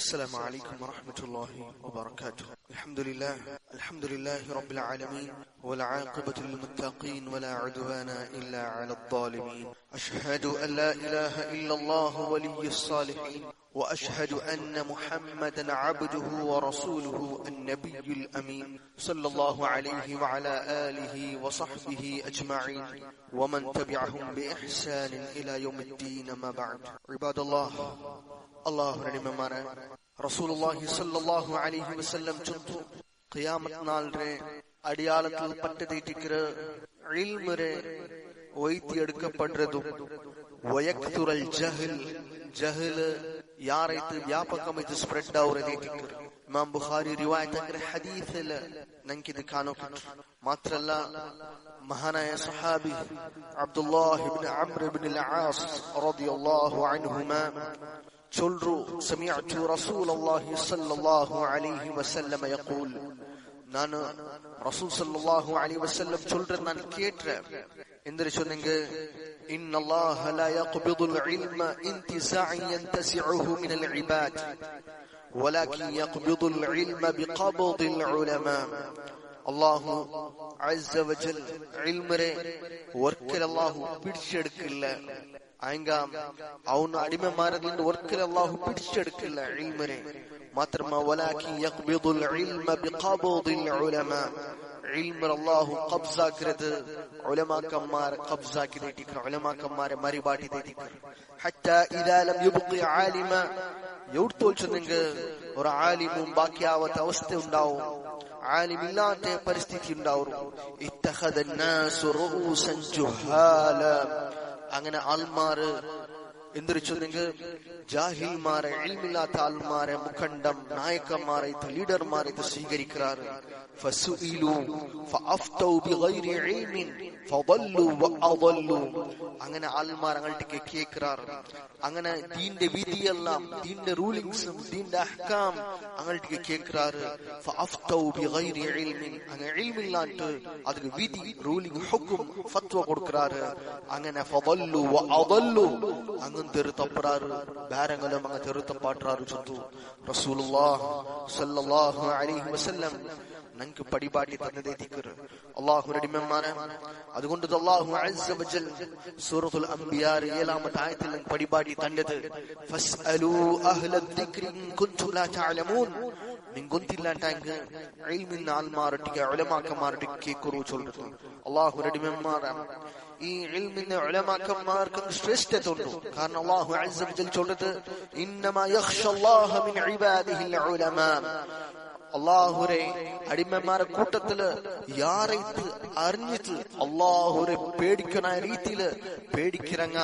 السلام عليكم ورحمة الله وبركاته. الحمد لله رب العالمين والعاقبة للمتقين ولا عدوان إلا على الظالمين. أشهد أن لا إله إلا الله ولي الصالحين وأشهد أن محمدا عبده ورسوله النبي الأمين صلى الله عليه وعلى آله وصحبه أجمعين ومن تبعهم بإحسان إلى يوم الدين ما بعد. عباد الله, അള്ളാഹുവിന്റെ അടിമമാരെ, റസൂലുള്ളാഹി സ്വല്ലല്ലാഹു അലൈഹി വസല്ലം ചൊല്ലുന്നു, ഖിയാമത്ത് നാളിലെ അടിയാളത്തിൽ പറ്റതേറ്റിക്കിற ഇൽമുരെ ಒಯ್ತಿಯೆಡುಕಪಡ್ರದು ವಯಕ್ತುರಲ್ ಜಹಲ್ ಯಾರೈತು ವ್ಯಾಪಕಮಿದು ಸ್ಪ್ರೆಡ್ ಅವರದೇಟಿಕ್ಕರು. ಇಮಾಮ್ ಬುಖಾರಿ ರಿವಾಯತ್ ಆಗಿರ ಹದೀಸಲ್ಲ ನಂಕಿದು ಕಾಣೋಕಿಟ್ಟು ಮಾತ್ರ ಅಲ್ಲ, ಮಹಾನಾಯ ಸಹಾಬಿ ಅಬ್ದುಲ್ಲಾಹ್ ಇಬ್ನ್ ಅಮ್ರ್ ಇಬ್ನ್ ಅಲ್-ಆಸ್ ರದಿಯಲ್ಲಾಹು ಅನ್ಹುಮಾ ಚೊಲ್ರು, ಸಮಿಅತು ರಸೂಲುಲ್ಲಾಹಿ ಸಲ್ಲಲ್ಲಾಹು ಅಲೈಹಿ ವಸಲ್ಲಮ ಯಖೂಲ್, ನಾನು ರಸೂಲ್ ಸಲ್ಲಲ್ಲಾಹು ಅಲೈಹಿ ವಸಲ್ಲಂ ಚೊಲ್ರೆ ನಾನು ಕೇಟ್ರೆ എന്തൊരു ചൊല്ലുങ്ക, ഇന്നല്ലാഹ ലാ യഖ്ബിദുൽ ഇൽമ ഇന്തിസാഅൻ യന്തസിഉഹു മിനൽ ഇബാദ് വലാകിൻ യഖ്ബിദുൽ ഇൽമ ബിഖബ്ദിൽ ഉലമാ. അല്ലാഹു അസ്സ വജൽ ഇൽമരെ ഒരിക്കൽ അല്ലാഹു പിടിച്ചെടുക്കില്ല. ആയങ്ക അവൻ അടിമമാരിൽ നിന്ന് ഒരിക്കൽ അല്ലാഹു പിടിച്ചെടുക്കില്ല ഇൽമരെ. മാത്രമല്ല വലാകിൻ യഖ്ബിദുൽ ഇൽമ ബിഖബ്ദിൽ ഉലമാ, ഇൽമർ അല്ലാഹു ഖബ്സാക്കിയത് ഉലമാക്കന്മാരെ ഖബ്സാക്കി നീട്ടിക്കർ, ഉലമാക്കന്മാരെ മറിബാട്ടി നീട്ടിക്കർ. ഹത്താ ഇദാ ലം യുബ്ഖി ആലിമ, എവിടുത്തോൽച്ചെന്നെങ്കിൽ ഒരു ആലിമും ബാക്കിയാവാത്ത അവസ്ഥ ഉണ്ടാവും, ആലിമില്ലാത്ത പരിസ്ഥിതി ഉണ്ടാവും. ഇത്തഖദ അന്നാസു റൂസൻ ജുഹാല, അങ്ങനെ ആൽമാര് എന്തൊരു ചൊന്നെങ്കിൽ ജാഹിൽമാരെ, ഇൽമില്ലാത്ത ആൽമാരെ മുഖണ്ഡം നായകന്മാരെ ലീഡർമാരെ സ്വീകരിക്കാറ്. ഫസുഇലു ഫഅഫ്തൗ ബിഗൈരി ഇൽമിൻ ഫദല്ലു വഅദല്ലു, അങ്ങനെ ആൽമാർ അങ്ങോട്ടേക്ക് കേൾക്കാറ്. അങ്ങനെ ദീന്റെ വിധിയെല്ലാം, ദീന്റെ റൂളിങ്സും ദീന്റെ അഹ്കാം അങ്ങോട്ടേക്ക് കേൾക്കാറ്. ഫഅഫ്തൗ ബിഗൈരി ഇൽമിൻ, അങ്ങനെ ഇൽമില്ലാണ്ട് അതിന് വിധി റൂളിംഗ് ഹുക്കും ഫത്വ കൊടുക്കാറ്. അങ്ങനെ ഫദല്ലു വഅദല്ലു, അങ്ങ് തെരുത്തപ്പെടാറ്, ഭാരങ്ങളും അങ്ങ് തെരുത്തപ്പാട്ടാറ് ചൊല്ലുന്നു. റസൂലുള്ളാഹി സ്വല്ലല്ലാഹു അലൈഹി വസല്ലം നമുക്ക് പടിപാടി തന്നതേ ദിക്ർ. അല്ലാഹുവിന്റെ അടിമമാരെ, അതുകൊണ്ട് അല്ലാഹു അസ്സ വജൽ സൂറത്തുൽ അംബിയാ 7-ാമത്തെ ആയത്തിൽ പടിപാടി തന്നത്, ഫസ്അലൂ അഹ്ല ദിക്രി ഇൻ കുൻതും ലാ തഅലമൂൻ, നിങ്ങൊന്തില്ലാണ്ടെങ്കിൽ ഇൽമിൻ ആൽമാരട്ടിക്ക് ഉലമാക്കന്മാരട്ടിക്ക് കേൾക്കൂ ചൊല്ലുന്നു. അല്ലാഹുവിന്റെ അടിമമാരെ, ഈ ഇൽമിന്റെ ഉലമാക്കന്മാർക്ക് ശ്രേഷ്ഠത ഉണ്ട്. കാരണം അല്ലാഹു അസ്സ വജൽ ചൊല്ലുന്നത്, ഇന്നമാ യഖ്ഷല്ലാഹ മിൻ ഇബാദിഹിൽ ഉലമാ, അള്ളാഹുരെ അടിമമാരെ കൂട്ടത്തില് യാറൈത്ത് അറിഞ്ഞിട്ട് അള്ളാഹുരെ പേടിക്കണ രീതിയില് പേടിക്കിറങ്ങ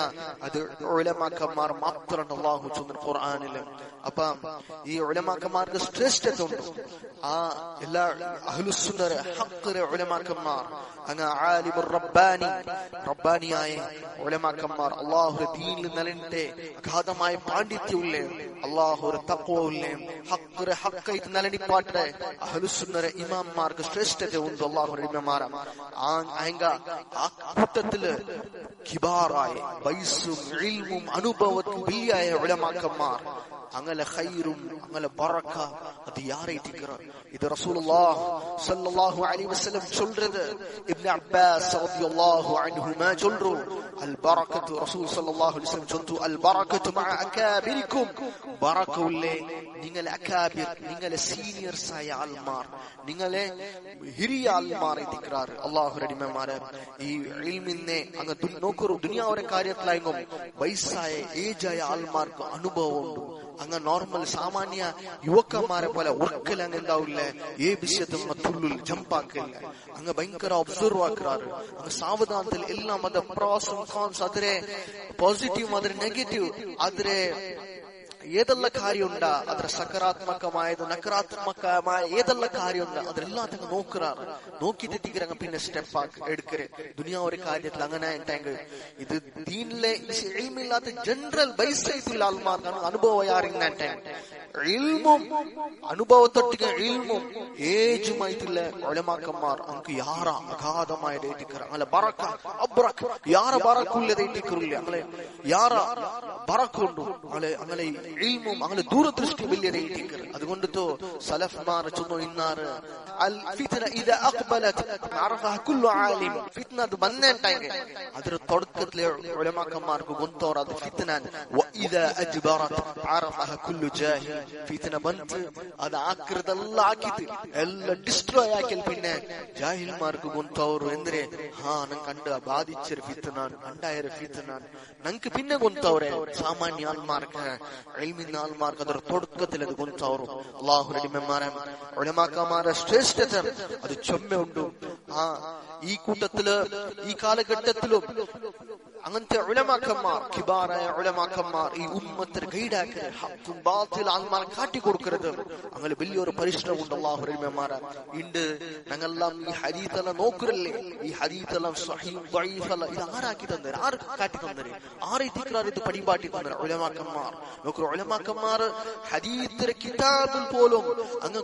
അത് ഉലമാക്കന്മാർ മാത്രമാണ് അള്ളാഹു ചൊല്ലുന്ന ഖുർആനില്. അപ്പൊ ഈ ഉലമാക്കന്മാർക്ക് ശ്രേഷ്ഠത ഉണ്ട്. ആ എല്ലാ അഹ്ലുസുന്നരെ ഹഖ്റെ ഉലമാക്കന്മാർ, അങ്ങ് ആലിമുർ റബ്ബാനി, റബ്ബാനിയായ ഉലമാക്കന്മാർ, അള്ളാഹുരെ ദീനിൽ നിലനിട്ട് അഗാധമായ പാണ്ഡിത്യമില്ലേ, അള്ളാഹുരെ തഖ്വയില്ലേ, ഹഖ്റെ ഹഖ്ഖായിട്ട് നിലനിപ്പാട്ട് അഹ്ലുസുന്നരെ ഇമാംമാർക്ക് ശ്രേഷ്ഠത ഉണ്ട്. അല്ലാഹുവിന്റെ ഇമാമാരാം ആ കൂട്ടത്തില് കിബാറായ വയസ്സും ഇൽമും അനുഭവത്തും വലിയ ഉലമാക്കന്മാർ, അങ്ങനെ ഖൈറും അങ്ങനെ ബറക അത് യാറൈറ്റിക്കറ. ഇത് റസൂലുള്ളാഹി സ്വല്ലല്ലാഹു അലൈഹി വസല്ലം ചൊല്ലുന്നത്. ഇബ്നു അബ്ബാസ് റളിയല്ലാഹു അൻഹുമാ ചൊല്ലു, അൽ ബറകത്തു, റസൂൽ സ്വല്ലല്ലാഹു അലൈഹി വസല്ലം ചൊല്ലു, അൽ ബറകത്തു മഅ അകാബിരിക്കും, ബറകഉല്ലേ നിങ്ങളെ അകാബിർ, നിങ്ങളെ സീനിയർസ് ആയ ആൽമാർ, നിങ്ങളെ ഹിരിയ ആൽമാർ എത്തിക്കാറ്. അല്ലാഹുവിന്റെ അടിമമാരെ, ഈ ഇൽമിനെ അങ്ങ് നോക്കൂ, ദുനിയാവിന്റെ കാര്യത്തിലായെങ്കും വയസ്സായ ഏജായ ആൽമാർക്ക് അനുഭവമുണ്ട്. അങ്ങ് നോർമൽ സാമാന്യ യുവക്കന്മാരെ പോലെ ഒരിക്കലും അങ്ങ് എന്താവില്ല, ഏ വിഷയത്തും തുള്ളിൽ ജമ്പാക്കില്ല. അങ്ങ് ഭയങ്കര ഒബ്സർവ് ആക്കാറ്. അങ്ങ് സാവധാനത്തിൽ എല്ലാം അത് പ്രോസും കോൺസ്, അതിരെ പോസിറ്റീവ് അതിരെ നെഗറ്റീവ്, അതിരെ ഏതെല്ലാം കാര്യമുണ്ട്, അದ್ರ സകാരാത്മകമായത് നകാരാത്മകമായ ഏതെല്ലാം കാര്യമുണ്ട് അതെല്ലാത്തും നോക്കാറ്. നോക്കി തെറ്റിക്കറങ്ങ പിന്നെ സ്റ്റെപ്പ് എടുക്കര്. ദുനിയാ ഒരു കാര്യത്തിൽ അങ്ങനെ ഇത് ദീനിലെ ഇൽമില്ലാത്ത ജനറൽ ബൈസൈത്തുള്ള ആൾമാർക്കാണ് അനുഭവം യാറിങ്ങനെ ഇൽമും അനുഭവത്തൊട്ടിക ഇൽമും ഏജുമായിട്ടുള്ള ഉലമാക്കന്മാർ നമുക്ക് യാറ അഗാധമായ ഡേറ്റിക്കറ അങ്ങനെ ബറക്ക അബ്റക് യാറ ബറക്കുള്ള ഡേറ്റിക്കറില്ല അങ്ങനെ യാറ ബറക്കുണ്ടു അങ്ങനെ ഇൽമും അങ്ങനെ ദൂരദൃഷ്ടി വലിയതായിട്ട്. അതുകൊണ്ടോ സലഫ്മാർ ചൊന്നു ഇന്നാറ് അൽ ഫിത്ന ഇദ അഖ്ബലത് അറഫഹ കുല്ലു ആലിം. ഫിത്ന അത് വന്നേണ്ടെങ്കിൽ ಅದರ തുടക്കത്തിലെ ഉലമാക്കന്മാർക്ക് ഗൊന്തോർ അത് ഫിത്നാൻ. വ ഇദ അജ്ബറത് അറഫഹ കുല്ലു ജാഹിൽ. ഫിത്ന ಬಂತು അത് ആക്രതെല്ലാം ആക്കിട്ട് എല്ലാം ഡിസ്ട്രോയ് ആക്കിൽ പിന്നെ ജാഹിൽമാർക്ക് ഗൊന്തോർ ಎಂದ್ರೆ ನಂಗೆ ಕಂಡ ಬಾಧಿച്ചರ ಫಿತ್ನಾನ್ ಅಂಡಾಯರ ಫಿತ್ನಾನ್ ನಂಗೆ പിന്നെ ഗൊന്തോറെ സാമാന്യ ആൾമാർക്ക് ഇൽമിൻ ആൾമാർക്ക് ಅದರ തുടക്കത്തിൽ അത് ഗൊന്തോർ. അല്ലാഹു റബ്ബിമാരെ ഉലമാക്കന്മാരെ ശ്രേഷ്ഠത അത് ചൊമ്മ ഉണ്ട്. ഈ കൂട്ടത്തില് ഈ കാലഘട്ടത്തിലും അങ്ങനത്തെ ഉലമാക്കന്മാർ കിബാറായ ഉലമാക്കന്മാർ ഈ ഉമ്മത്തിന് ഗൈഡാക്കരുത്, ഹഖും ബാത്തിൽ ആൾമാരെ കാട്ടിക്കൊടുക്കരുത്. അങ്ങനെ വലിയൊരു പരിശ്രമം ഉണ്ട്. അല്ലാഹു റബ്ബിമാരെ ഇണ്ട് ഞങ്ങളെല്ലാം ഈ ഹദീസെല്ലാം നോക്കരല്ലേ, ഈ ഹദീസെല്ലാം സ്വഹീഹ് ദഈഫ് അല്ല ഇത് ആരാക്കി തന്നേരെ, ആര് കാട്ടി തന്നേരെ, ആരെ തിക്റാർ ഇത് പടിപാട്ടി തന്നേരെ? ഉലമാക്കന്മാർ നോക്കൂ. ഉലമാക്കന്മാർ ഹദീസിലെ കിതാബിൽ പോലും അങ്ങ്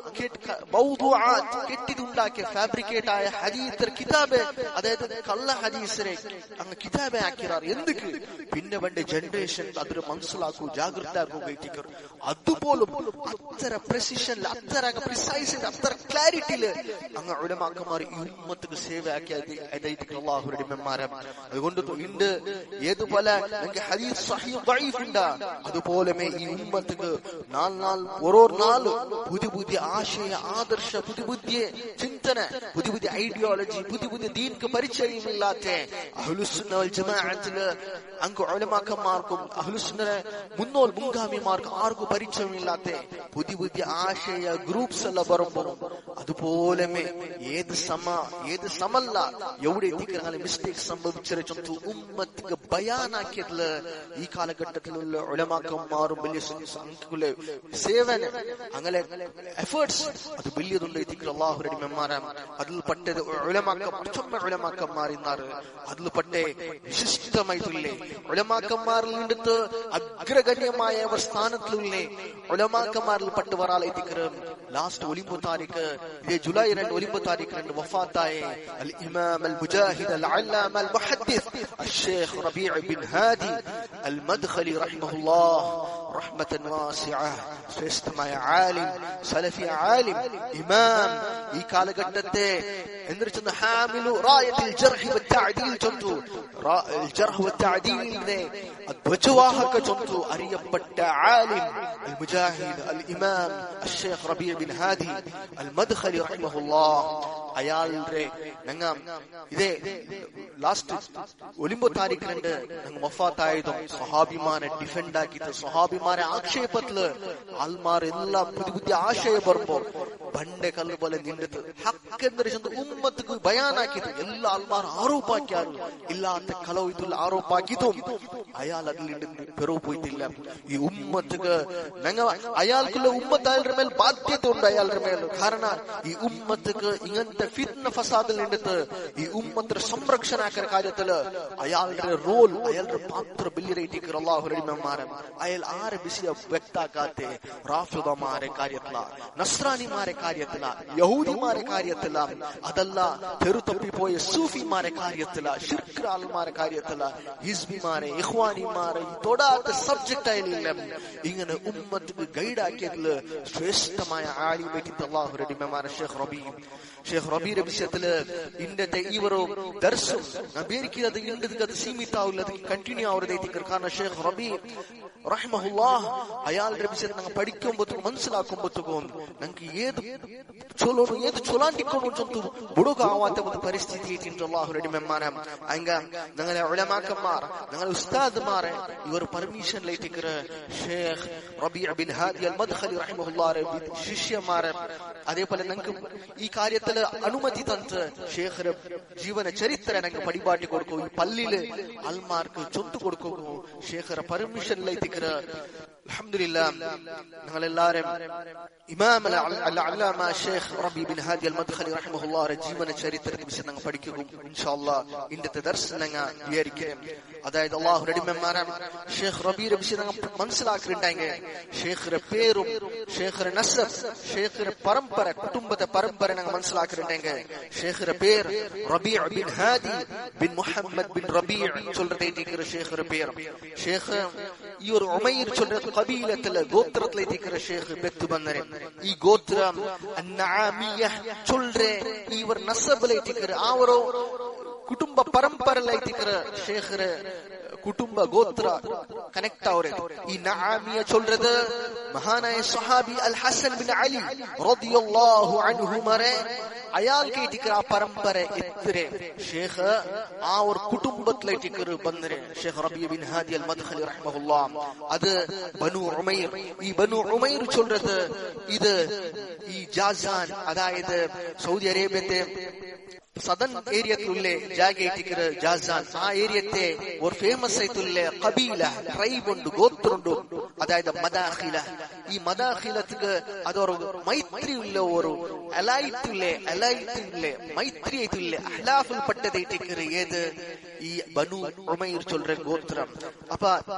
മൗദൂആത്ത് കെട്ടിതുണ്ടാക്കിയ ഫാബ്രിക്കേറ്റ് ആയ ഹദീസിലെ കിതാബ്, അതായത് കള്ള ഹദീസിനെ അങ്ങ് കിതാബെ ആക്കിറാർ. എന്തിക്ക്? പിന്നെ വേണ്ട ജനറേഷൻ അതൊരു മനസ്സിലാക്കൂ, ജാഗ്രത ആക്കൂ കൈറ്റിക്കർ. അതുപോലും അത്ര പ്രസിഷനിൽ, അത്ര പ്രിസൈസിൽ, അത്ര ക്ലാരിറ്റിയില് അങ്ങ് ഉലമാക്കന്മാർ ഈ ഉമ്മത്തിന് സേവ ആക്കിയത്. അല്ലാഹു റബ്ബിമാരെ അതുകൊണ്ട് ഇണ്ട് ഏതുപോലെ നിങ്ങൾക്ക് ഹദീസ് സ്വഹീഹ് ദഈഫ് ഉണ്ട്, അതുപോലെ ഈ ഉമ്മത്തിന് ഓരോ നാൾ പുതിയ പുതിയ ആശയ ആദർശ, പുതിയ പുതിയ ചിന്തന, പുതിയ പുതിയ ഐഡിയോളജി, പുതിയ പുതിയ ദീൻക്ക് പരിചയമില്ലാത്ത അഹ്ലുസുന്ന വൽ ജമാഅത്തില് അങ്ങ് ഉലമാക്കന്മാർക്കും അഹ്ലുസുന്നയെ മുൻഗാമിമാർക്കും ആർക്കും പരിചയമില്ലാത്ത പുതിയ പുതിയ ആശയ ഗ്രൂപ്പ്സ് എല്ലാം വരുമ്പോൾ അതുപോലെ ഏത് സമല്ല എവിടെ എത്തിക്കാൻ മിസ്റ്റേക്ക് സംഭവിച്ചു ഉമ്മത്തിക്ക് ബയാനാക്കിയതില് ഈ കാലഘട്ടത്തിലുള്ള ഉലമാക്കന്മാരും വലിയ സേവന അങ്ങനെ എഫേർട്സ് അത് വലിയതുണ്ട്. അല്ലാഹു റബ്ബിമാരെ അതിൽ പെട്ടത് ഉലമാക്കന്മാർ ഇന്നാറ് അതിൽ പെട്ടേ വിശിഷ്ടമായിട്ടില്ലേ ഉലമാക്കന്മാരിൽ നിന്നിട്ട് അഗ്രഗണ്യമായ അവർ സ്ഥാനത്തിലുള്ളേ ഉലമാക്കന്മാരിൽ പെട്ട് വരാളെത്തിക്കറും. ലാസ്റ്റ് ഒലിമ്പ് താരീഖ് ഇതേ ജൂലൈ 2 ഒലിമ്പ് താരീഖ് 2 വഫാത്തായ അൽ ഇമാം അൽ മുജാഹിദ് അൽ അല്ലാമ അൽ മുഹദ്ദിസ് അഷ്ശൈഖ് റബീഅ ബിൻ ഹാദി അൽ മദ്ഖലി റഹിമഹുല്ലാഹ് റഹ്മതൻ വാസിഅ. ശ്രേഷ്ഠമായ ആലിം, സലഫി ആലിം, ഇമാം. ഈ കാലഘട്ടത്തെ എന്നിട്ട് ഹാമിലു റായത്തിൽ ജർഹ് വ തഅദീൽ ചൊന്തു, ജർഹ് വ തഅദീലിനെ ധ്വജവാഹക ചൊന്തു അറിയപ്പെട്ട ആലിം അൽ മുജാഹിദ് അൽ ഇമാം അഷ്ശൈഖ് റബീഅ ബിൻ ഹാദി അൽ മദ്ഖലി റഹിമഹുല്ലാഹ്. അയാളുടെ ഞങ്ങ ഇതേ ലാസ്റ്റ് ഒലിമ്പോ താരീഖ് 2 ഞങ്ങൾ വഫാത്തായതും സ്വഹാബിമാരെ ഡിഫെൻഡ് ആക്കിയിട്ട് സ്വഹാബിമാരെ ആക്ഷേപത്തില് ആൾമാർ എല്ലാം പുതിയ പുതിയ ആശയം വരുമ്പോ ಬಂಡೆ ಕಲ್ಲು പോലെ ನಿಂಡಿತು ಹಕ್ಕೆಂದರೆ ಉಮ್ಮತ್ತಿಗೆ ಬಯಾನಾಕಿತು ಎಲ್ಲ ಆಲ್ಮಾರ್ ಆರೋಪ ಹಾಕ್ಯಾರು ಇಲ್ಲಾಂತ ಕಲವು ಇದುಲ್ಲ ಆರೋಪ ಹಾಕಿತು ಅಯಾಲ್ ಅದ್ಲಿಂದ ಪೆರೋ പോയിട്ടില്ല ಈ ಉಮ್ಮತ್ತಿಗೆ ನಂಗ ಅಯಾಲ್ಕುಲ್ಲ ಉಮ್ಮತ್ ಅಯಾಲ್ರ ಮೇಲೆ ಬಾಧ್ಯತೆ ಉಂಟು ಅಯಾಲ್ರ ಮೇಲೆ ಕಾರಣ ಈ ಉಮ್ಮತ್ತಿಗೆ ಇಂಗಂತ ಫಿತ್ನ ಫಸಾದಲ್ ನಿಂಡಿತು ಈ ಉಮ್ಮತ್ರ ಸಂರಕ್ಷಣಾ ಕಾರ್ಯത്തിൽ അയാളുടെ റോൾ അയാളുടെ പാത്ര ബില്ലിറേറ്റിക്കർ അല്ലാഹു റബ്ബിമാരെ അയാൾ ആരെ ബിസിയ വ്യക്താക്കാത്തെ റാഫിദമാരെ കാര്യത്തില നസ്രാനിമാരെ കാര്യത്തില യഹൂദിമാരെ കാര്യത്തില അതല്ല തെരുതപ്പിപ്പോയ സൂഫിമാരെ കാര്യത്തില ശിർക്ക് ആൾമാരെ കാര്യത്തില ഹിസ്ബിമാരെ ഇഖ്വാനിമാരെ തൊടാത്ത സബ്ജക്റ്റ് ആയില്ല ഇങ്ങനെ ഉമ്മത്തിക്ക് ഗൈഡ് ആക്കിയതില് ശ്രേഷ്ഠമായ ആലിമേറ്റിത്ത് അല്ലാഹു റബ്ബിമാരെ ഷേഖ് റബീ വിഷയത്തില് ഇന്നത്തെ ഇവരോ ദർശം നബിയിരിക്കുന്നത് ഇണ്ടത് സീമിತ ആവില്ല ಕಂಟಿನ್ಯೂ ಆವರದೈತಿ ಕಾರಣ ಶೇಖ್ ರಬೀ റഹ്മഹുല്ലാഹ് അയാളുടെ വിഷയം ഞങ്ങൾ പഠിക്കുമ്പോഴത്തേക്കും മനസ്സിലാക്കുമ്പോഴത്തേക്കും ഞങ്ങൾക്ക് ഏത് ചൊല്ലോണു ഏത് ചൊല്ലാണ്ടിക്കൊണ്ടു ചൊന്തു ബുടുകാവാത്ത ഒരു പരിസ്ഥിതി അല്ലാഹു റബ്ബിമാരെ ഹಂಗ ഞങ്ങളെ ഉലമാക്കന്മാർ ഞങ്ങളെ ഉസ്താദ്മാരെ ഇവർ പെർമിഷനിലേറ്റിക്കറ ഷേഖ് റബീഅ ബിൻ ഹാദി അൽ മദ്ഖലി റഹ്മഹുല്ലാഹ് ശിഷ്യന്മാരെ അതേപോലെ ഞങ്ങൾക്ക് ഈ കാര്യത്തിൽ അനുമതി തന്ന് ഷേഖ് ജീവന ചരിത്ര ഞങ്ങൾക്ക് പടിപാട്ടി കൊടുക്കും ഈ പള്ളിയില് ആൾമാർക്ക് ചൊത്തു കൊടുക്കും ഷേഖ് പെർമിഷനിലേക്ക് അൽഹംദുലില്ലാ ഞങ്ങളെല്ലാരും ഇമാം അൽ-അല്ലാമ ഷേഖ് റബീ ബിൻ ഹാദി അൽ മദ്ഖലി റഹ്മഹുല്ലാഹ് ജീവന ചരിത്രത്തെ വിഷയം ഞങ്ങൾ പഠിക്കും ഇൻഷാ അല്ലാഹ് ഇന്നത്തെ ദർസ് ഞങ്ങൾ വിവരിക്കും അതായത് അല്ലാഹു റബ്ബിമാരെ ഷേഖ് റബീയുടെ വിഷയം ഞങ്ങൾ മനസ്സിലാക്കിയിട്ടുണ്ടെങ്കിൽ ഷേഖിന്റെ പേരും ഷേഖിന്റെ നസബ് ഷേഖിന്റെ പരമ്പര കുടുംബത്തെ പരമ്പര ഞങ്ങൾ മനസ്സിലാക്കിയിട്ടുണ്ടെങ്കിൽ ഷേഖിന്റെ പേര് Rabee bin Hadi bin Muhammad bin Rabee ചൊല്ലതേറ്റിക്കറ ഷേഖിന്റെ പേര് ഷേഖ് ഈ ഒരു ഉമൈർ ചൊല്ലുന്ന ഖബീലത്തിലെ ഗോത്രത്തിലേക്കിற ഷേഖ് ബെത്തു ബന്നരെ ഈ ഗോത്രം അന്നആമിയ ചൊല്ലുറെ ഇവർ നസബിലേക്കിற ആ ഒരു കുടുംബ പരമ്പരയിലേക്കിற ഷേഖ് കുടുംബ ഗോത്ര കണക്ട് ആവരുത്. ഈ നആമിയ ചൊല്ലുന്നത് മഹാനായ സ്വഹാബി അൽ ഹസൻ ബിൻ അലി റളിയല്ലാഹു അൻഹുമരെ അയാൾ കേട്ടിക്കർ ആ പരമ്പര എത്തിരെ ഷേഖ് ആ ഒരു കുടുംബത്തിലേക്കിർ ബന്നരെ ഷേഖ് റബീ ബിൻ ഹാദി അൽ മദ്ഖലി റഹ്മഹുല്ലാഹ്. അത് ബനു ഉമൈർ. ഈ ബനു ഉമൈർ ചൊല്ലുന്നത് ഇത് ഈ ജാസാൻ, അതായത് സൗദി അറേബ്യത്തെ സദൻ ഏരിയത്തിലുള്ള ജാഗേറ്റിക്കർ ജാസാൻ, ആ ഏരിയത്തെ ഒരു ഫേമസ് ആയിട്ടുള്ള കബീല ട്രൈബ് ഉണ്ട്, ഗോത്രമുണ്ട്, അതായത് മദാഖില. ഈ മദാഖിലക്ക് അതൊരു മൈത്രിയുള്ള ഒരു അലൈറ്റുള്ള മൈത്രി ആയിട്ടുള്ള അഹ്ലാഫിൽ പെട്ടതായിട്ടിക്കർ ഏത് ഈ ബനു ഉമൈർ ചൊല്ലുന്ന ഗോത്രം. അപ്പൊ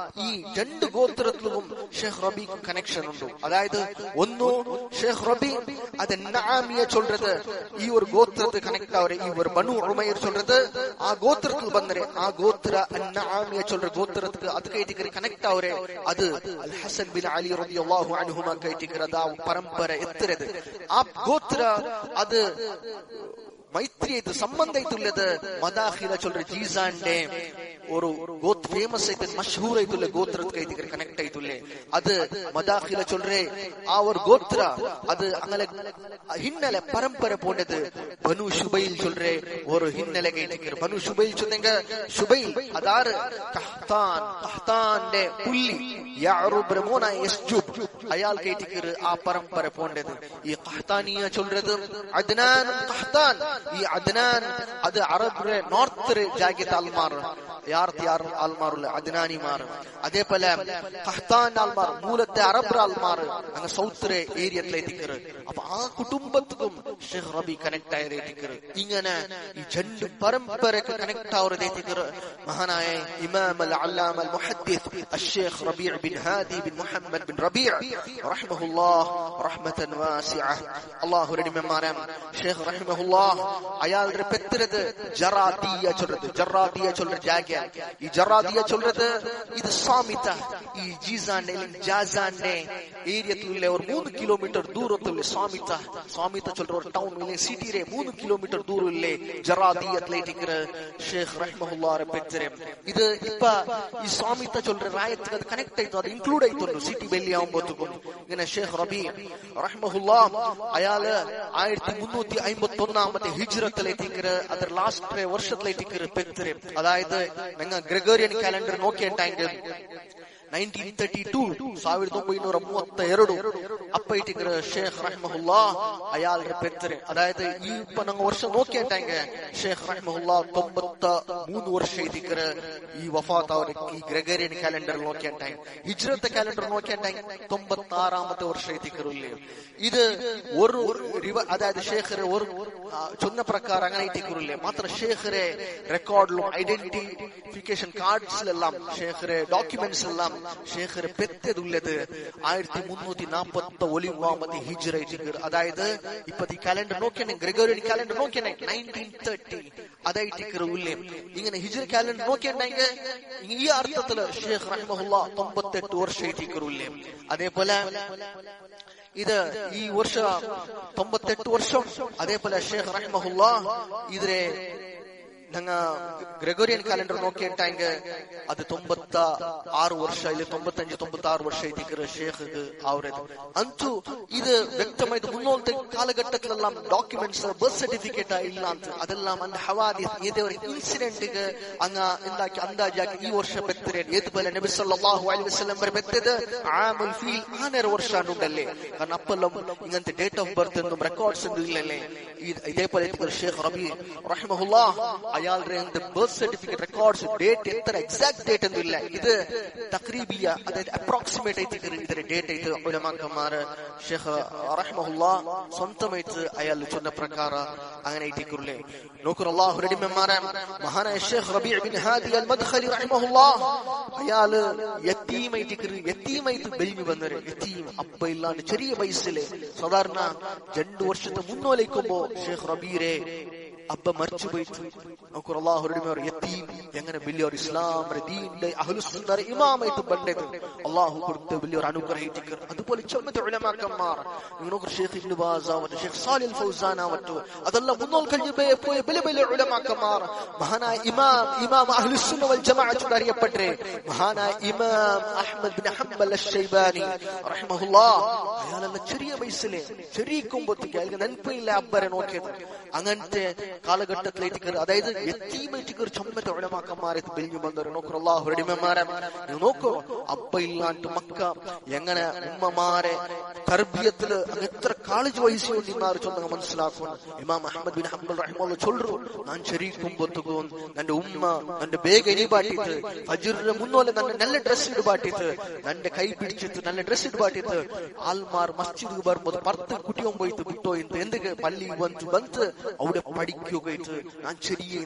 ഈ രണ്ട് ഗോത്രത്തിലും ഷേഖ് റബീക്ക് കണക്ഷൻ ഉണ്ട്. അതായത് ഒന്ന് ഷേഖ് റബീ അത് നആമിയ ചൊല്ലുന്നത് ഈ ഒരു ഗോത്രത്തെ കണക്ട് ആവരെ, ഈ ഒരു ബനു ഉമൈർ ചൊല്ലുന്നത് ആ ഗോത്രത്തിൽ ബന്നരെ ആ ഗോത്ര നആമിയ ചൊല്ലുന്ന ഗോത്രത്തിക്ക് അത് കൈറ്റിക്കർ കണക്ട് ആവരെ. അത് അൽ ഹസൻ ബിൻ അലി റളിയല്ലാഹു അൻഹുമ കൈറ്റിക്കർ അതാ പരമ്പര എത്തിരത്. ആ ഗോത്ര അത് മൈത്രിയായിട്ട് സംബന്ധമായിട്ടുള്ളത് മദാഖില ചൊല്ലുന്ന ജീസാന്റെ ഒരു ഫേമസ് ആയിട്ട് മഷഹൂർ ആയിട്ടുള്ള ഗോത്രത്തിൽ കണക്ട് ആയിട്ടുള്ളേ. അത് മദാഖില ചൊല്ലുറേ ആ ഒരു ഗോത്ര അത് അങ്ങനെ ಹಿನ್ನೆಲೆ ಪರಂಪರೆ ಪೋಂಡದು ಬನು ಶುಬೈಲ್ ಚೊಲ್ರೆ ஒரு ಹಿನ್ನೆಲೆ ಕೈಟಿಕರು. ಬನು ಶುಬೈಲ್ ಚೊಂದೆಂಗ ಶುಬೈಲ್ ಅದಾರ ಕಹ್ತಾನ್ಡೆ ಪುಲ್ಲಿ ಯಾರುಬ್ ರಮೋನ ಯಸ್ಜುಬ್ ಅಯಾಲ್ ಕೈಟಿಕರು ಆ ಪರಂಪರೆ ಪೋಂಡದು. ಈ ಕಹ್ತಾನಿಯ ಚೊಲ್றது ಅದ್ನಾನ್ ಕಹ್ತಾನ್. ಈ ಅದ್ನಾನ್ ಅದು ಅರಬ್ರೆ ನಾರ್ತ್ ಜಾಗೆ ತಾಲ್ಮಾರ್ ಯಾರ್ ಆಲ್ಮಾರುಲ್ಲ ಅದ್ನಾನಿಮಾರ್. അതേപോലെ കഹ്താൻ ആൽമാർ മൂലത്തെ അറബ് ആൽമാർ അങ്ങ് സൗത്ത് ഏരിയത്തിലേക്കിക്കറ്. അപ്പൊ ആ കുടുംബത്തിനും ഷേഖ് റബി കണക്ട് ആയതേക്കിക്കറ്. ഇങ്ങനെ ഈ രണ്ട് പരമ്പരക്ക് കണക്ട് ആവുന്നതേക്കിക്കറ് മഹാനായ ഇമാം അൽ അല്ലാമ അൽ മുഹദ്ദിസ് അഷ്ശേഖ് Rabee bin Hadi bin Muhammad bin Rabee റഹ്മഹുല്ലാഹ് റഹ്മതൻ വാസിഅ. അല്ലാഹു റഹിമമാനം ഷേഖ് റഹ്മഹുല്ലാഹ് അയാളുടെ പെത്തിരത് ജറാദിയ ചൊല്ലുന്നത് ജാഗ. ഈ ജറാദിയ ചൊല്ലുന്നത് ഇത് സാമിത ഈ ജീസാന്റെ ജാസാന്റെ ഏരിയത്തിലുള്ള ഒരു 3 കിലോമീറ്റർ ദൂരത്തിലുള്ള സ്വാമിത ചൊല്ലുന്ന ഒരു ടൗൺ സിറ്റിയിലെ 3 കിലോമീറ്റർ ദൂരമില്ലേ ജറാദിയത്തിലേക്കിക്കറ് ഷേഖ് റഹ്മഹുല്ലാഹ് പെറ്റರೆ. ഇത് ഇപ്പ ഈ സ്വാമിത ചൊല്ലുന്ന ರಾಯತ್ಗೆ ಅದು ಕನೆಕ್ಟ್ ಆಯ್ತು, ಅದು ಇನ್ಕ್ಲೂಡ್ ಆಯ್ತು ಸಿಟಿ ಬೆಲ್ಲಿ ಆಗುമ്പോഴത്തേക്കും. ഇങ്ങനെ ഷേഖ് റബീ റഹ്മഹുല്ലാഹ് അയാള് 1351 ഹിജ്റത്തിലേക്കിക്കറ് ಅದರ ലാസ്റ്റ് വർഷത്തിലേക്കിക്കറ് പെറ്റರೆ. അതായത് ഞങ്ങൾ ഗ്രെഗോറിയൻ കാലണ്ടർ നോക്കിയിട്ടെങ്കിൽ 1932 അപ്പൊ ഇട്ടിക്കറ് ഷേഖ് റഹ്മഹുല്ലാഹ് അയാളുടെ പെറ്റರೆ. അതായത് ഈ ഇപ്പൊ ഞങ്ങൾ വർഷം നോക്കിയിട്ടെങ്കിൽ ഷേഖ് റഹ്മഹുല്ലാഹ് 93 വർഷം ഇട്ടിക്കറ് ഈ വഫാത്ത് അവർ ഈ ഗ്രെഗോറിയൻ കാലണ്ടർ നോക്കിയിട്ടെങ്കിൽ. ഹിജ്റത്തെ കാലണ്ടർ നോക്കിയിട്ടെങ്കിൽ 96 വർഷം ഇട്ടിക്കറില്ലേ. ഇത് ഒരു അതായത് ഷേഖറെ ഒരു ചൊന്ന പ്രകാരം അങ്ങനെ ഇട്ടിക്കറില്ലേ. മാത്ര ഷേഖറെ റെക്കോർഡിലും ഐഡന്റിഫിക്കേഷൻ കാർഡ്സിലെല്ലാം ഷേഖറെ ഡോക്യുമെന്റ്സ് എല്ലാം ഷേഖറെ പെറ്റതുള്ളത് 1341 ഹിജ്റ. അതായത് ഇപ്പൊ ഈ കാലണ്ടർ നോക്കിയാൽ ഗ്രെഗോറിയൻ കാലണ്ടർ നോക്കിയാൽ 1930 അതായിട്ടിക്കറ് ഉള്ളേ. ഇങ്ങനെ ഹിജ്റ കാലണ്ടർ നോക്കിയിട്ടുണ്ടെങ്കിൽ ഈ അർത്ഥത്തില് ഷേഖ് റഹ്മഹുല്ലാഹ് 98 വർഷം ഇട്ടിക്കറുള്ളേ. അതേപോലെ ഇത് ഈ വർഷ 98 വർഷം. അതേപോലെ ഷേഖ് റഹ്മഹുല്ലാഹ് ഇതിരെ ഞങ്ങ ഗ്രെഗോറിയൻ കാലണ്ടർ നോക്കിയിട്ടെങ്കിൽ അത് 96 ವರ್ಷ ಇಲ್ಲ 95-96 ವರ್ಷ ಇದ್ದಿಕ್ಕರೆ ಶೇಖ್ ಅವರದು. ಅಂತೂ ಇದು ವ್ಯಕ್ತವಾದ ಮುನ್ನೋಲ್ತೆ ಕಾಲಘಟ್ಟಕ್ಕೆಲ್ಲ ಡಾಕ್ಯುಮೆಂಟ್ಸ್ ಬರ್ತ್ ಸರ್ಟಿಫಿಕೇಟ್ ಇಲ್ಲ ಅಂತ ಅದೆಲ್ಲ ಒಂದು ಹವಾದಿಸ್ ಏದೇವರ ಇನ್ಸಿಡೆಂಟ್ ಗೆ ಅಂಗ ಇಂದಾಕಿ ಅಂದಾಜಾಗಿ ಈ ವರ್ಷ ಬೆತ್ತರೆ ಏದು ಬಲ ನಬಿ ಸಲ್ಲಲ್ಲಾಹು ಅಲೈಹಿ ವಸಲ್ಲಂ ಬರ ಬೆತ್ತದ ಆಮುಲ್ ಫೀಲ್ 12 ವರ್ಷ ಉಂಡಲ್ಲೇ. കാരണം അപ്പല്ലോ ഇങ്ങനത്തെ ഡേറ്റ് ഓഫ് ബർത്ത് ഒന്നും റെക്കോർഡ്സ് ഒന്നും ഇല്ലല്ലേ. ഇതേപോലെ ഷേഖ് റബീ റഹ്മഹുല്ലാഹ് അയാളുടെ ബർത്ത് സർട്ടിഫിക്കറ്റ് റെക്കോർഡ്സ് ഡേറ്റ് എത്ര എക്സാക്ട് ഡേറ്റ് ഒന്നും ഇല്ല. ഇത് തഖ്രീബിയ അതായത് അപ്രോക്സിമേറ്റ് ആയിട്ട് ഇതിന്റെ ഡേറ്റ് ആയിട്ട് ഉലമാക്കന്മാർ ഷേഖ് റഹ്മഹുല്ലാഹ് സ്വന്തമായിട്ട് അയാൾ ചൊന്ന പ്രകാരം അങ്ങനെ ഇട്ടിക്കുള്ളേ. നോക്കൂ അല്ലാഹു റഹ്മമാരെ മഹാനായ ഷേഖ് റബീ ബിൻ ഹാദി അൽ മദ്ഖലി റഹ്മഹുല്ലാഹ് അയാള് യത്തീമായിട്ട് ബെൽമി വന്നൊരു യത്തീം അപ്പ ഇല്ലാണ്ട് ചെറിയ വയസ്സില് സാധാരണ 2 വർഷത്തെ മുന്നോലേക്കുമ്പോ ഷേഖ് റബീറെ അബ്ബ മരിച്ചു പോയിട്ട് നമുക്ക് അള്ളാഹുരുടെ യതീം എങ്ങനെ വലിയൊരു ഇസ്ലാം ദീനിന്റെ അഹ്ലുസുന്നയുടെ ഇമാമായിട്ട് ബണ്ടത് അള്ളാഹു കൊടുത്ത വലിയൊരു അനുഗ്രഹിച്ചിട്ട് അതുപോലെ ചൊമ്മത്തെ ഉലമാക്കന്മാർ നിങ്ങൾക്ക് ഷെയ്ഖ് ഇബ്നു ബാസ് ആവട്ടെ ഷെയ്ഖ് സാലിഹ് അൽ ഫൗസാൻ ആവട്ടെ അതെല്ലാം മുന്നോൽ കഴിഞ്ഞു പോയ വലിയ വലിയ ഉലമാക്കന്മാർ മഹാനായ ഇമാം അഹ്ലുസുന്ന വൽ ജമാഅത്ത് അറിയപ്പെട്ടെ മഹാനായ ഇമാം അഹ്മദ് ബിൻ ഹംബൽ അശ്ശൈബാനി റഹിമഹുല്ലാഹ് അയാളെല്ലാം ചെറിയ വയസ്സിലെ ചെറിയ കുമ്പത്തേക്ക് അയാൾക്ക് നന്മയില്ല അബ്ബരെ നോക്കിയത് അങ്ങനത്തെ കാലഘട്ടത്തിലേക്ക് അതായത് യതീമായിട്ട് ചൊമ്മത്തെ ഉലമാക്കന്മാരെ ബിൽഞ്ഞു വന്നവർ നോക്കൂ അല്ലാഹുവിന്റെ ഇമാമാരെ നോക്കൂ അബ്ബ ഇല്ലാണ്ട് മക്ക എങ്ങനെ ഉമ്മമാരെ തർബിയത്തില് എത്ര കാളേജ് വയസ്സുകൊണ്ടിരുന്നാറ് ചൊന്ന മനസ്സിലാക്കണം ഇമാം അഹ്മദ് ബിൻ ഹംബൽ റഹിമഹുല്ലാഹ് ചൊല്ലു ഞാൻ ചെറിയ കുമ്പത്തുകോ നന്റെ ഉമ്മ നന്റെ ಬೇಗ ಎಣಿಬಾಟಿತ್ತು ಫಜ್ರ್ ಮುನ್ನೋಲೆ ನನ್ನ നല്ല ഡ്രസ് ഇടുബാട്ടിತ್ತು നന്റെ കൈ പിടിച്ചിട്ട് നല്ല ഡ്രസ് ഇടുബാട്ടിತ್ತು ആൽമാർ മസ്ജിദ് ಬರ್ಬೋದು ಪರ್ತ ಕುಟಿಯೊಂ പോയിട്ട് ಬಿಟ್ಟೋ ಇಂತ ಎಂದಿಗೆ ಪಲ್ಲಿ ಬಂತು അവിടെ പഠിക്കുകയിട്ട് ഞാൻ ചെറിയ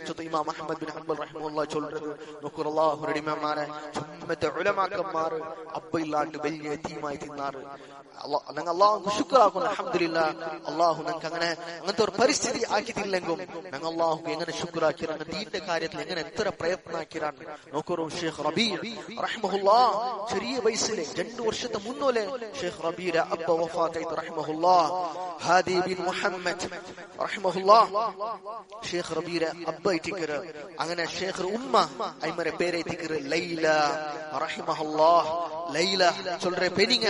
ചൊത്ത ഇമാം അഹ്മദ് ബിൻ ഹംബൽ റഹിമഹുല്ലാഹ് ചൊല്ലുന്നത് നോക്കൂ അല്ലാഹുവിന്റെ ഇമാമാരെ ചുമ്മത്തെ ഉലമാക്കന്മാർ അബ്ബ ഇല്ലാണ്ട് വലിയ യതീമായി തിന്നാറ് ഞങ്ങൾ അള്ളാഹു ശുക്രാക്കുന്നു അൽഹംദുലില്ലാഹ് അള്ളാഹു ഞങ്ങൾക്ക് അങ്ങനത്തെ ഒരു പരിസ്ഥിതി ആക്കിയിട്ടില്ലെങ്കിൽ ഞങ്ങൾ അള്ളാഹു എങ്ങനെ ശുക്രാക്കിയാണ് ദീന്റെ കാര്യത്തിൽ എങ്ങനെ എത്ര പ്രയത്നാക്കിയാണ് നോക്കൂ ഷെയ്ഖ് റബീ റഹിമഹുല്ലാഹ് ചെറിയ വയസ്സിലെ 2 വർഷത്തെ മുന്നോലെ ഷെയ്ഖ് റബീര അബ്ബ വഫാത്തായിട്ട് റഹിമഹുല്ലാഹ് ഹാദി ബിൻ മുഹമ്മദ് റഹിമഹുല്ലാഹ് ഷെയ്ഖ് റബീര അബ്ബ ഇറ്റിക്കർ അങ്ങനെ ഷെയ്ഖ് ഉമ്മ ഐമരെ പേരെ ഇറ്റിക്കർ ലൈല റഹിമഹുല്ലാഹ് ലൈല ചൊല്ലെ പെനിങ്ങ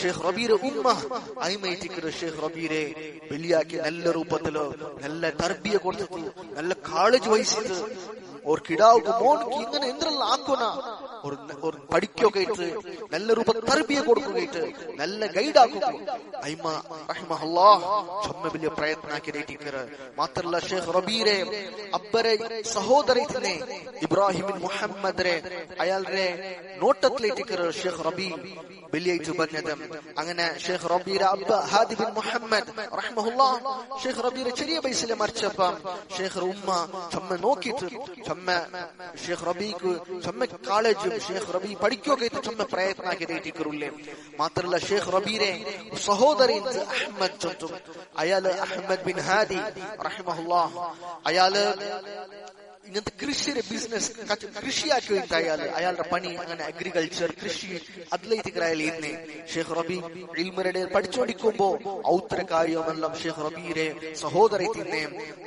ഷെയ്ഖ് റബീര ഉമ്മ ഐമ ഇറ്റിക്കർ ഷെയ്ഖ് റബീരെ വലിയാക്കി നല്ല രൂപത്തില് നല്ല തർബിയ കൊടുത്തു നല്ല കാളേജ് വയസ്സിൽ और किडाव मोन की इंगने इंद्रल आकोना और പഠിക്കുകയൊക്കെ ഇട്ട് നല്ല രൂപ തർബിയ കൊടുക്കുകയിട്ട് നല്ല ഗൈഡ് ആക്കുക ഐമ റഹിമഹുല്ലാഹ് ചൊമ്മ വലിയ പ്രയത്നാക്കിയിട്ടിക്കർ മാത്രല്ല ഷെയ്ഖ് റബീരെ അബ്ബരെ സഹോദരത്തിനെ ഇബ്രാഹിം മുഹമ്മദ് അയാളുടെ നോട്ടത്തിലേറ്റിക്കർ ഷെയ്ഖ് റബീ വലിയായിട്ട് ബന്നത് അങ്ങനെ ഷെയ്ഖ് റബീര അബ്ബ ഹാദി ബിൻ മുഹമ്മദ് റഹിമഹുല്ലാഹ് ഷെയ്ഖ് റബീര ചെറിയ വയസ്സിലെ മരിച്ചപ്പം ഷെയ്ഖ് ഉമ്മ ചൊമ്മ നോക്കിയിട്ട് ഷെയ്ഖ് റബീക്ക് ചൊമ്മ കോളേജ് ഷെയ്ഖ് റബീ പഠിക്കുകയൊക്കെ ചൊമ്മ പ്രയത്നാക്കിയിട്ടിക്കറില്ലേ മാത്രല്ല ഷെയ്ഖ് റബീരെ സഹോദരൻ അഹ്മദ് ചൊത്തും അയാള് അഹ്മദ് ബിൻ ഹാദി റഹിമഹുല്ലാഹ് അയാള് ഇങ്ങനത്തെ കൃഷിയുടെ ബിസിനസ് കൃഷിയാക്കി അയാളുടെ പണി അങ്ങനെ അഗ്രികൾച്ചർ കൃഷി അതിലേറ്റിക്കറായാലേ ഷെയ്ഖ് റബീ ഇൽമുരുടെ പഠിച്ചുകൊണ്ടിരിക്കുമ്പോ ഔത്തര കാര്യമെല്ലാം ഷെയ്ഖ് റബീരെ സഹോദരത്തിനെ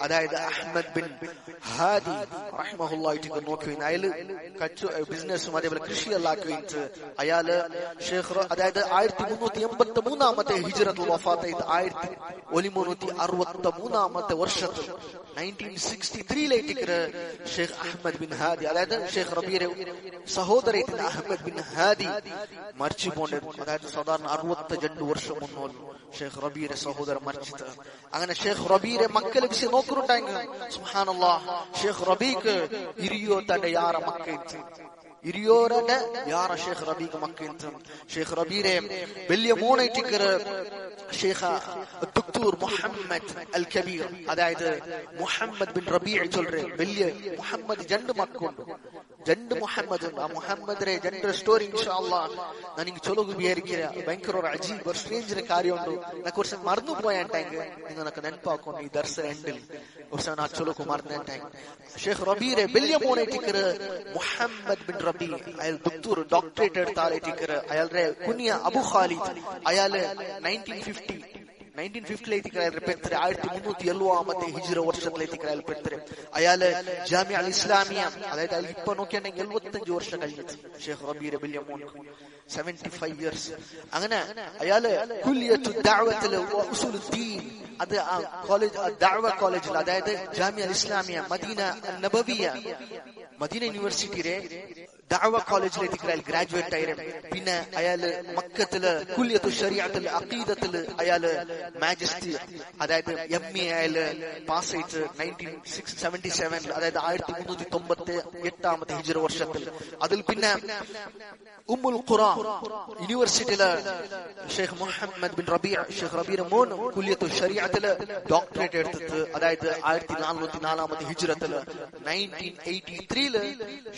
അതായത് അഹ്മദ് ബിൻ ഹാദി റഹിമഹുല്ലാഹ് നോക്കി അയാള് ബിസിനസ്സും അതേപോലെ കൃഷിയെല്ലാം ആക്കിയിട്ട് അയാള് ഷെയ്ഖ് അതായത് 1383 ഹിജ്റത്തുൽ വഫാത്തായിട്ട് 1363 വർഷത്തിൽ 1963 ഷെയ്ഖ് അഹ്മദ് ബിൻ ഹാദി അതായത് ഷെയ്ഖ് റബീരെ സഹോദരൻ അഹ്മദ് ബിൻ ഹാദി മരിച്ചു പോണ്ട് അതായത് സാധാരണ 62 വർഷം മുന്നോട്ട് ഷെയ്ഖ് റബീരെ സഹോദരൻ മരിച്ചിട്ട് അങ്ങനെ ഷെയ്ഖ് റബീരെ മക്കളെ വിഷയം നോക്കുന്നുണ്ടായെങ്കിൽ സുബ്ഹാനല്ലാഹ് ഷെയ്ഖ് റബീക്ക് ഇരിയോ തന്റെ യാറ മക്ക ഇരിയോരുടെ യാറ ഷെയ്ഖ് റബീക്ക് മക്ക ഷെയ്ഖ് റബീരെ വലിയ മോണൈറ്റിക്കർ ഷെയ്ഖ് ദക്തൂർ മുഹമ്മദ് അൽ കബീർ അതായത് മുഹമ്മദ് ബിൻ റബീ ചൊല്ലെ വലിയ മുഹമ്മദ് 2 മക്കളുണ്ട് 2 മുഹമ്മദ് ഉണ്ട് ആ മുഹമ്മദിനെ 2 സ്റ്റോറി ഇൻഷാ അല്ലാഹ് ഞാൻ നിങ്ങൾക്ക് ചൊല്ലുക വിചാരിക്കുക ഭയങ്കര ഒരു അജീബ് ഒരു സ്ട്രേഞ്ച് കാര്യമുണ്ട് ഞാൻ കുറച്ച് മറന്നു പോയാണ്ടെങ്കിൽ നിങ്ങൾക്ക് നെനപ്പാക്കണം ഈ ദർസ് എൻഡിൽ കുറച്ച് ഞാൻ ചൊല്ലുക മറന്നിട്ടെങ്കിൽ ഷെയ്ഖ് റബീരെ വലിയ മോണൈറ്റിക്കർ മുഹമ്മദ് ബിൻ റബീ അയാൾ ദക്തൂർ ഡോക്ടറേറ്റ് എടുത്ത ആളായിട്ടിക്കർ അയാളുടെ കുനിയ അബു ഖാലിദ് അയാള് 1950 അയാളുടെ പെട്ടെ 1370 ഹിജ്റ വർഷത്തിലേക്ക് അയാൾ പെട്ടെ അയാള് ജാമിഅ അൽ ഇസ്ലാമിയ അതായത് അയാൾ ഇപ്പൊ നോക്കിയാണെങ്കിൽ 75 വർഷം കഴിഞ്ഞിട്ട് ഷെയ്ഖ് റബീര വലിയ മോൻ 75 ഇയേഴ്സ് അങ്ങനെ അയാള് കുല്ലിയത്തു ദഅവത്തിൽ ഉസൂലുദ്ദീൻ അത് ആ കോളേജ് ദഅവ കോളേജിൽ അതായത് ജാമിഅ അൽ ഇസ്ലാമിയ മദീന നബവിയ മദീന യൂണിവേഴ്സിറ്റിയിലെ ദഅവ കോളേജിലേക്ക് അയാൾ ഗ്രാജുവേറ്റ് ആയിരുന്നു പിന്നെ അയാള് മക്കത്തില് കുല്ലിയത്തു ശരീഅത്തുൽ അഖീദത്തില് അയാള് മാജിസ്ട്രി അതായത് എംഎ അയാള് പാസ് ആയിട്ട് 1977 അതായത് 1398 ഹിജ്റ വർഷത്തിൽ അതിൽ പിന്നെ ഉമ്മുൽ ഖുറ യൂണിവേഴ്സിറ്റിയില് ഷെയ്ഖ് മുഹമ്മദ് ബിൻ റബീ ഷെയ്ഖ് റബീര മോൻ കുല്ലിയത്തു ശരീഅത്തില് ഡോക്ടറേറ്റ് എടുത്തിട്ട് അതായത് 1404 ഹിജ്റത്തില് 1983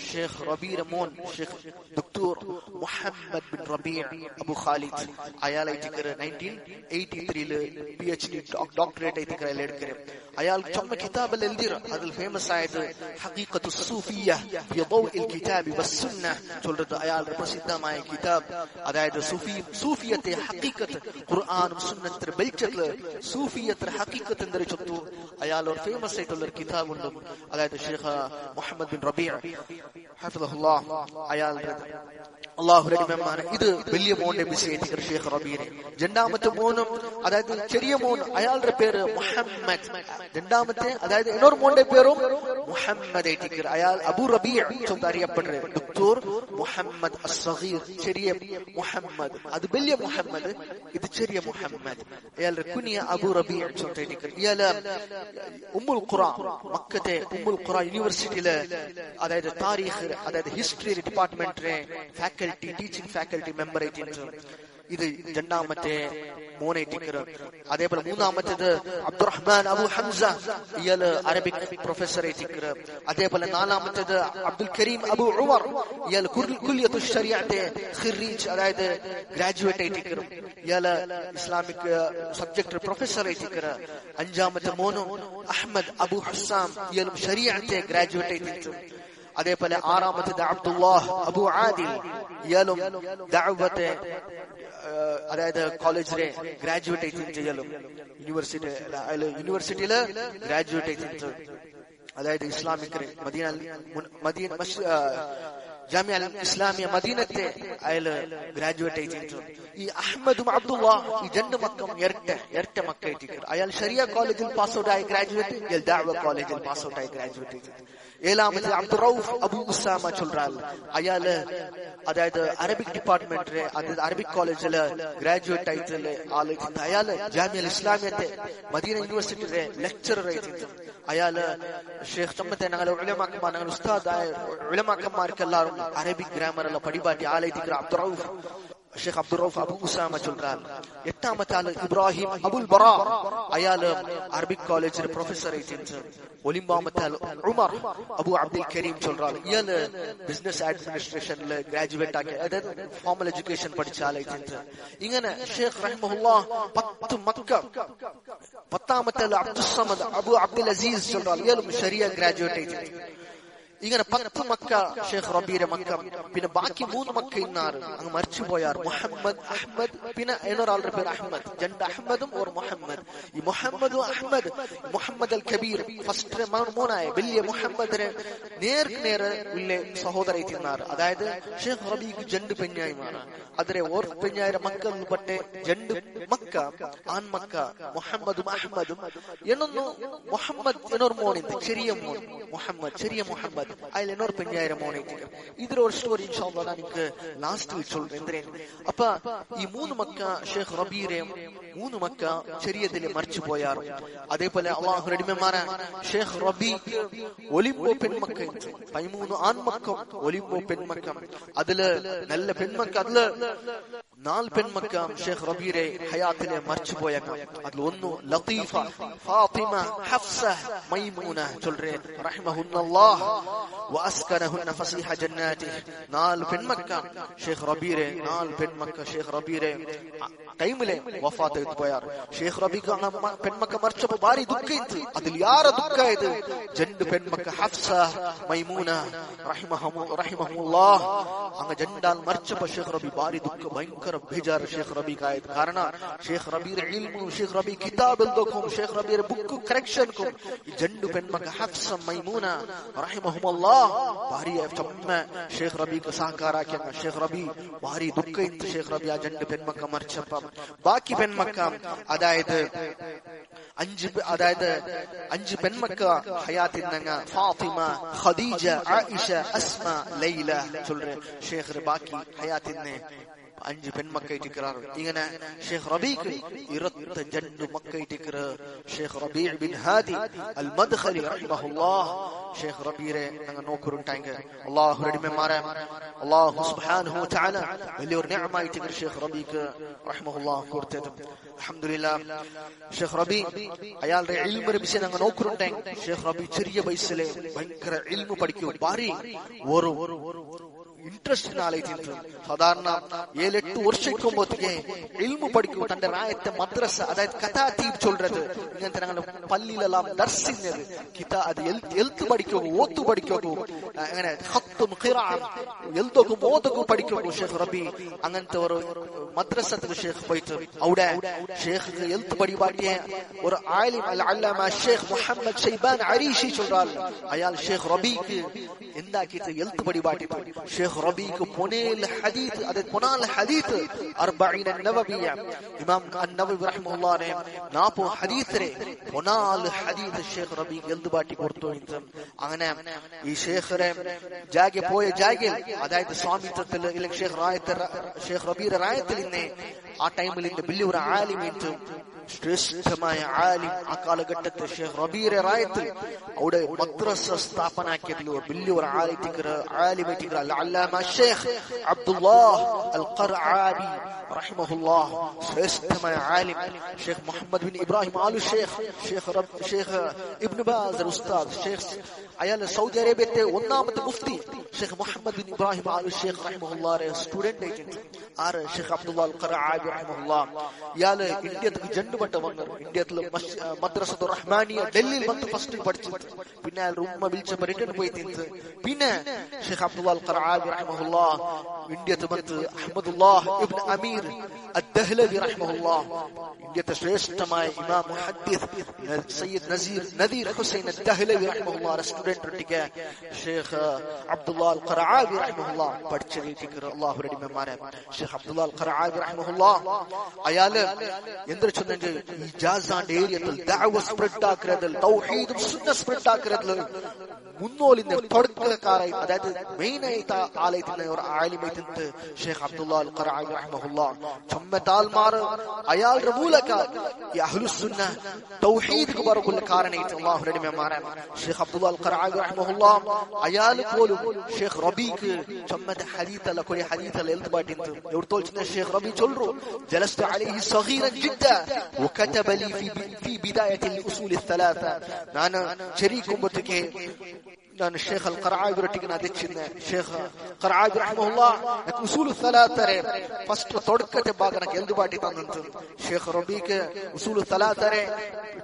ഷെയ്ഖ് റബീര മോൻ മോൻ Sheikh doctor Muhammad bin റബീഅ Abu Khalid അയാളായിട്ട് 1983 PhD doctorate ആയിട്ട് എടുക്കരും. അയാൾ ചുമ കിതാബ് എഴുതിയ അതിൽ ഫേമസ് ആയത് ഹഖീഖത്തു സൂഫിയ്യ ഫി ദൗഇൽ കിതാബി വസ്സുന്ന ചൊല്ലുന്നത്. അയാളുടെ പ്രസിദ്ധമായ കിതാബ്, അതായത് സൂഫിയത്തെ ഹഖീഖത്ത്, ഖുർആനും സുന്നത്തിന്റെ വെളിച്ചത്തില് സൂഫിയത്തിന്റെ ഹഖീഖത്ത് എന്നൊരു ചൊത്തു അയാൾ ഒരു ഫേമസ് ആയിട്ടുള്ള ഒരു കിതാബ് ഉണ്ട്. അതായത് ഷെയ്ഖ് മുഹമ്മദ് ബിൻ റബീഅ ഹഫിളഹുല്ലാഹ് അയാളുടെ അള്ളാഹുരുടെ ഇമാമാണ്. ഇത് വലിയ മോന്റെ വിഷയത്തിൽ ഷെയ്ഖ് റബീഅ. രണ്ടാമത്തെ മോനും അതായത് ചെറിയ മോൻ അയാളുടെ പേര് മുഹമ്മദ്. രണ്ടാമത്തെ അതായത് എന്നൊരു മോന്റെ പേരും മുഹമ്മദ് ആയിട്ട് അയാൾ അബു റബീഅ ചൊന്ന് അറിയപ്പെടുന്നത്. ഡോക്ടർ മുഹമ്മദ് അസ്സഗീർ, ചെറിയ മുഹമ്മദ്. അത് വലിയ മുഹമ്മദ്, ഇത് ചെറിയ മുഹമ്മദ്. അയാളുടെ കുനിയ അബു റബീഅ ചൊന്നിട്ട് ഇയാള് ഉമ്മുൽ ഖുറ, മക്കത്തെ ഉമ്മുൽ ഖുറ യൂണിവേഴ്സിറ്റിയിലെ അതായത് താരീഖ് അതായത് ഹിസ്റ്ററി ഡിപ്പാർട്ട്മെന്റിലെ ഫാക്കൽറ്റി ടീച്ചിങ് ഫാക്കൽറ്റി മെമ്പർ ആയിട്ട് ഇത് രണ്ടാമത്തെ മോനായിട്ട്. അതേപോലെ മൂന്നാമത്തേത് അബ്ദുറഹ്മാൻ അബു ഹംസ, ഇയാള് അറബിക് പ്രൊഫസർ ആയിട്ട്. അതേപോലെ നാലാമത്തേത് അബ്ദുൽ കരീം അബു ഉമർ, ഇയാൾ കുല്യത്തു ശരിയത്തെ ഖിറീജ് അതായത് ഗ്രാജുവേറ്റ് ആയിട്ട്. ഇയാള് ഇസ്ലാമിക് സബ്ജക്ട് പ്രൊഫസർ ആയിട്ട്. അഞ്ചാമത്തെ മോനും അഹ്മദ് അബു ഹുസാം, ഇയാളും ശരിയത്തെ ഗ്രാജുവേറ്റ് ആയിട്ട്. അതേപോലെ ആറാമത്തേത് അബ്ദുല്ലാഹ് അബു ആദിൽ, ഇയാളും ദഅവത്തെ അതായത് കോളേജിലെ ഗ്രാജുവേറ്റ് ആയിട്ട് ചെയ്യലും യൂണിവേഴ്സിറ്റിയില് ഗ്രാജുവേറ്റ് ആയിട്ട്. അതായത് ഇസ്ലാമിക് മദീന ജാമിഅ ഇസ്ലാമിയ മദീനത്തെ അയാള് ഗ്രാജുവേറ്റ് ആയിട്ട്. ഈ അഹ്മദും അബ്ദുല്ലാ ഈ രണ്ട് മക്കം ഇരട്ട മക്കായിട്ട്. അയാൾ ശരിയ കോളേജിൽ പാസ് ഔട്ട് ആയി ഗ്രാജുവേറ്റ്, ഇയാൾ ദഅവ കോളേജിൽ പാസ് ഔട്ട് ആയി ഗ്രാജുവേറ്റ് ആയിട്ട്. ഏഴാമത് അബ്ദുറൌഫ് അബു ഉസാമ ചൊല്റാൽ, അയാള് അതായത് അറബിക് ഡിപ്പാർട്ട്മെന്റിലെ അതായത് അറബിക് കോളേജില് ഗ്രാജുവേറ്റ് ആയിട്ടുള്ള ആള്. അയാള് ജാമിഅ ഇസ്ലാമിയത്തെ മദീന യൂണിവേഴ്സിറ്റിയിലെ ലെക്ചറർ ആയിട്ട്. അയാള് ഷെയ്ഖ് ചമ്മത്തെ ഞങ്ങളെ ഉലമാക്കന്മാർ, ഞങ്ങൾ ഉസ്താദായ ഉലമാക്കന്മാർക്ക് എല്ലാവരും അറബിക് ഗ്രാമറുള്ള പടിപാട്ടി ആളായിട്ട് അബ്ദുറൌഫ് ഷെയ്ഖ് അബ്ദുറൌഫ് അബു ഉസാമ ചൊല്റാൽ. എട്ടാമത്തെ ആള് ഇബ്രാഹിം അബുൽ ബറ, അയാള് അറബിക് കോളേജിൽ പ്രൊഫസർ ആയിട്ട്. ഒലിമ്പാമത്തെ ആൾ ഉമർ അബു അബ്ദുൽ കരീം ചൊല്റാൽ, ഇയാള് ബിസിനസ് അഡ്മിനിസ്ട്രേഷനിൽ ഗ്രാജുവേറ്റ് ആക്കി അതായത് ഫോർമൽ എഡ്യൂക്കേഷൻ പഠിച്ച ആളായിട്ട്. ഇങ്ങനെ ഷെയ്ഖ് റഹിമഹുല്ലാഹ് 10 മക്ക. പത്താമത്തെ ആൾ അബ്ദുൽ സമദ് അബു അബ്ദുൽ അസീസ് ചൊല്റാൽ, ഇയാളും ശരിയ ഗ്രാജുവേറ്റ് ആയിട്ട്. ഇങ്ങനെ 10 മക്ക ഷെയ്ഖ് റബീഅ മക്ക. പിന്നെ ബാക്കി 3 മക്ക ഇന്നാറ് അങ്ങ് മരിച്ചു പോയാർ. മുഹമ്മദ്, അഹ്മദ്, പിന്നെ എന്നൊരാളുടെ പേര് അഹ്മദ്. രണ്ട് അഹ്മദും ഒരു മുഹമ്മദ്. ഈ മുഹമ്മദും അഹ്മദ്, മുഹമ്മദ് അൽ കബീർ ഫസ്റ്റ് മോനായ വലിയ മുഹമ്മദിനെ നേരെ വലിയ സഹോദരായി ഇന്നാറ്. അതായത് ഷെയ്ഖ് റബീഅക്ക് രണ്ട് പെഞ്ഞായിമാരാണ്. അതിലെ ഓർ പെഞ്ഞായ മക്കൾ പട്ടെ രണ്ട് മക്ക ആൺമക്ക മുഹമ്മദും അഹ്മദും എന്നൊന്നു മുഹമ്മദ് എന്നൊരു മോനുണ്ട്, ചെറിയ മോൻ മുഹമ്മദ്, ചെറിയ മുഹമ്മദ്. അതിൽ എന്നൊരു പെഞ്ഞായിരം മോനായിട്ട്. ഇതിലൊരു സ്റ്റോറി ഇൻഷാ അല്ലാഹ് ഞാൻ എനിക്ക് ലാസ്റ്റിൽ ചൊല്ലുന്നേൻ. അപ്പൊ ഈ 3 മക്ക ഷെയ്ഖ് റബീഅയും 3 മക്ക ചെറിയതിൽ മരിച്ചു പോയാർ. അതേപോലെ അള്ളാഹുവിന്റെ അടിമമാരെ ഷെയ്ഖ് റബീഅക്ക് ഒലിമ്പോ പെൺമക്ക, 13 ആൺമക്കം, ഒലിമ്പോ പെൺമക്കം. അതില് നല്ല പെൺമക്ക, അതില് 4 പെൺമക്ക ഷെയ്ഖ് റബീഅ ഹയാത്തിലെ മരിച്ചു പോയേക്കാം. അതിൽ ഒന്ന് ലത്തീഫ, ഫാത്തിമ, ഹഫ്സ, മൈമൂന ചൊല്റേ റഹിമഹുന്നല്ലാഹ് വഅസ്കനഹുന്ന ഫസീഹ ജന്നാതിഹി. 4 പെൺമക്ക ഷെയ്ഖ് റബീഅ, 4 പെൺമക്ക ഷെയ്ഖ് റബീഅ ടൈമിലെ വഫാത്ത് ചെയ്തു പോയാർ. ഷെയ്ഖ് റബീഅ പെൺമക്ക മരിച്ചപ്പോ ഭാരി ദുഃഖിച്ചു. അതിൽ യാര ദുഃഖായത് 2 പെൺമക്ക ഹഫ്സ, മൈമൂന റഹിമഹുല്ലാഹ്. അങ്ങ് രണ്ടാൾ മരിച്ചപ്പോ ഷെയ്ഖ് റബീഅ ഭാരി ദുഃഖ, ഭയങ്കര ബേജാർ ഷെയ്ഖ് റബീഅക്കായത്. കാരണം ഷെയ്ഖ് റബീഅ ഇൽമു, ഷെയ്ഖ് റബീഅ കിതാബ് എഴുതും, ഷെയ്ഖ് റബീഅ ബുക്ക് കറക്ഷൻക്കും. ഈ 2 പെൺമക്ക ഹഫ്സ, മൈമൂന റഹിമഹുല്ലാഹ് ഭാരി ചമ്മ ഷെയ്ഖ് റബീഅക്ക് സഹകാരാക്കിയ ഷെയ്ഖ് റബീഅ ഭാരി ദുഃഖിച്ചു. ഷെയ്ഖ് റബീഅ 2 പെൺമക്ക മരിച്ചപ്പം ബാക്കി പെൺമക്ക അതായത് 5 പെൺമക്ക ഹയാത്തിൽ നിന്ന് ഫാത്തിമ, ഖദീജ, ആയിഷ, അസ്മ, ലൈല ചൊല്ലുന്ന ഷെയ്ഖ് ബാക്കി ഹയാത്തിൽ നിന്ന് 5 പെൺമക്കായിട്ടിരിക്കാറ്. ഇങ്ങനെ ഷെയ്ഖ് റബീഅക്ക് 22 മക്കായിട്ടിരിക്കാറ്. ഷെയ്ഖ് റബീഅ ബിൻ ഹാദി അൽ മദ്ഖലി റഹിമഹുല്ലാഹ് ഷെയ്ഖ് റബീഅ ഞങ്ങൾ നോക്കുറുണ്ടായെങ്കിൽ അള്ളാഹു അടിമമാരെ അള്ളാഹു സുബ്ഹാനഹു വ തആല വലിയൊരു നിഅമായിട്ട് ഷെയ്ഖ് റബീഅക്ക് റഹിമഹുല്ലാഹ് കൊടുത്തത്. അൽഹംദുലില്ലാഹ് ഷെയ്ഖ് റബീഅ അയാളുടെ ഇൽമിനെ വിഷയം ഞങ്ങൾ നോക്കുറുണ്ടായെങ്കിൽ ഷെയ്ഖ് റബീഅ ചെറിയ വയസ്സിലെ ഭയങ്കര ഇൽമു പഠിക്കും. ഭാരി ഒരു ಇಂಟ್ರೆಸ್ಟ್ ಆಲೈತಿ. ಸಾಧಾರಣ 7-8 ವರ್ಷಕ್ಕೆ ಇಲ್ಮು ಪಡಿಕು ತಂಡ ರಾಯತ್ತೆ ಮದ್ರಸ ಅದಾಯ್ತು ಕಥಾತೀಬ್ ಚೊಲ್றது ഇങ്ങനത്തെ ഞങ്ങളുടെ പള്ളിയിലെല്ലാം ദർസിന്നത് കിതാ അത് എൽത്ത് പഠിക്കും ഓത്ത് പഠിക്കും അങ്ങനെ ഖത്തും ഖിറാൻ എൽതൊക്കെ ഓതൊക്കെ പഠിക്കും ഷേഖ് റബി അങ്ങനത്തെ ഒരു മദ്രസത്തിൽ ഷേഖ് പോയിട്ട് അവിടെ ഷേഖ് എൽത്ത് പഠിപ്പാട്ടിയ ഒരു ആലിം അൽ അല്ലാമ ഷേഖ് മുഹമ്മദ് ഷൈബാൻ അരീഷി ചൊല്றார். അയാൾ ഷേഖ് റബിക്ക് എന്താക്കിയിട്ട് എൽത്ത് പഠിപ്പാട്ടിട്ട് ഷേഖ് റബിക്ക് പൊനേൽ ഹദീസ് അത് പൊനാൽ ഹദീസ് 40 നവവിയ ഇമാം അൻ-നവവി റഹ്മത്തുള്ളാഹി 40 ഹദീസിനെ പൊനാൽ ഹദീസ് ഷേഖ് റബി എൽത്ത് പാട്ടി കൊടുത്തു. അങ്ങനെ ഈ ഷേഖറെ ജാഗെ പോയ ജാഗിൽ അതായത് സ്വാമിത്വത്തിൽ ഇല്ലെങ്കിൽ ഷേഖ് റബിയുടെ റായത്തിൽ ഇന്നെ ആ ടൈമിൽ ഇന്ന് വലിയൊരു ആലിമേറ്റും ശ്രേഷ്ഠമായ ആലിം ആ കാലഘട്ടത്തെ ഷേഖ് റബീറെ റായത്തിൽ അവിടെ മദ്രസ സ്ഥാപനാക്കിയതിൽ വലിയൊരു ആലിമേറ്റിക്കർ അല്ലാമ ഷേഖ് അബ്ദുല്ലാഹ് അൽ ഖർആബി റഹിമഹുല്ലാഹ് ശ്രേഷ്ഠമായ ആലിം ഷേഖ് മുഹമ്മദ് ബിൻ ഇബ്രാഹിം ആലു ഷേഖ് ഇബ്നു ബാസ് ഉസ്താദ് ഷേഖ് അയാൾ സൗദി അറേബ്യത്തെ ഒന്നാമത്തെ മുഫ്തി ഷേഖ് മുഹമ്മദ് ബിൻ ഇബ്രാഹിം ആലു ഷേഖ് റഹിമഹുല്ലാഹ് സ്റ്റുഡന്റ് ഏജന്റ് ആർ ഷേഖ് അബ്ദുല്ലാഹ് അൽ ഖർആബി റഹിമഹുല്ലാഹ് ഇയാള് ഇന്ത്യക്ക് ജണ്ടുപട്ട വന്നു. ഇന്ത്യത്തിൽ മദ്രസത്തുർ റഹ്മാനിയ ഡൽഹിയിൽ വന്ന് ഫസ്റ്റ് പഠിച്ചു. പിന്നെ അയാൾ ഉമ്മ വിളിച്ചപ്പോൾ റിട്ടേൺ പോയി തിരിച്ച് പിന്നെ ഷേഖ് അബ്ദുല്ലാഹ് അൽ ഖർആബി റഹിമഹുല്ലാഹ് ഇന്ത്യത്ത് വന്ന് അഹ്മദുല്ലാഹ് ഇബ്നു അമീർ അദ്ദഹ്ലവി റഹിമഹുല്ലാഹ് ഇന്ത്യത്തെ ശ്രേഷ്ഠമായ ഇമാം മുഹദ്ദിസ് സയ്യിദ് നദീർ ഹുസൈൻ അദ്ദഹ്ലവി റഹിമഹുല്ലാഹ് സ്റ്റുഡന്റ് ഒട്ടിക്ക് ഷേഖ് അബ്ദുല്ലാഹ് അൽ ഖർആബി റഹിമഹുല്ലാഹ് പഠിച്ചിരിക്കുന്ന അല്ലാഹു റഹ്മാനെ ഷേഖ് അബ്ദുല്ലാഹ് അൽ ഖർആബി റഹിമഹുല്ലാഹ് അയാള് എന്തൊരു ചൊന്നെങ്കിൽ ഈ ജാസാന്റെ ഏരിയത്തിൽ ദഅവ സ്പ്രെഡ് ആക്കുന്നതിൽ തൗഹീദും സുന്നത്ത് സ്പ്രെഡ് ആക്കുന്നതിൽ മുന്നോലിന്റെ തുടക്കക്കാരായി അതായത് മെയിൻ ആയിട്ട് ആലയത്തിന്റെ ഒരു ആലിമൈത്തിന്റെ ഷേഖ് അബ്ദുല്ലാഹ് അൽ ഖർആബി റഹിമഹുല്ലാഹ് ചമ്മത്താൽമാർ അയാളുടെ മൂലക ഈ അഹ്ലുസ് സുന്ന തൗഹീദ് ബറകുൽ കാരണായിട്ട് അല്ലാഹു റഹ്മാനെ ഷേഖ് അബ്ദുല്ലാഹ് അൽ ഖർആബി റഹിമഹുല്ലാഹ് അയാൾ പോലും ഷേഖ് റബിക്ക് ചമ്മത്തെ ഹദീതല കൊടി ഹദീതല എൽബാട്ടിന്റെ എവിടത്തോൽച്ചിനെ ഷേഖ് റബി ചൊല്ലു ജലസ്തു അലൈഹി സഗീറൻ ജിദ്ദ وكتب لي في بدايه الاصول الثلاثه ನಾನು ಶರೀಕುಂಬತಿಗೆ ನಾನು ಶೇಖ್ ಅಲ್ ഖർആബി ರೊಟ್ಟಿಗೆ ಅದೆಚ್ಚಿದ್ದೆ ಶೇಖ್ ഖർആബി റഹിമഹുല്ലാഹ് ಉಸೂಲ್ ಥಲಾತರೆ ಫಸ್ಟ್ ತೊಡಕತೆ ಭಾಗನ ಎಲ್ದು ಬಾಟಿ ತಂದಂತ ಶೇಖ್ ರಬಿಗೆ ಉಸೂಲ್ ಥಲಾತರೆ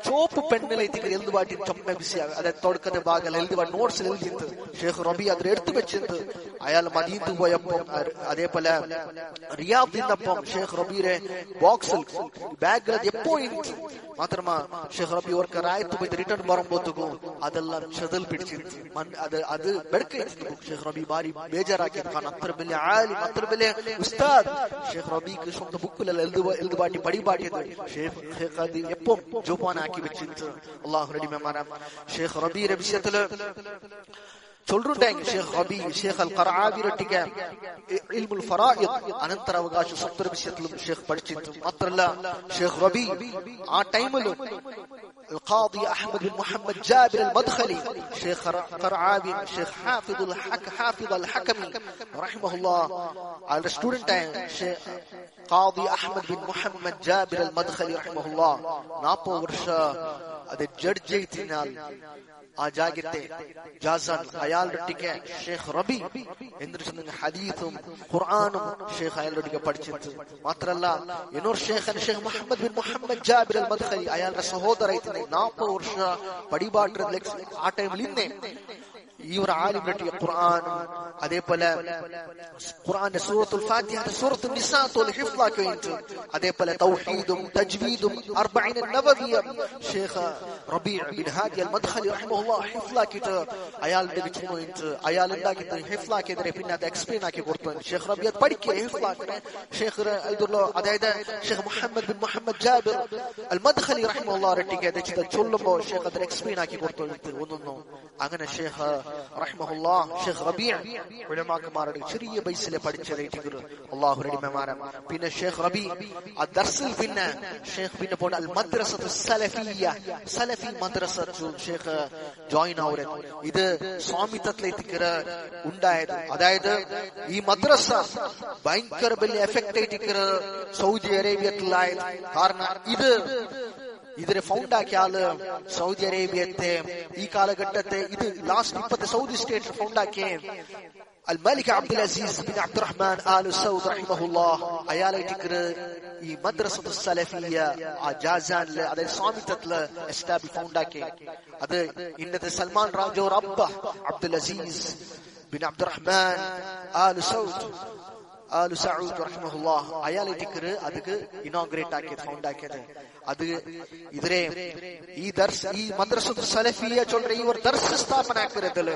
ಚೋಪು ಪೆನ್ನಿಲೆ ತಿಗೆ ಎಲ್ದು ಬಾಟಿ ಚಮ್ಮೆ ಬಿಸಿ ಅದೇ ತೊಡಕತೆ ಭಾಗಲ ಎಲ್ದು ಬಾಟಿ ನೋಟ್ಸ್ ಎಲ್ದಿತ್ತು ಶೇಖ್ ರಬಿ ಅದ್ರ എടുത്തു വെച്ചിട്ട് അയാൾ മദീനത്ത് പോയപ്പോൾ അതേപോലെ റിയാദിൽ നിന്നപ്പം ഷേഖ് റബീറെ ബോക്സിൽ ബാഗിൽ എപ്പോഴും മാത്രമാ ഷേഖ് റബി അവർക്ക് റായത്ത് പോയി റിട്ടേൺ വരുമ്പോഴത്തേക്കും അതെല്ലാം ചെതൽ പിടിച്ചിട്ട് അത് ബെടുക്കിട്ട് ഷേഖ് റബി ബാരി ബേജാറാക്കി കാരണം അത്ര വലിയ ആലിം അത്ര വലിയ ഉസ്താദ് ഷേഖ് റബിക്ക് സ്വന്തം ബുക്കിലെല്ലാം എഴുതു പാട്ടി പടിപാട്ടിയത് ഷേഖ് അത് എപ്പം ജോപ്പാനാക്കി വെച്ചിട്ട് അള്ളാഹു റഹ്മാനെ ഷേഖ് റബീറെ വിഷയത്തില് ചൊല്ലുണ്ടായി ഷേഖ് റബി ഷേഖ് അൽ ഖർആബി റൊട്ടിಗೆ ഇൽമുൽ ഫറായിദ് അനന്തരാവകാശ സ്വത്ത് വിഷയത്തിലും ഷേഖ് പഠിച്ചിട്ട് മാത്രല്ല ഷേഖ് റബി ആ ടൈമിലും القاضي احمد بن محمد جابر المدخلي شيخ قرعابي شيخ حافظ الحكمي رحمه الله على ستودنت شيخ قاضي احمد بن محمد جابر المدخلي رحمه الله 40 ವರ್ಷ ಅದೇ ಜಡ್ಜ್ ಐತಿനാൽ ആ ജാഗത്തെ ജാസാൻ അയാളുടെ ഷേഖ് റബി എന്തൊരു ഹദീസും ഖുർആനും ഷേഖ് അയാളുടെ പഠിച്ചിട്ട് മാത്രല്ല എന്നൊരു ഷേഖ് മുഹമ്മദ് ബിൻ മുഹമ്മദ് ജാബിർ അൽ മദ്ഖലി അയാളുടെ സഹോദരത്തിന് 40 ವರ್ಷ പടിപാട്ട് ആ ടൈമിൽ ഇന്നേ ഈ ഒരു ആലിമിന്റെ ഖുർആനും അതേപോലെ ഖുർആന്റെ സൂറത്തുൽ ഫാത്തിഹ സൂറത്തുൽ നിസാ തോൽ ഹിഫ്ലാക്കി വേണ്ടി അതേപോലെ തൗഹീദും തജ്വീദും 40 നവവിയ ഷേഖ് റബീ ബിൻ ഹാദി അൽ മദ്ഖലി റഹിമഹുല്ലാഹ് ഹിഫ്ലാക്കിട്ട് അയാളുടെ വിചുമോയിട്ട് അയാൾ ഉണ്ടാക്കിയിട്ട് ഹിഫ്ലാക്കിയതിനെ പിന്നെ അത് എക്സ്പ്ലെയിൻ ആക്കി കൊടുത്തു ഷേഖ് റബീ അത് പഠിക്കുക ഹിഫ്ലാക്കിനെ ഷേഖ് അൽദുല്ലാ അതായത് ഷേഖ് മുഹമ്മദ് ബിൻ മുഹമ്മദ് ജാബിർ അൽ മദ്ഖലി റഹിമഹുല്ലാഹ് റട്ടിಗೆ അത് ചൊല്ലുമ്പോൾ ഷേഖ് അത് എക്സ്പ്ലെയിൻ ആക്കി കൊടുത്തു ഒന്നൊന്നു അങ്ങനെ ഷേഖ് റഹിമഹുല്ലാഹ് ഷേഖ് റബീ ഉലമാക്കന്മാരുടെ ചെറിയ ബൈസിലെ പഠിച്ചതായിട്ട് അല്ലാഹു റഹ്മാനെ പിന്നെ ഷേഖ് റബീ ആ ദർസിൽ പിന്നെ ഷേഖ് പിന്നെ പോയി അൽ മദ്രസത്തു സലഫിയ്യ സലഫി മദ്രസത്തു ഷേഖ് ജോയിൻ ആവുക ഇത് സ്വാമിത്വത്തിലേക്ക് ഉണ്ടായത് അതായത് ഈ മദ്രസ ഭയങ്കര വലിയ എഫക്റ്റ് ആയിട്ട് സൗദി അറേബ്യത്തിലായത് കാരണം ഇതിനെ ഫൗണ്ട് ആക്കിയ ആള് സൗദി അറേബ്യത്തെ ഈ കാലഘട്ടത്തെ ഇത് ലാസ്റ്റ് 20 സൗദി സ്റ്റേറ്റ് ഫൗണ്ട് ആക്കിയ അൽ മലിക് അബ്ദുൽ അസീസ് ബിൻ അബ്ദുറഹ്മാൻ ആലു സൗദ് റഹിമഹുല്ലാഹ് അയാളായിട്ട് ഈ മദ്രസത്തു സലഫിയ ആ ജാസാനില് അതായത് സ്വാമിത്വത്തില് എസ്റ്റാബ്ലിഷ് ഫൗണ്ടാക്കി. അത് ഇന്നത്തെ സൽമാൻ രാജോർ അബ്ബ അബ്ദുൽ അസീസ് ബിൻ അബ്ദുറഹ്മാൻ ആലു സഊദ് റഹിമഹുല്ലാഹ് അയാളായിട്ട് ಅದಕ್ಕೆ ഇനോഗ്രേറ്റ് ആക്കിയത് ഫൗണ്ടാക്കിയത്. അത് ഇതിരെ ഈ മദ്രസത്തു സലഫിയ ചൊല്ലുന്ന ഈ ഒരു ദർസ് സ്ഥാപന ആക്കിയതില്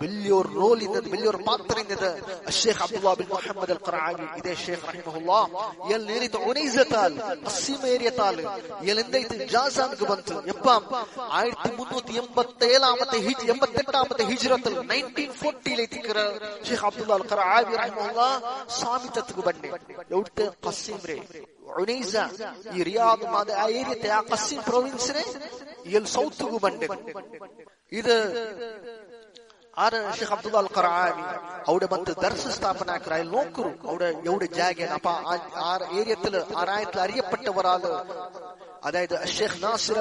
വലിയൊരു റോൾ ഇന്നത്, വലിയൊരു പാത്ര ഇന്നത് ഷേഖ് അബ്ദുല്ലാ ബിൻ മുഹമ്മദ് അൽ ഖറാവി. ഇതേ ഷേഖ് റഹിമഹുല്ലാഹ് ഇയാൾ നേരിട്ട് ഉനൈസത്താൽ അസീം ഏരിയത്താൽ ഇയാൾ എന്തായിട്ട് ജാസാൻക്ക് ಬಂತು. എപ്പം 1387 ഹിജ്റത്തിൽ 1940 ഷേഖ് അബ്ദുല്ലാ അൽ ഖറാവി റഹിമഹുല്ലാഹ് സ്വാമിത്വത്തിക്ക് ಬಂದೆ. എവിടുത്തെ ഖസീം ರೇ ഉനൈസ ഈ റിയാദ് ആ ഏരിയത്തെ ആ ഖസീം പ്രൊവിൻസിനെ ഇയാൾ സൗത്തുക്ക് ಬಂದೆ. ഇത് ആര് ഷേഖ് അബ്ദുല്ലാ അൽ ഖറാവി അവിടെ ಬಂದು ദർസ് സ്ഥാപന ആക്കി. അയാൾ നോക്കൂ അവിടെ എവിടെ ജാഗ അപ്പൊ ആ ഏരിയത്തില് ആരായത്തിൽ അറിയപ്പെട്ടവരാണ്. അതായത് ഷേഖ് നാസിർ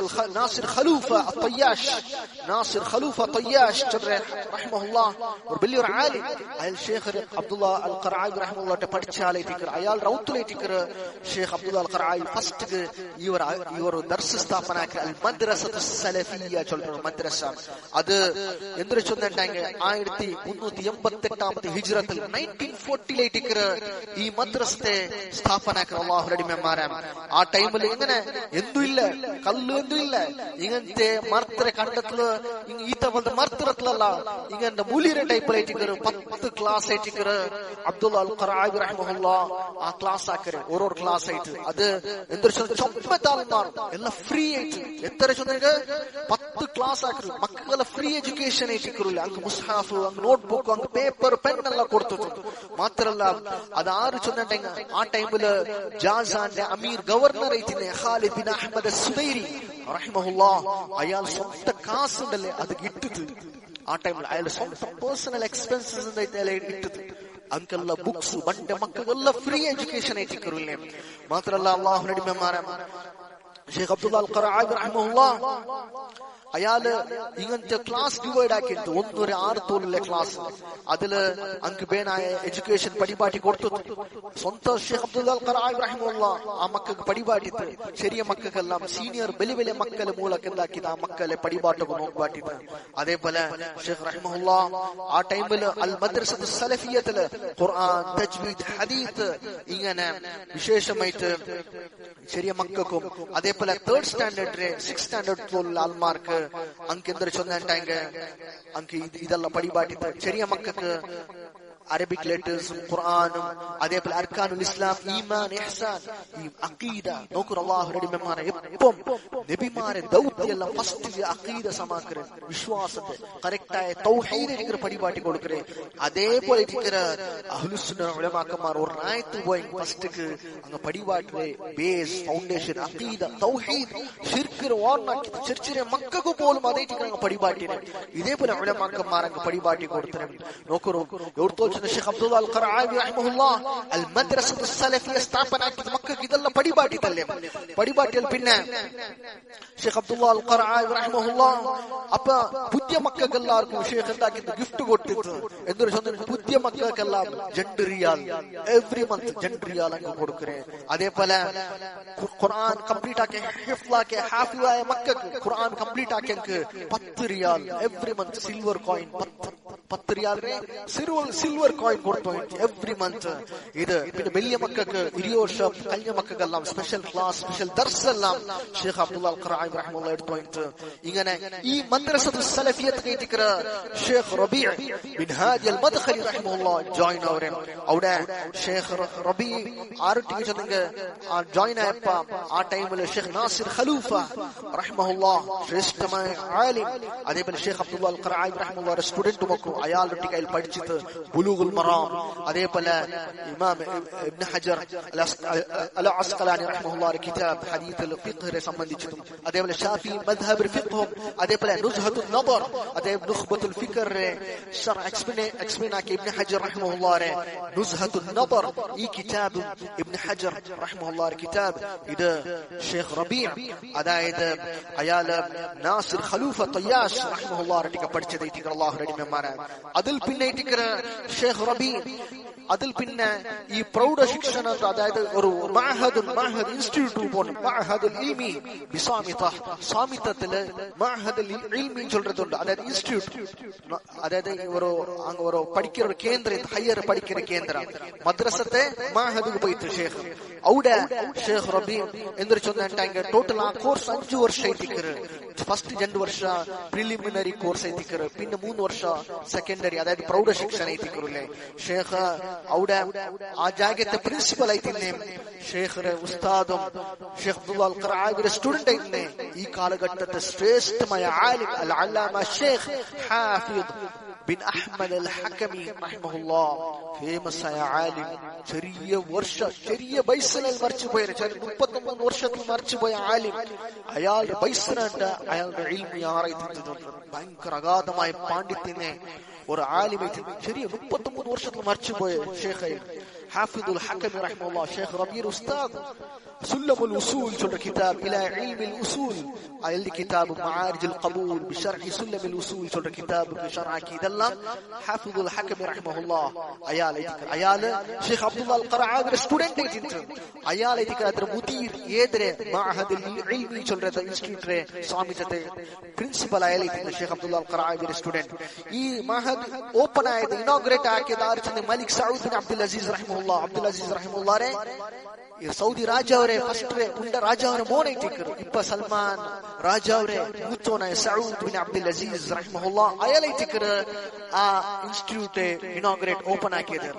ഖലൂഫ തയ്യാഷ് റഹിമഹുല്ലാഹ് ഒരു വലിയൊരു ആലിം. അയാൾ ഷേഖ് അബ്ദുല്ലാ അൽ ഖറാവി റഹിമഹുല്ലാഹ് പഠിച്ച ആളായിട്ട് അയാൾ റൗത്തുലേറ്റ് ഷേഖ് അബ്ദുല്ലാ അൽ ഖറാവി ഫസ്റ്റ് ഇവർ ദർസ് സ്ഥാപന ആക്കി അൽ മദ്രസത്തു സലഫിയ ചൊല്ലുന്ന മദ്രസ. അത് എന്തൊരു ചൊല്ലുന്നുണ്ടെങ്കിൽ 1388 ഹിജ്റത്തിൽ 1940 ഈ മദ്രസത്തെ സ്ഥാപന ആക്കി അല്ലാഹു അടിമമാരാം. ആ ടൈമിൽ ഇങ്ങനെ എന്തുമില്ല, കല്ല് എന്തുമില്ല, ഇങ്ങനത്തെ മർത്തര കണ്ടത്തില് ഈത്ത പോലത്തെ മർത്തരത്തിലല്ല, ഇങ്ങനെ മൂലിയുടെ ടൈപ്പിലായിട്ട് 10 ക്ലാസ് ആയിട്ട് അബ്ദുല്ലാ അൽ ഖറാവി റഹിമഹുല്ലാഹ് ആ ക്ലാസ് ആക്കര് ഓരോ ക്ലാസ് ആയിട്ട്. അത് എന്തൊരു ചൊമ്പത്താൽമാർ എല്ലാം ഫ്രീ ആയിട്ട് എത്ര ചൊന്നെങ്കിൽ 10 ക്ലാസ് ആക്കര് മക്കളെ ഫ്രീ എഡ്യൂക്കേഷൻ ആയിട്ടില്ല. അങ്ങ് മുസ്ഹാഫ്, അങ്ങ് നോട്ട്ബുക്ക്, അങ്ങ് പേപ്പർ, പെൻ എല്ലാം കൊടുത്തിട്ടു. മാത്രല്ല അത് ആര് ചൊന്നിട്ടെങ്കിൽ ആ ടൈമില് ജാസാന്റെ അമീർ ഗവർണർ ആയിട്ടില്ലേ ഖാലിദ് ബിൻ അഹ്മദ് സുബൈരി റഹിമഹുല്ലാഹ് അയാൾ സ്വന്തം കാസുണ്ടല്ലേ അത് ഇട്ടിട്ട് ആ ടൈമിൽ അയാൾ സ്വന്തം പേഴ്സണൽ എക്സ്പെൻസസ് ഇട്ടത് ಅಂಕೆಲ್ಲ ಬುಕ್ಸ್ ಬಂಡೆ ಮಕ್ಕಳೆಲ್ಲ ಫ್ರೀ ಎಜುಕೇಶನ್ ಐತಿಕ್ಕರಿಲ್ಲ. മാത്രല്ല അല്ലാഹുവിന്റെ അടിമമാരെ ഷേഖ് അബ്ദുല്ലാ അൽ ഖറാവി റഹിമഹുല്ലാഹ് അയാള് ഇങ്ങനത്തെ ക്ലാസ് ഡിവൈഡ് ആക്കിയിട്ട് 1-6 തോലുള്ള ക്ലാസ് അതില് അങ്ക് ಬೇನಾയ എഡ്യൂക്കേഷൻ പടിപാട്ടി കൊടുത്തു. സ്വന്തം ഷേഖ് അബ്ദുല്ലാ അൽ ഖറാവി റഹിമഹുല്ലാഹ് ആ മക്കൾക്ക് പടിപാട്ടിത്ത് ചെറിയ മക്കൾക്കെല്ലാം സീനിയർ വലിയ മക്കളെ മൂലക്കെന്താക്കിയത് ആ മക്കളെ പടിപാട്ടൊക്കെ നോക്കിപ്പാട്ടിത്ത്. അതേപോലെ ഷേഖ് റഹിമഹുല്ലാഹ് ആ ടൈമില് അൽ മദ്രസത്തു സലഫിയത്തില് ഖുർആൻ, തജ്വീദ്, ഹദീത്ത് ഇങ്ങനെ വിശേഷമായിട്ട് ചെറിയ മക്കൾക്കും അതേപോലെ 3rd സ്റ്റാൻഡേർഡ് 6th സ്റ്റാൻഡേർഡ് പോലുള്ള ആൾമാർക്ക് ಅಂಕ ಎಂದ್ರೆ ಚೊಂದಂಟಾಂಗ ಅಂಕ ಇದೆಲ್ಲ ಪಡಿಬಾಟಿತ್ತು. ചെറിയ മക്കൾക്ക് അറബിക് ലെറ്റേഴ്സും ഖുർആനും അതേപോലെ അർക്കാനുൽ ഇസ്ലാം, ഈമാൻ, ഇഹ്സാൻ, ഈ അഖീദ നോക്കൂ. അല്ലാഹുവിന്റെ അടിമമാരെ എപ്പം നബിമാരെ ദൗത്യമെല്ലാം ഫസ്റ്റ് അഖീദ സമാക്കരെ വിശ്വാസത്തെ കറക്റ്റായ തൗഹീദിനെ പടിപാട്ടി കൊടുക്കരെ. അതേപോലെ അഹ്ലുസുന്ന ഉലമാക്കന്മാർ ഒരു റായത്ത് പോയി ഫസ്റ്റ് അങ്ങ് പടിപാട്ടിലെ ബേസ് ഫൗണ്ടേഷൻ അഖീദ തൗഹീദ് ശിർക്ക് വാർണാക്കി ചെറിയ മക്കൾക്ക് പോലും അതേ അങ്ങ് പടിപാട്ടിനെ. ഇതേപോലെ ഉലമാക്കന്മാർ അങ്ങ് പടിപാട്ടി കൊടുത്തരെ. നോക്കൂ എവിടുത്തോ ഷേഖ് അബ്ദുല്ലാ അൽ ഖറാവി റഹിമഹുല്ലാഹ് അൽ മദ്രസത്തു സലഫിയ സ്ഥാപന ആക്കിയത് മക്കൾക്ക് ഇതെല്ലാം പടിപാട്ടിത്തല്ലേ. പടിപാട്ടിയാൽ പിന്നെ ഷേഖ് അബ്ദുല്ലാ അൽ ഖറാവി റഹിമഹുല്ലാഹ് അപ്പൊ പുതിയ മക്കൾക്കെല്ലാവർക്കും ഷേഖ് എന്താക്കിയത് ഗിഫ്റ്റ് കൊടുത്തിട്ട് എന്തൊരു ചൊന്ന പുതിയ മക്കൾക്കെല്ലാം 2 റിയാൽ എവറി മന്ത് 2 റിയാൽ അങ്ങ് കൊടുക്കരേ. അതേപോലെ ഖുർആൻ കംപ്ലീറ്റ് ആക്കി ഹിഫ്ലാക്കി ഹാഫിളായ മക്കൾക്ക് ഖുർആൻ കംപ്ലീറ്റ് ആക്കിയക്ക് 10 റിയാൽ എവറി മന്ത് സിൽവർ കോയിൻ 10 റിയാലിനെ സിൽവർ കോയിൻ കൊടുത്തു എവറി മന്ത്. ഇത് പിന്നെ വലിയ മക്കൾക്ക് 20 വർഷം കഴിഞ്ഞ മക്കൾക്കെല്ലാം സ്പെഷ്യൽ ക്ലാസ് സ്പെഷ്യൽ ദർസ് എല്ലാം ഷേഖ് അബ്ദുല്ലാ അൽ ഖറാവി റഹിമഹുല്ലാഹ് എടുത്തു. ഇങ്ങനെ ഈ മദ്രസത്തു സലഫിയത്ത് കേട്ടിക്കറ ഷേഖ് റബീഅ് ബിൻ ഹാദി അൽ മദ്ഖലി റഹിമഹുല്ലാഹ് ജോയിൻ ആവരെ. അവിടെ ഷേഖ് റബീഅ് ആർട്ടിക്ക് ചെന്നെങ്കിൽ ആ ജോയിൻ ആയപ്പോ ആ ടൈമിൽ ഷേഖ് നാസിർ ഖലൂഫ റഹിമഹുല്ലാഹ് ശ്രേഷ്ഠമായ ആലിം അതേപോലെ ഷേഖ് അബ്ദുല്ലാ അൽ ഖറാവി റഹിമഹുല്ലാഹ് സ്റ്റുഡന്റ് മക്കു അയാളുടെ കയ്യിൽ പഠിച്ചിട്ട് ബുലൂഗുൽ മറാം അതേപോലെ ഇമാം ഇബ്നു ഹജർ അൽ അസ്ഖലാനി റഹിമഹുല്ലാഹ് കിതാബ് ഹദീസ് ഫിഖ്ഹിനെ സംബന്ധിച്ചിട്ടും അതേപോലെ ഷാഫി മദ്ഹബ് ഫിഖ്ഹും അതേപോലെ നുസ്ഹത്തുൻ നദർ അതേപോലെ നുഖ്ബത്തുൽ ഫിക്ർ ശർഅ എക്സ്പ്ലെയിൻ ആക്കി ഇബ്നു ഹജർ റഹിമഹുല്ലാഹ് നുസ്ഹത്തുൻ നദർ ഈ കിതാബ് ഇബ്നു ഹജർ റഹിമഹുല്ലാഹ് കിതാബ് ഇത് ഷേഖ് റബീഅ് അതായത് അയാൾ നാസിർ ഖലൂഫ തയ്യാഷ് റഹിമഹുല്ലാഹ് പഠിച്ചത് അല്ലാഹുവിന്റെ അടിമമാരെ അതിൽ പിന്നെ ഷേഖ് റബീ, അതിൽ പിന്നെ ഈ പ്രൗഢ ശിക്ഷണ, അതായത് ഒരു മഅഹദ് ഇൻസ്റ്റിറ്റ്യൂട്ട് പോലും, മഅഹദുൽ ഇൽമി ബിസാമിത, സാമിതത്തില് മഅഹദുൽ ഇൽമി சொல்றதுണ്ട്. അതായത് ഇൻസ്റ്റിറ്റ്യൂട്ട്, അതായത് ஒரு படிக்கிற ஒரு கேந்திரம், ஹையர் படிக்கிற கேந்திரம், மദ്രസത്തെ മഅഹദുக்கு പോയിട്ട് ഷേഖ് അവിടെ ഷേഖ് റബീ എന്തൊരു ചൊന്നാണ്ടാங்க. ടോട്ടൽ ആ കോഴ്സ് 5 ವರ್ಷ ಐತಿಕರು. ಫಸ್ಟ್ 2 ವರ್ಷ ಪ್ರಿಲಿಮಿನರಿ ಕೋರ್ಸ್ ಐತಿಕರು, പിന്നെ 3 ವರ್ಷ ಸೆಕೆಂಡರಿ, അതായത് പ്രൗഢ ಶಿಕ್ಷಣ ಐತಿಕರುല്ലേ. ഷേഖ് അവിടെ ആ ജാഗത്തെ പ്രിൻസിപ്പൽ ആയിട്ടില്ലേ, ഷേഖിന്റെ ഉസ്താദും ഷേഖ് അബ്ദുള്ള അൽ ഖറാഇയുടെ സ്റ്റുഡന്റ് ആയിട്ടില്ലേ. ഈ കാലഘട്ടത്തെ ശ്രേഷ്ഠമായ ആലിം അൽ അല്ലാമ ഷേഖ് ഹാഫിദ് ബിൻ അഹ്മദ് അൽ ഹക്കമി റഹിമഹുല്ലാഹ്, ഫേമസ് ആയ ആലിം. ചെറിയ വയസ്സിൽ മരിച്ചുപോയ, 33 വർഷത്തിൽ മരിച്ചുപോയ ആലിം. അയാളുടെ വയസ്സിനായിട്ട് അയാളുടെ ഇൽമു ആറായിട്ടുണ്ട്. ഭയങ്കര അഗാധമായ പാണ്ഡിത്യനെ ഒരു ആലിമൈറ്റ്, ചെറിയ 33 വർഷത്തിൽ മരിച്ചുപോയ ഷേഖ് ഹാഫിദുൽ ഹക്കമി റഹിമഹുല്ലാഹ്. ഷേഖ് റബീ ഉസ്താദ് സുല്ലമുൽ ഉസൂൽ சொல்ற கிதாப் இலா இல்மில் உசூல், எழுதி கிதாப் மஆரிஜுல் கபூல் பிஷர்ஹி சுல்லமுல் உசூல் சொல்ற கிதாபுக்கு ஷர்ஹாக்கி. இதெல்லாம் ஹாஃபிதுல் ஹக்கமி ரஹ்மஹுல்லாஹ் அயால ஷேഖ് അബ്ദുള്ള അൽ ഖറാഇയുടെ സ്റ്റുഡന്റ് ആയിട്ട് അയാൾ ಅದರ മുദീർ ഏതരെ മഅഹദുൽ ഇൽമി சொல்ற ഇൻസ്റ്റിറ്റ്യൂട്ടിലെ സ്വാമിത്തെ പ്രിൻസിപ്പൽ ആയിട്ട് ഷേഖ് അബ്ദുള്ള അൽ ഖറാഇയുടെ സ്റ്റുഡന്റ്. ഈ മഅഹദ് ഓപ്പൺ ആയത്, ഇനോഗ്രേറ്റ് ആക്കിയത് ആർച്ചനെ മലിക് സഊദ് ബിൻ അബ്ദുൽ അസീസ് റഹിമഹുല്ലാഹ്. അബ്ദുൽ അസീസ് റഹിമഹുല്ലാഹ് സൗദി ರಾಜಾವರೇ ಫಸ್ಟ್ ಉಂಡ ರಾಜಾವರ ಮೋನೈತಿಕರು. ಇಪ್ಪ ಸಲ್ಮಾನ್ ರಾಜಾವರೇ ಮೂತೋನ ಸೌದ್ ಬಿನ್ ಅಬ್ದುಲ್ ಅಜೀಜ್ ರಹಿಮಹುಲ್ಲಾಹ್ ಅಯಲೈತಿಕರು ആ ഇൻസ്റ്റിറ്റ്യൂട്ട് ഇനോഗ്രേറ്റ് ഓപ്പൺ ആക്കിയത്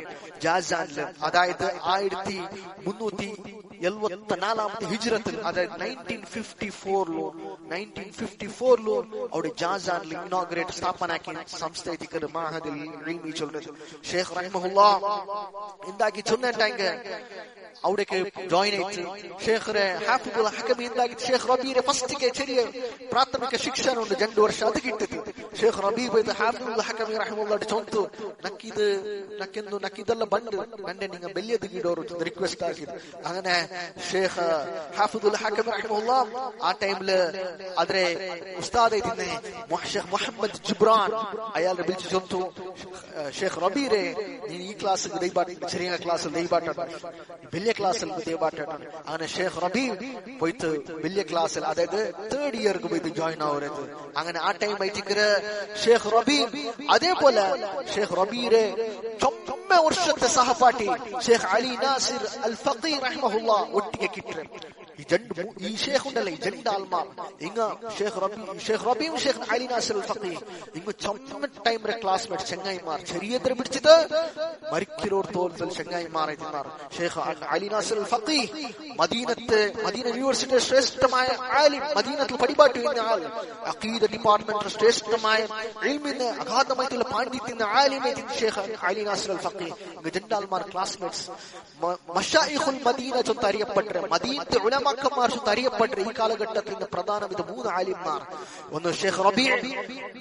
ജാസാനില്. അതായത് 1374 ഹിജ്റത്തിൽ, അതായത് 1954 അവിടെ ജാസാനിൽ ഇനോഗ്രേറ്റ് സ്ഥാപനാക്കി സംസ്ഥ എത്തിക്കറ് മഅഹദുൽ ഇൽമി ചൊല്ലുന്നത്. ഷേഖ് റഹിമഹുല്ലാഹ് എന്താക്കി ചൊന്നിട്ടാങ്ക അവിടേക്ക് ജോയിൻ ആയിട്ട് ഷേഖ് ഹാഫിദുൽ ഹക്കമി എന്താക്കി ഷേഖ് റബീരെ ഫസ്റ്റ് ചെറിയ പ്രാഥമിക ಶಿಕ್ಷಣ ഉണ്ട് 2 ವರ್ಷ അത് കിട്ടിತು. ഷേഖ് റബീ പോയിട്ട് ഹാഫിദുൽ ഹക്കമി റഹിമഹുല്ലാഹ് ചൊന്തു നക്കിതെಲ್ಲ ಬಂದು ನಂಡೆ ನಿಂಗ ಬೆಲ್ಲಿಯದು ಗಿಡೋರು ರಿಕ್ವೆಸ್ಟ್ ಆಗಿದ್ದು. അങ്ങനെ ഷേഖ് ഹാഫിദുൽ ഹക്കമി റഹിമഹുല്ലാഹ് ആ ടൈമില് ആದ್ರೆ ഉസ്താദ് ആയിട്ടിന്നെ ഷേഖ് മുഹമ്മദ് ജിബ്രാൻ അയാളെ വിളിച്ചു ചൊന്തു, ഷേഖ് റബീരെ നീ ഈ ക്ലാസ്സിൽ ദൈബാട്ട്, ചെറിയ ക്ലാസ്സിൽ ദൈബാട്ടാണ്, വലിയ ക്ലാസ്സിൽ ദൈബാട്ടാണ്. അങ്ങനെ ഷേഖ് റബീ പോയിട്ട് വലിയ ക്ലാസ്സിൽ, അതായത് 3rd ഇയർക്ക് പോയിട്ട് ജോയിൻ ആവരുത്. അങ്ങനെ ആ ടൈം ആയിട്ടിക്കറ് ഷേഖ് റബീ അതേപോലെ ഷേഖ് റബീരെ 9 വർഷത്തെ സഹപാഠി ഷേഖ് അലി നാസിർ അൽ ഫഖീ റഹിമഹുല്ലാഹ് ഒട്ടിಗೆ കിട്ടರೆ. ഈ ഷേഖ് ഉണ്ടല്ലേ, ഈ 2 ആൾമാർ ഇങ്ങ ഷേഖ് റബീം ഷേഖ് അലി നാസിർ അൽ ഫഖീ ഇങ്ങ ചൊമ്മ ടൈമിലെ ക്ലാസ്മേറ്റ് ചങ്ങായിമാർ. ചെറിയത്ര പിടിച്ചത് മരിക്കിരോർ തോൽത്തൽ ചങ്ങായിമാർ. ഷേഖ് അലി നാസിർ അൽ ഫഖീ മദീന യൂണിവേഴ്സിറ്റിയുടെ ശ്രേഷ്ഠമായ ആലിം, മദീനത്തിൽ പഠിപ്പാട്ട് വരുന്ന ആൾ, അഖീദ ഡിപ്പാർട്ട്മെന്റിലെ ശ്രേഷ്ഠമായ ഇൽമിന് അഗാധമായിട്ടുള്ള പാണ്ഡിത്യത്തിന് ആലിമായിട്ട് ഷേഖ് അലി നാസിർ അൽ ഫഖീ. ഇങ്ങ 2 ആൾമാർ ക്ലാസ്മേറ്റ്സ്, മശായിഖുൽ മദീന ചൊന്ന് അറിയപ്പെട്ട, മദീനത്തെ ഉലമാക്കന്മാർ ചൊന്ന് അറിയപ്പെട്ട ഈ കാലഘട്ടത്തിൽ പ്രധാനം ഇത് 3 ആലിമാർ. ഒന്ന് ഷേഖ് റബീ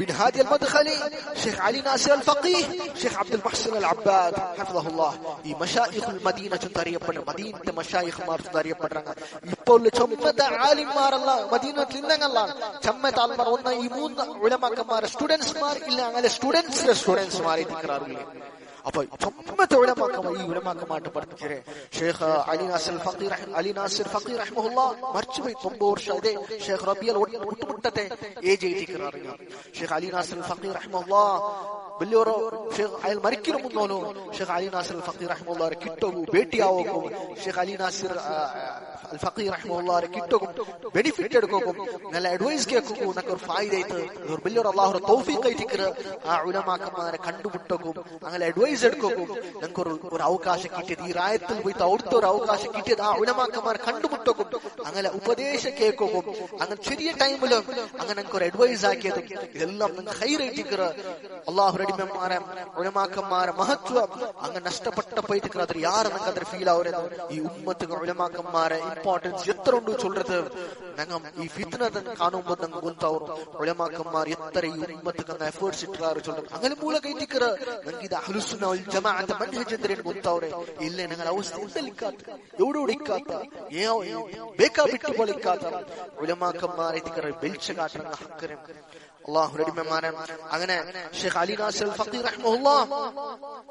ബിൻ ഹാദി അൽ മദ്ഖലി, ഷേഖ് അലി നാസിർ അൽ ഫഖീ, ഷേഖ് അബ്ദുൽ മുഹ്സിൻ അൽ അബ്ബാദ് ഹഫിദഹുല്ലാഹ്. ഈ മശായിഖുൽ മദീന ചൊന്ന് അറിയപ്പെട്ട, മദീനത്തെ മശായിഖ്മാർ ചൊന്ന് അറിയപ്പെട്ട ഇപ്പോൾ ചൊമ്മത്തെ ആലിമാരല്ല മദീനത്തിൽ ഇന്നങ്ങല്ല ചമ്മത്തെ ആൾമാർ. ഒന്ന് ഈ 3 ഉലമാക്കന്മാർ സ്റ്റുഡൻസ്മാർ ഇല്ല, അങ്ങനെ സ്റ്റുഡൻസ്മാരെ തിക്കറാറില്ല. അപ്പൊ ചൊമ്മത്തെ ഉലമാക്കന്മാർ ഈ ഉലമാക്കന്മാരുടെ പഠിപ്പിക്കരെ ഷേഖ് അലി നാസിർ ഫഖീ റഹിമഹുല്ലാഹ് മരിച്ചുപോയി 9 വർഷം. അതെ ഷേഖ് റബിയൽ ഒട്ടുമുട്ടത്തെ ഏജ് ആയിട്ടിക്കറാറില്ല. ഷേഖ് അലി നാസിർ ഫഖീ റഹിമഹുല്ലാഹ് വലിയൊരു ഷേഖ് അയാൾ മരിക്കലും മുന്നോലും ഷേഖ് അലി നാസിർ ഫഖീ റഹിമഹുല്ലാഹ് കിട്ടോകു ഭേട്ടിയാവോക്കും, ഷേഖ് അലി നാസിർ അൽ ഫഖീ റഹിമഹുല്ലാഹ് കിട്ടോകും, ബെനിഫിറ്റ് എടുക്കും, നല്ല അഡ്വൈസ് കേൾക്കും, നക്ക് ഒരു ഫായിദ ആയിട്ട് വലിയൊരു അല്ലാഹുവിന്റെ തൗഫീഖ് ആയിട്ടിക്കറ് ആ ഉലമാക്കന്മാരെ കണ്ടുമുട്ടക്കും, അങ്ങനെ അഡ്വൈസ് എടുക്കും. ഞങ്ങൾക്ക് ഒരു അവകാശം കിട്ടിയത് ഈ റായത്തിൽ പോയിട്ട് അവിടുത്തെ ഒരു അവകാശം കിട്ടിയത് ആ ഉലമാക്കന്മാരെ കണ്ടുമുട്ടക്കും, അങ്ങനെ ഉപദേശം കേൾക്കും. അങ്ങനെ ചെറിയ ടൈമിലും അങ്ങനെ ഞങ്ങൾക്ക് ഒരു അഡ്വൈസ് ആക്കിയതും ഇതെല്ലാം നിങ്ങൾക്ക് ഹൈറായിട്ടിക്കറ്. അള്ളാഹു റെഡിമന്മാരെ ഉലമാക്കന്മാരെ മഹത്വം അങ്ങനെ നഷ്ടപ്പെട്ട പോയിട്ട് അದ್ರ ಯಾರು ನಂಗೆ ಅದ್ರ ಫೀಲ್ ಆವರೇನು. ಈ ಉಮ್ಮತ್ತಿಗೆ ಉಲಮಾಕಂಮಾರ ಇಂಪಾರ್ಟೆನ್ಸ್ ಎತ್ತರ ಉಂಡು ಚೊಲ್றது ನಂಗೆ ಈ ಫಿತ್ನದನ್ನು ಕಾಣುಂಬೋದು ನಂಗೆ ಗೊತ್ತವರು ಉಲಮಾಕಂಮಾರ ಎತ್ತರ ಈ ಉಮ್ಮತ್ತಿಗೆ ನಂಗೆ ಎಫರ್ಟ್ಸ್ ಇಟ್ಟರು ಚೊಲ್றது. അങ്ങനെ ಮೂಲಕ ಇಟ್ಟಿಕರ ನಂಗೆ ಇದು ಅಹ್ಲುಸ್ ಸುನ್ನ ವಲ್ ಜಮಾಅತ್ ಮನ್ಹಜ್ ಅಂದ್ರೆ ಏನು ಗೊತ್ತವ್ರೆ. ಇಲ್ಲೇ ನಂಗೆ ಅವಸ್ಥೆ ಉಂಟಲಿಕ್ಕಾತ ಎವಡು ಇಕ್ಕಾತ ಬೇಕಾ ಬಿಟ್ಟು ಬೋಲಿಕ್ಕಾತ ಉಲಮಾಕಂಮಾರ ಇಟ್ಟಿಕರ ಬೆಲ್ಚಗಾಟ ಹಕ್ಕರೆ അള്ളാഹു റഹ്മമാനെ. അങ്ങനെ ഷെയ്ഖ് അലി നാസിർ ഫഖീർ റഹ്മഹുല്ലാഹ്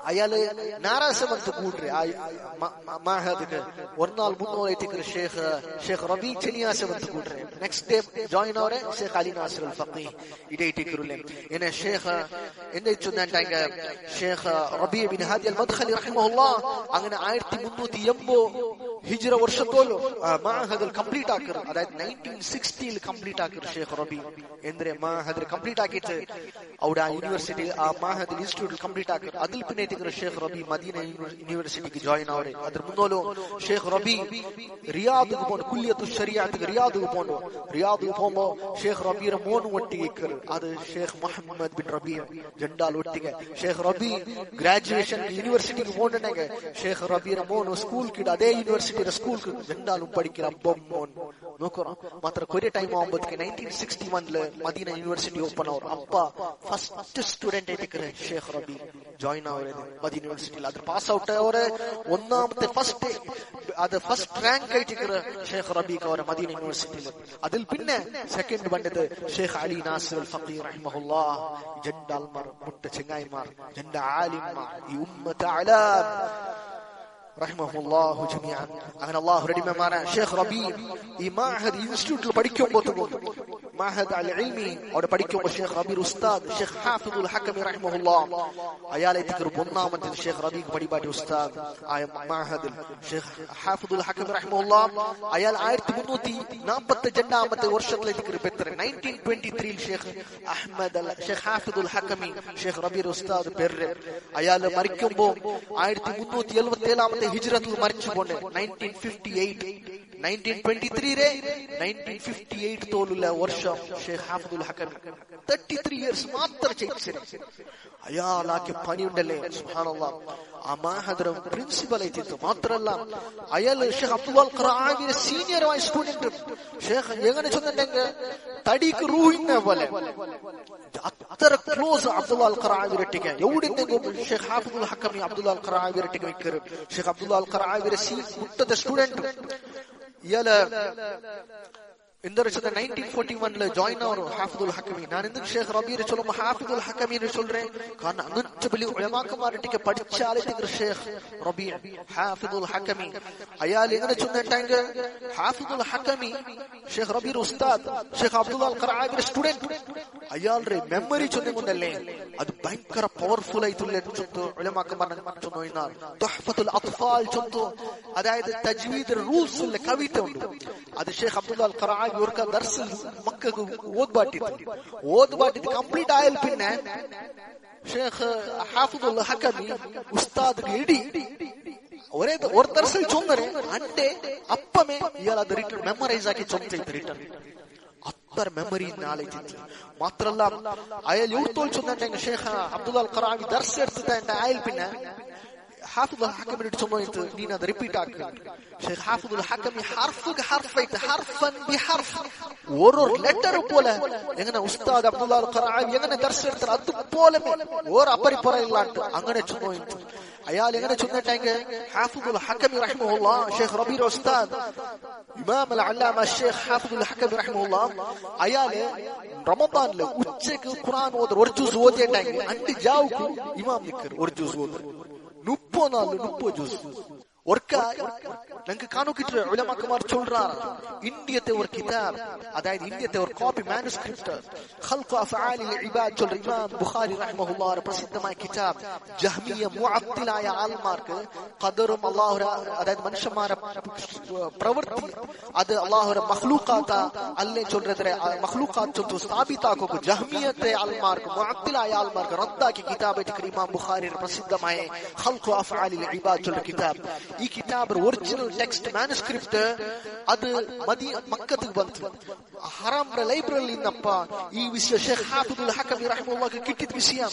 അയാള് നാരാസമത്ത് കൂട്ടെ മാഹദിന് ഒരു നാൾ മുന്നോട്ടേക്ക് ഷെയ്ഖ് റബി ചെനിയാസമത്ത് കൂട്ടെ നെക്സ്റ്റ് ഡേ ജോയിൻ ആവരെ ഷെയ്ഖ് അലി നാസിർ ഫഖീർ ഇടേറ്റിക്കുരുലെ എന്നെ ഷെയ്ഖ് എന്നെ ചൊന്നാണ്ടാങ്ക ഷെയ്ഖ് റബി ബിൻ ഹാദി അൽ മദ്ഖലി റഹ്മഹുല്ലാഹ് അങ്ങനെ 1380 ഹിജ്റ വർഷത്തോളം മാഹദൽ കംപ്ലീറ്റ് ആക്കർ, അതായത് 1960 കംപ്ലീറ്റ് ആക്കർ ഷെയ്ഖ് റബി എന്തിനെ മാഹദൽ കംപ്ലീറ്റ് ആക്കിയിട്ട് അവിടെ ആ യൂണിവേഴ്സിറ്റി ആ മാഹദൽ ഇൻസ്റ്റിറ്റ്യൂട്ടിൽ കംപ്ലീറ്റ് ആക്കർ. അതിൽ പിന്നെ ഷെയ്ഖ് റബി മദീന യൂണിവേഴ്സിറ്റിക്ക് ജോയിൻ ആവരെ. അതിന് മുന്നോലോ ഷെയ്ഖ് റബി റിയാദിക്ക് പോകണം, കുല്യത്തു ശരിയാത്തിക്ക് റിയാദിക്ക് പോകണം. റിയാദിക്ക് പോകുമ്പോ ഷെയ്ഖ് റബിയുടെ മോനും ഒട്ടിക്ക്, അത് ഷെയ്ഖ് മുഹമ്മദ് ബിൻ റബി ജണ്ടാൽ ഒട്ടിക്ക്. ഷെയ്ഖ് റബി ഗ്രാജുവേഷൻ യൂണിവേഴ്സിറ്റിക്ക് പോകണമെങ്കിൽ ഷെയ്ഖ് റബിയുടെ മോനും സ്കൂൾക്ക് അതേ യൂണിവേഴ്സിറ്റിയുടെ സ്കൂൾക്ക് ജണ്ടാലും പഠിക്കുന്ന അബ്ബം മോൻ നോക്കണം. മാത്ര കൊറേ ടൈം ആകുമ്പോഴത്തേക്ക് 1961 മദീന യൂണിവേഴ്സിറ്റി ഓപ്പൺ ആവും. അപ്പ ഫസ്റ്റ് സ്റ്റുഡന്റ് ആയിട്ട് ഷെയ്ഖ് റബി ജോയിൻ ആവുന്നത് മദീന യൂണിവേഴ്സിറ്റിയിൽ. അത് പാസ് ഔട്ട് ആവരെ ഒന്നാമത്തെ ഫസ്റ്റ് റാങ്ക് ആയിട്ട് ഷെയ്ഖ് റബിക്ക് അവരെ മദീന യൂണിവേഴ്സിറ്റിയിൽ. അതിൽ പിന്നെ സെക്കൻഡ് വന്നത് ഷെയ്ഖ് അലി നാസിർ ഫഖീർ റഹ്മഹുല്ലാഹ്. ജണ്ടാൽമാർ മുട്ട ചെങ്ങായിമാർ, ജണ്ട ആലിമാർ, ഈ ഉമ്മത്ത് അലാം റഹ്മഹുല്ലാഹു ജമീഅൻ. അങ്ങനെ അല്ലാഹു റഹ്മമാനെ ഷെയ്ഖ് റബി ഈ മാഹദ് ഇൻസ്റ്റിറ്റ്യൂട്ടിൽ പഠിക്കുമ്പോൾ മാഹദ് അൽ ഇൽമി അവിടെ പഠിക്കുമ്പോൾ ഷെയ്ഖ് റബി ഉസ്താദ് ഷെയ്ഖ് ഹാഫിദുൽ ഹക്കമി റഹ്മഹുല്ലാഹ് അയാളെ ഒന്നാമത്തെ ഷെയ്ഖ് റബിക്ക് പഠിപ്പാട്ടി ഉസ്താദ് ആയ മാഹദിൽ ഷെയ്ഖ് ഹാഫിദുൽ ഹക്കമി റഹ്മഹുല്ലാഹ് അയാൾ 1342 വർഷത്തിലേക്ക് 1923 ഷെയ്ഖ് ഹാഫിദുൽ ഹക്കമി ഷെയ്ഖ് റബി ഉസ്താദ് പേര് അയാൾ മരിക്കുമ്പോൾ 1377 ഹിജ്റത്തിൽ മരിച്ചു പോണ്ട്. 1923 തോലുള്ള വർഷം ഷെയ്ഖ് ഹാഫിദുൽ ഹക്കമി 33 ഇയേഴ്സ് മാത്രം ചെയ്തു. അയാളാക്കി പണിയുണ്ടല്ലേ സുബ്ഹാനല്ലാഹ്. ആ മാഹദരം പ്രിൻസിപ്പൽ ആയിട്ട് മാത്രല്ല അയാൾ ഷെയ്ഖ് അബ്ദുൽ ഖറാവിയുടെ സീനിയർ ആയ സ്റ്റുഡന്റ്. ഷെയ്ഖ് എങ്ങനെ ചെന്നിട്ടുണ്ടെങ്കിൽ തടിക്ക് റൂഹിനെ പോലെ അത്ര ക്ലോസ് അബ്ദുൽ ഖറാവിരട്ടിക്ക് എവിടെയെങ്കിലും ഷെയ്ഖ് ഹാഫിദുൽ ഹക്കമി അബ്ദുൽ ഖറാവിരട്ടിക്ക് വെക്കരും. ഷെയ്ഖ് അബ്ദുൽ ഖറാവിയുടെ മുട്ടത്തെ സ്റ്റുഡന്റ് ഇയാള് എന്താ വെച്ചാൽ 1941 ജോയിൻ ആവും ഹാഫിദുൽ ഹക്കമി. ഞാൻ എന്തും ഷെയ്ഖ് റബീയെ ചൊല്ലുമ്പോ ഹാഫിദുൽ ഹക്കമിനെ ചൊല്ലുறேன். കാരണം അങ്ങനത്തെ വലിയ ഉലമാക്കന്മാരുടെ പഠിച്ച ആളാണ് ഷെയ്ഖ് റബീ ഹാഫിദുൽ ഹക്കമി. അയാൾ എങ്ങനെ ചൊന്നിട്ടെങ്കിൽ ഹാഫിദുൽ ഹക്കമി ഷെയ്ഖ് റബീയുടെ ഉസ്താദ് ഷെയ്ഖ് അബ്ദുൽ ഖറാവിയുടെ സ്റ്റുഡന്റ്. അയാളുടെ മെമ്മറി ചൊന്നുകൊണ്ടല്ലേ അത് ഭയങ്കര പവർഫുൾ ആയിട്ടുള്ള ചൊന്നു ഉലമാക്കന്മാർ ചൊന്നു. തുഹ്ഫത്തുൽ അത്ഫാൽ ചൊന്നു, അതായത് തജ്വീദ് റൂൾസ് ഉള്ള കവിത ഉണ്ട്. അത് ഷെയ്ഖ് അബ്ദുൽ ഖറാവി ദർസിൽ മക്കൾക്ക് ഓദ്ബാട്ടിട്ട് കംപ്ലീറ്റ് ആയാൽ പിന്നെ ഷെയ്ഖ് ഹാഫിദുൽ ഹക്കമി ഉസ്താദ് ഇടി ഒരു ദർസിൽ ചൊന്നരെ അന്റെ അപ്പമേ ഇയാൾ അത് റിട്ടേൺ മെമ്മറൈസ് ആക്കി ചൊന്നിട്ട് റിട്ടേൺ അത്ര മെമ്മറി നാളേജ്. മാത്രല്ല അയാൾ എവിടുത്തോൾ ചൊന്നിട്ടെങ്കിൽ ഷെയ്ഖ് അബ്ദുൽ ഖറാവി ദർസ് എടുത്തിട്ട് അയാൾ പിന്നെ ഹാഫിദുൽ ഹക്കമിനോട് ചൊന്നിട്ട് നീ അത് റിപ്പീറ്റ് ആക്കുക. ഷെയ്ഖ് ഹാഫിദുൽ ഹക്കമി ഹർഫൻ ബിഹർഫ് ഓരോ ലെറ്റർ പോലെ എങ്ങനെ ഉസ്താദ് അബ്ദുൽ ഖറാവി എങ്ങനെ ദർസ് എടുത്താൽ അതുപോലെ ഓരോ അപ്പരിപ്പറയില്ലാണ്ട് അങ്ങനെ ചൊന്നിട്ട് അയാൾ എങ്ങനെ ചൊന്നിട്ടെങ്കിൽ ഹാഫിദുൽ ഹക്കമി റഹ്മഹുല്ലാഹ് ഷെയ്ഖ് റബീയുടെ ഉസ്താദ് ഇമാം അൽ അല്ലാമ ഷെയ്ഖ് ഹാഫിദുൽ ഹക്കമി റഹ്മഹുല്ലാഹ് അയാള് റമദാനില് ഉച്ചക്ക് ഖുർആൻ ഓതും ഒരു ജുസ് ഓതിയിട്ടെങ്കിൽ അഞ്ച് ജാവുക്ക് ഇമാം നിക്കർ ഒരു ജുസ് ഓതും 30 ജുസ് ഞങ്ങൾക്ക് കാണുകിട്ട് ഉലമാക്കന്മാർ ചൊല്ലുறார். ഇന്ത്യത്തെ ഒരു കിതാബ്, അതായത് ഇന്ത്യത്തെ ഒരു കോപ്പി മാനുസ്ക്രിപ്റ്റ് ഖൽഖു അഫ്ആലിൽ ഇബാദ് ചൊല്ലുற ഇമാം ബുഖാരി റഹ്മഹുല്ലാഹ് പ്രസിദ്ധമായ കിതാബ് ജഹ്മിയ മുഅത്തിലായ ആൾമാർക്ക് ഖദറും അല്ലാഹുര അതായത് മനുഷ്യന്മാരെ പ്രവൃത്തി അത് അല്ലാഹുര മഖ്ലൂഖാത അല്ലേ ചൊല്ലുറേ മഖ്ലൂഖാത്ത് ചൊല്ലുന്നു സ്ഥാപിതാക്കു ജഹ്മിയത്തെ ആൾമാർക്ക് മുഅത്തിലായ ആൾമാർക്ക് റദ്ദാക്കി കിതാബ് ഇമാം ബുഖാരി പ്രസിദ്ധമായ ഖൽഖു അഫ്ആലിൽ ഇബാദ് ചൊല്ലുற കിതാബ്. ഈ കിതാബ് ഒറിജിനൽ ടെക്സ്റ്റ് മാനുസ്ക്രിപ്റ്റ് അത് മക്കത്തിൽ ಬಂತು. ഹറാംറെ ലൈബ്രറിയിൽ നിന്നപ്പ ഈ വിഷയം ഷെയ്ഖ് ഹാഫിദുൽ ഹക്കമി റഹ്മഹുല്ലാഹ് കിട്ടിയ വിഷയം.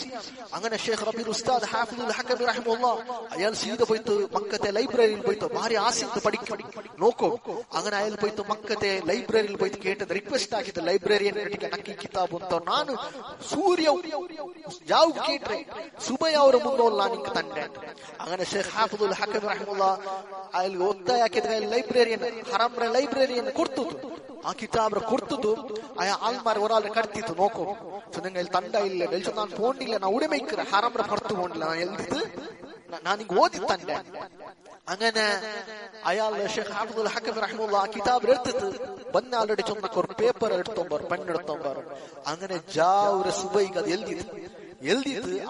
അങ്ങനെ ഷെയ്ഖ് റബീ ഉസ്താദ് ഹാഫിദുൽ ഹക്കമി റഹ്മഹുല്ലാഹ് അയാൾ സീദാ പോയിട്ട് മക്കത്തെ ലൈബ്രറിയിൽ പോയിട്ട് ഭാര്യ ആസിത്ത് പഠിക്കും നോക്കൂ. അങ്ങനെ അയാൾ പോയിട്ട് മക്കത്തെ ലൈബ്രറിയിൽ പോയിട്ട് കേട്ടത് റിക്വസ്റ്റ് ആക്കിയത് ലൈബ്രറിയൻ ನಕ್ಕಿ ಕಿತಾಬ್ ಅಂತ ನಾನು ಸೂರ್ಯ ಯಾವ ಕೇಟ್ರೆ ಸುಬಯ ಅವರ ಮುಂದೋಲ್ಲ ನಿಂಗೆ ತಂದೆ. അങ്ങനെ ഷെയ്ഖ് ഹാഫിദുൽ ഹക്കമി റഹ്മഹുല്ലാഹ് അയാൾ ഒത്ത ಯಾಕಿದ್ರೆ ಲೈಬ್ರರಿಯನ್ನು ಹರಾಮ್ರ ಲೈಬ್ರರಿಯನ್ನು ಕೊಡ್ತುದು ಆ ಕಿತಾಬ್ರ ಕೊಡ್ತುದು ಆ ಆಲ್ಮಾರ್ ಒರಾಲ್ ಕಟ್ತಿತ್ತು ನೋಕೋ ಸೊ ನಂಗೆ ತಂಡ ಇಲ್ಲ ಬೆಳ್ಸು ನಾನು പോണ്ടില്ല நான் ഉടമയ്ക്ക് ഹറാംറ പുറത്തു പോണ്ടില്ല ഞാൻ എഴുതിട്ട് ഞാനിങ്ങ് ഓതി തന്നെ അങ്ങനെ അയാൾ ഷെയ്ഖ് ഹാഫിദുൽ ഹക്കം റഹിമഹുല്ലാ ആ കിതാബ് എടുത്തിട്ട് ബന്നാളുടെ ചൊന്നൊക്കെ ഒരു പേപ്പർ എടുത്തോമ്പർ പെണ്ണെടുത്തോമ്പർ അങ്ങനെ ജാവുര സുബൈക്ക് അത് എഴുതിയിട്ട്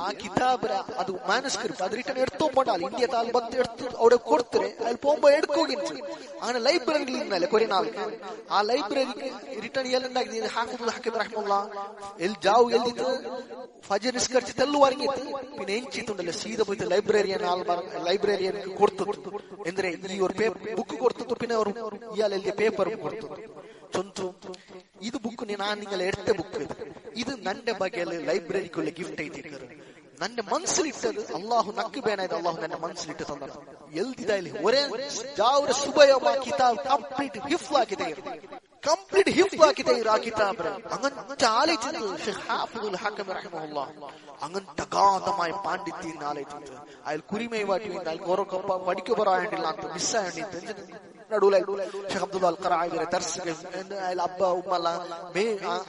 ആ കിതാബ് അത് മാനുസ്ക്രിപ്റ്റ് അത് റിട്ടേൺ എടുത്തോണ്ടാൽ ഇന്ത്യ താൽ ബത്ത് എടുത്ത് അവിടെ കൊടുത്തിട്ട് അതിൽ പോകുമ്പോ എടുക്കുകയും അങ്ങനെ ലൈബ്രറിയിൽ ഇന്നലെ കുറെ നാൾക്ക് ആ ലൈബ്രറിക്ക് റിട്ടേൺ ചെയ്യലുണ്ടാക്കി ഹാഫിദുൽ ഹക്കം റഹിമഹുല്ലാ ജാവു എഴുതിയിട്ട് ഫജർ നിസ്കരിച്ച് തെല്ലു ഇറങ്ങിയിട്ട് പിന്നെ എഞ്ചിട്ടുണ്ടല്ലോ സീത പോയിട്ട് ലൈബ്രറിയൻ കൊടുത്തിട്ടു എന്തിനെ ഈ ഒരു ബുക്ക് കൊടുത്തിട്ടു പിന്നെ ഇയാൾ എഴുതിയ പേപ്പറും കൊടുത്തിട്ടു ചൊന്തു ഇത് ബുക്ക് ഞാൻ നിങ്ങളെ എടുത്ത ബുക്ക് ഇത് നന്റെ ബಗೆಯಲ್ಲಿ ലൈബ്രറിക്കുള്ള ഗിഫ്റ്റ് ആയിട്ടിരിക്കുന്നത് നന്റെ മനസ്സിലിട്ടത് അള്ളാഹു നക്ക് ಬೇನಾಯ್ತು അള്ളാഹു ನನ್ನ മനസ്സിലിട്ട് തന്ന ಎಲ್ದಿದಾಯಿಲಿ ഒരേ ജാവുര സുബൈമ കിതാബ് ಕಂಪ್ಲೀಟ್ ಹಿಫ್ಲ್ ಆಗಿದೆ ആ കിതാബ് അങ്ങനത്തെ ആലോചിച്ചത് ഷെയ്ഖ് ഹാഫിദുൽ ഹക്കം റഹിമഹുല്ലാ അങ്ങനത്തെ അഗാധമായ പാണ്ഡിത്യം ആലോചിച്ചത് അയാൾ കുരിമയുമായിട്ട് അയാൾ ഓരോ പഠിക്കു പറയാണ്ടില്ല ಅಂತ ಮಿಸ್ ആയണ്ടിട്ട് ನಡುವೆ ഷെയ്ഖ് അബ്ദുൽ ഖറാഇയുടെ ദർസ് അയാൾ അബ്ബ ഉമ്മല്ല മേ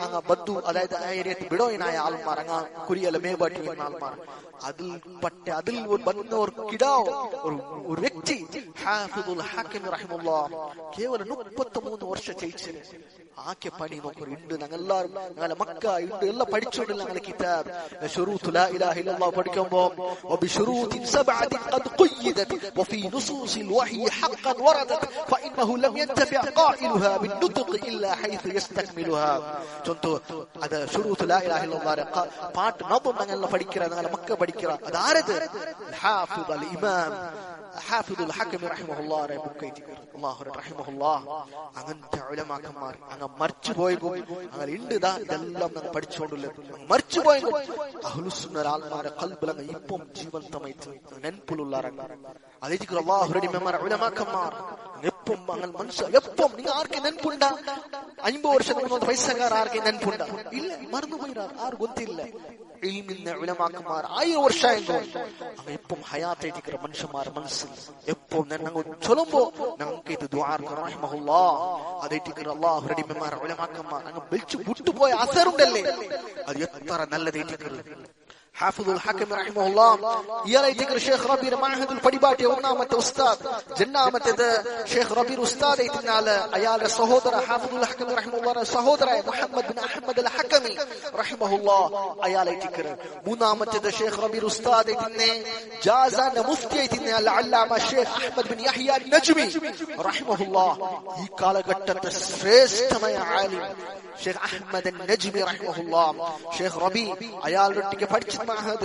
അങ്ങ ബദ്ദു അതായത് ആ ഏരിയത്ത് ബിഡോയിനായ ആൾമാർ അങ്ങ കുരിയല മേബാട്ടി ആൾമാർ അതിൽ വന്ന ഒരു കിടാവ് ഒരു വ്യക്തി ഹാഫിദുൽ ഹക്കം റഹിമഹുല്ലാ കേവലം 33 വർഷം ചെയ്യിച്ചത് ആക്കെ പണി നോക്കൂ ഉണ്ട് ഞങ്ങളെല്ലാരും ഞങ്ങളെ മക്ക ഉണ്ട് എല്ലാം പഠിച്ചോണ്ടില്ല ഞങ്ങളെ കിതാബ് ശുറൂത്ത് ലാ ഇലാഹ ഇല്ലല്ലാഹ് പഠിക്കുമ്പോ വബിശുറൂത്തിൻ സബഅത്തിൻ ഖദ് ഖുയ്യിദത് വഫീ നുസൂസിൽ വഹി ഹഖൻ വറദത് ഫഇന്നഹു ലം യൻതഫി ഖായിലുഹാ ബിന്നുത്ഖ് ഇല്ലാ ഹൈഥു യസ്തക്മിലുഹാ ചൊന്തു അത് ശുറൂത്ത് ലാ ഇലാഹ ഇല്ലല്ലാഹ് പാട്ട് നബം ഞങ്ങളെ പഠിക്കറ ഞങ്ങളെ മക്ക പഠിക്കറ അതാരത് ഹാഫിദ് അൽ ഇമാം ഹാഫിദുൽ ഹക്കം റഹിമഹുല്ലാഹ് ബുക്കൈറ്റിക്കർ അല്ലാഹു റഹിമഹുല്ലാഹ് അങ്ങനത്തെ ഉലമാക്കന്മാർ അങ്ങ് മരിച്ചുപോയി അങ്ങനെ ഉണ്ട് ഇതെല്ലാം ഞങ്ങൾ പഠിച്ചുകൊണ്ടില്ല മരിച്ചുപോയി അഹ്ലുസുന്നഹ് ആൾമാരെ ഖൽബിൽ അങ്ങ് ഇപ്പം ജീവന്തമായിട്ട് നെൻപുലുള്ളാറാണ് അതേ അല്ലാഹു റഹിമഹുല്ലാഹ് ഉലമാക്കന്മാർ എപ്പം അങ്ങനെ മനസ്സ് എപ്പം നിങ്ങൾ ആർക്ക് നെൻപുണ്ട 50 വർഷത്തിന് മുന്നേ വയസ്സുകാർ ആർക്ക് നെൻപുണ്ട ഇല്ല മറന്നുപോയി ആരും ಗೊತ್ತಿಲ್ಲ ഇൽമിന്റെ ഉലമാക്കന്മാർ 1000 വർഷമായെങ്കിലും അങ്ങ് എപ്പം ഹയാത്തായിട്ടിരിക്കുന്ന മനുഷ്യന്മാർ മനസ്സിൽ എപ്പം ഞങ്ങൾ ചൊല്ലുമ്പോ ഞങ്ങൾക്ക് ഇത് ദുആ റഹിമഹുല്ലാഹ് അതേറ്റിക്കർ അല്ലാഹു റഹിമഹുല്ലാഹ് ഉലമാക്കന്മാർ അങ്ങ് വിളിച്ചു വിട്ടുപോയ അസറുണ്ടല്ലേ അത് എത്ര നല്ലതായിട്ടിരിക്കുന്നത് ഹാഫിദുൽ ഹക്കം റഹിമഹുല്ലാഹ് ഇയാളായിട്ടിരിക്കുന്ന ഷെയ്ഖ് റബീർ മഅഹദുൽ പടിപാട്ടിയ ഒന്നാമത്തെ ഉസ്താദ് രണ്ടാമത്തേത് ഷെയ്ഖ് റബീർ ഉസ്താദ് ആയിട്ടിരുന്നാൽ അയാളുടെ സഹോദര ഹാഫിദുൽ ഹക്കം റഹിമഹുല്ലാഹ് സഹോദരൻ മുഹമ്മദ് ബിൻ അഹ്മദ് അൽ ഹക്കമി റഹിമഹുല്ലാഹ് അയാളായിട്ടിരിക്കുന്നത് മൂന്നാമത്തേത് ഷെയ്ഖ് റബീർ ഉസ്താദ് ആയിട്ടിരുന്ന ജാസാന്റെ മുഫ്തി ആയിട്ടിരുന്ന അൽ അല്ലാമ ഷെയ്ഖ് അഹ്മദ് ബിൻ യഹ്യ അൻ നജ്മി റഹിമഹുല്ലാഹ് ഈ കാലഘട്ടത്തെ ശ്രേഷ്ഠമായ ആലിം ഷെയ്ഖ് അഹ്മദ് അൻ നജ്മി റഹിമഹുല്ലാഹ് ഷെയ്ഖ് റബീ അയാളൊട്ടിಗೆ പഠിച്ച معهد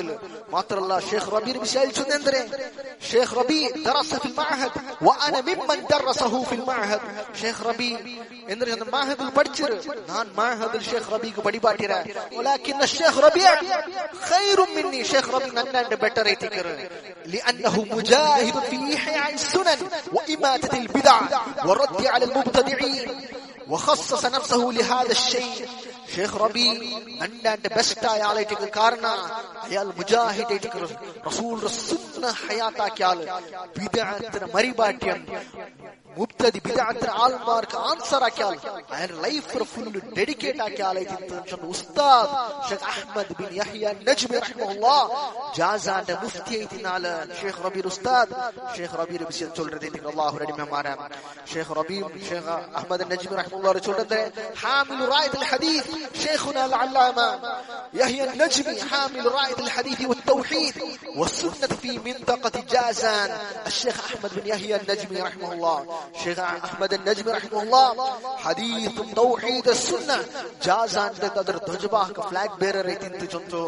ما الله شيخ ربيع بيسال شو ندري شيخ ربيع درس في المعهد وانا ممن درسه في المعهد شيخ ربيع اندر المعهد البدر نان معهد الشيخ ربيع بديباتيرا ولكن الشيخ ربيع خير مني شيخ ربيع نند بيتر ايتكر لانه مجاهد في احياء السنن واماته البدع والرد على المبتدعين وخصص نفسه لهذا الشيء ഷെയ്ഖ് റബീ നന്നായിട്ട് ബെസ്റ്റ് ആയ ആളായിട്ട് കാരണം അയാൾ മുജാഹിദ് ആയിട്ട് റസൂലുള്ളാഹി സുന്നഹ് ഹയാത്താക്കിയ ആള് ബിദ്അത്തിന് മരിബാട്ടിയം മുബ്തദി ബിദ്അത്തിന് ആൾമാർക്ക് ആൻസർ ആക്കിയ ആൾ അയാൾ ലൈഫ് ഫുൾ ഡെഡിക്കേറ്റ് ആക്കിയ ആളായിട്ട് ഉസ്താദ് ഷെയ്ഖ് അഹ്മദ് ബിൻ യഹ്യ നജ്മി റഹിമഹുല്ലാഹ് ജാസാന്റെ മുഫ്തി ആയിട്ടിരുന്നാൽ ഷെയ്ഖ് റബീർ ഉസ്താദ് ഷെയ്ഖ് റബീർ ബിസിൽ ചൊല്ലുന്നത് അല്ലാഹു റഹിമഹുമാരാ ഷെയ്ഖ് റബീർ ഷെയ്ഖ് അഹ്മദ് നജ്മി റഹിമഹുല്ലാഹ് ചൊല്ലുന്നത് ഹാമിലു റായിദുൽ ഹദീസ് شيخنا العلامة يحيى النجمي حامل راية الحديث والتوحيد والسنة في منطقة جازان الشيخ أحمد بن يحيى النجمي رحمه الله شيخ أحمد النجمي رحمه الله حديث توحيد السنة جازان بقدر تجبه كفلاك بيرر يتنت جنتو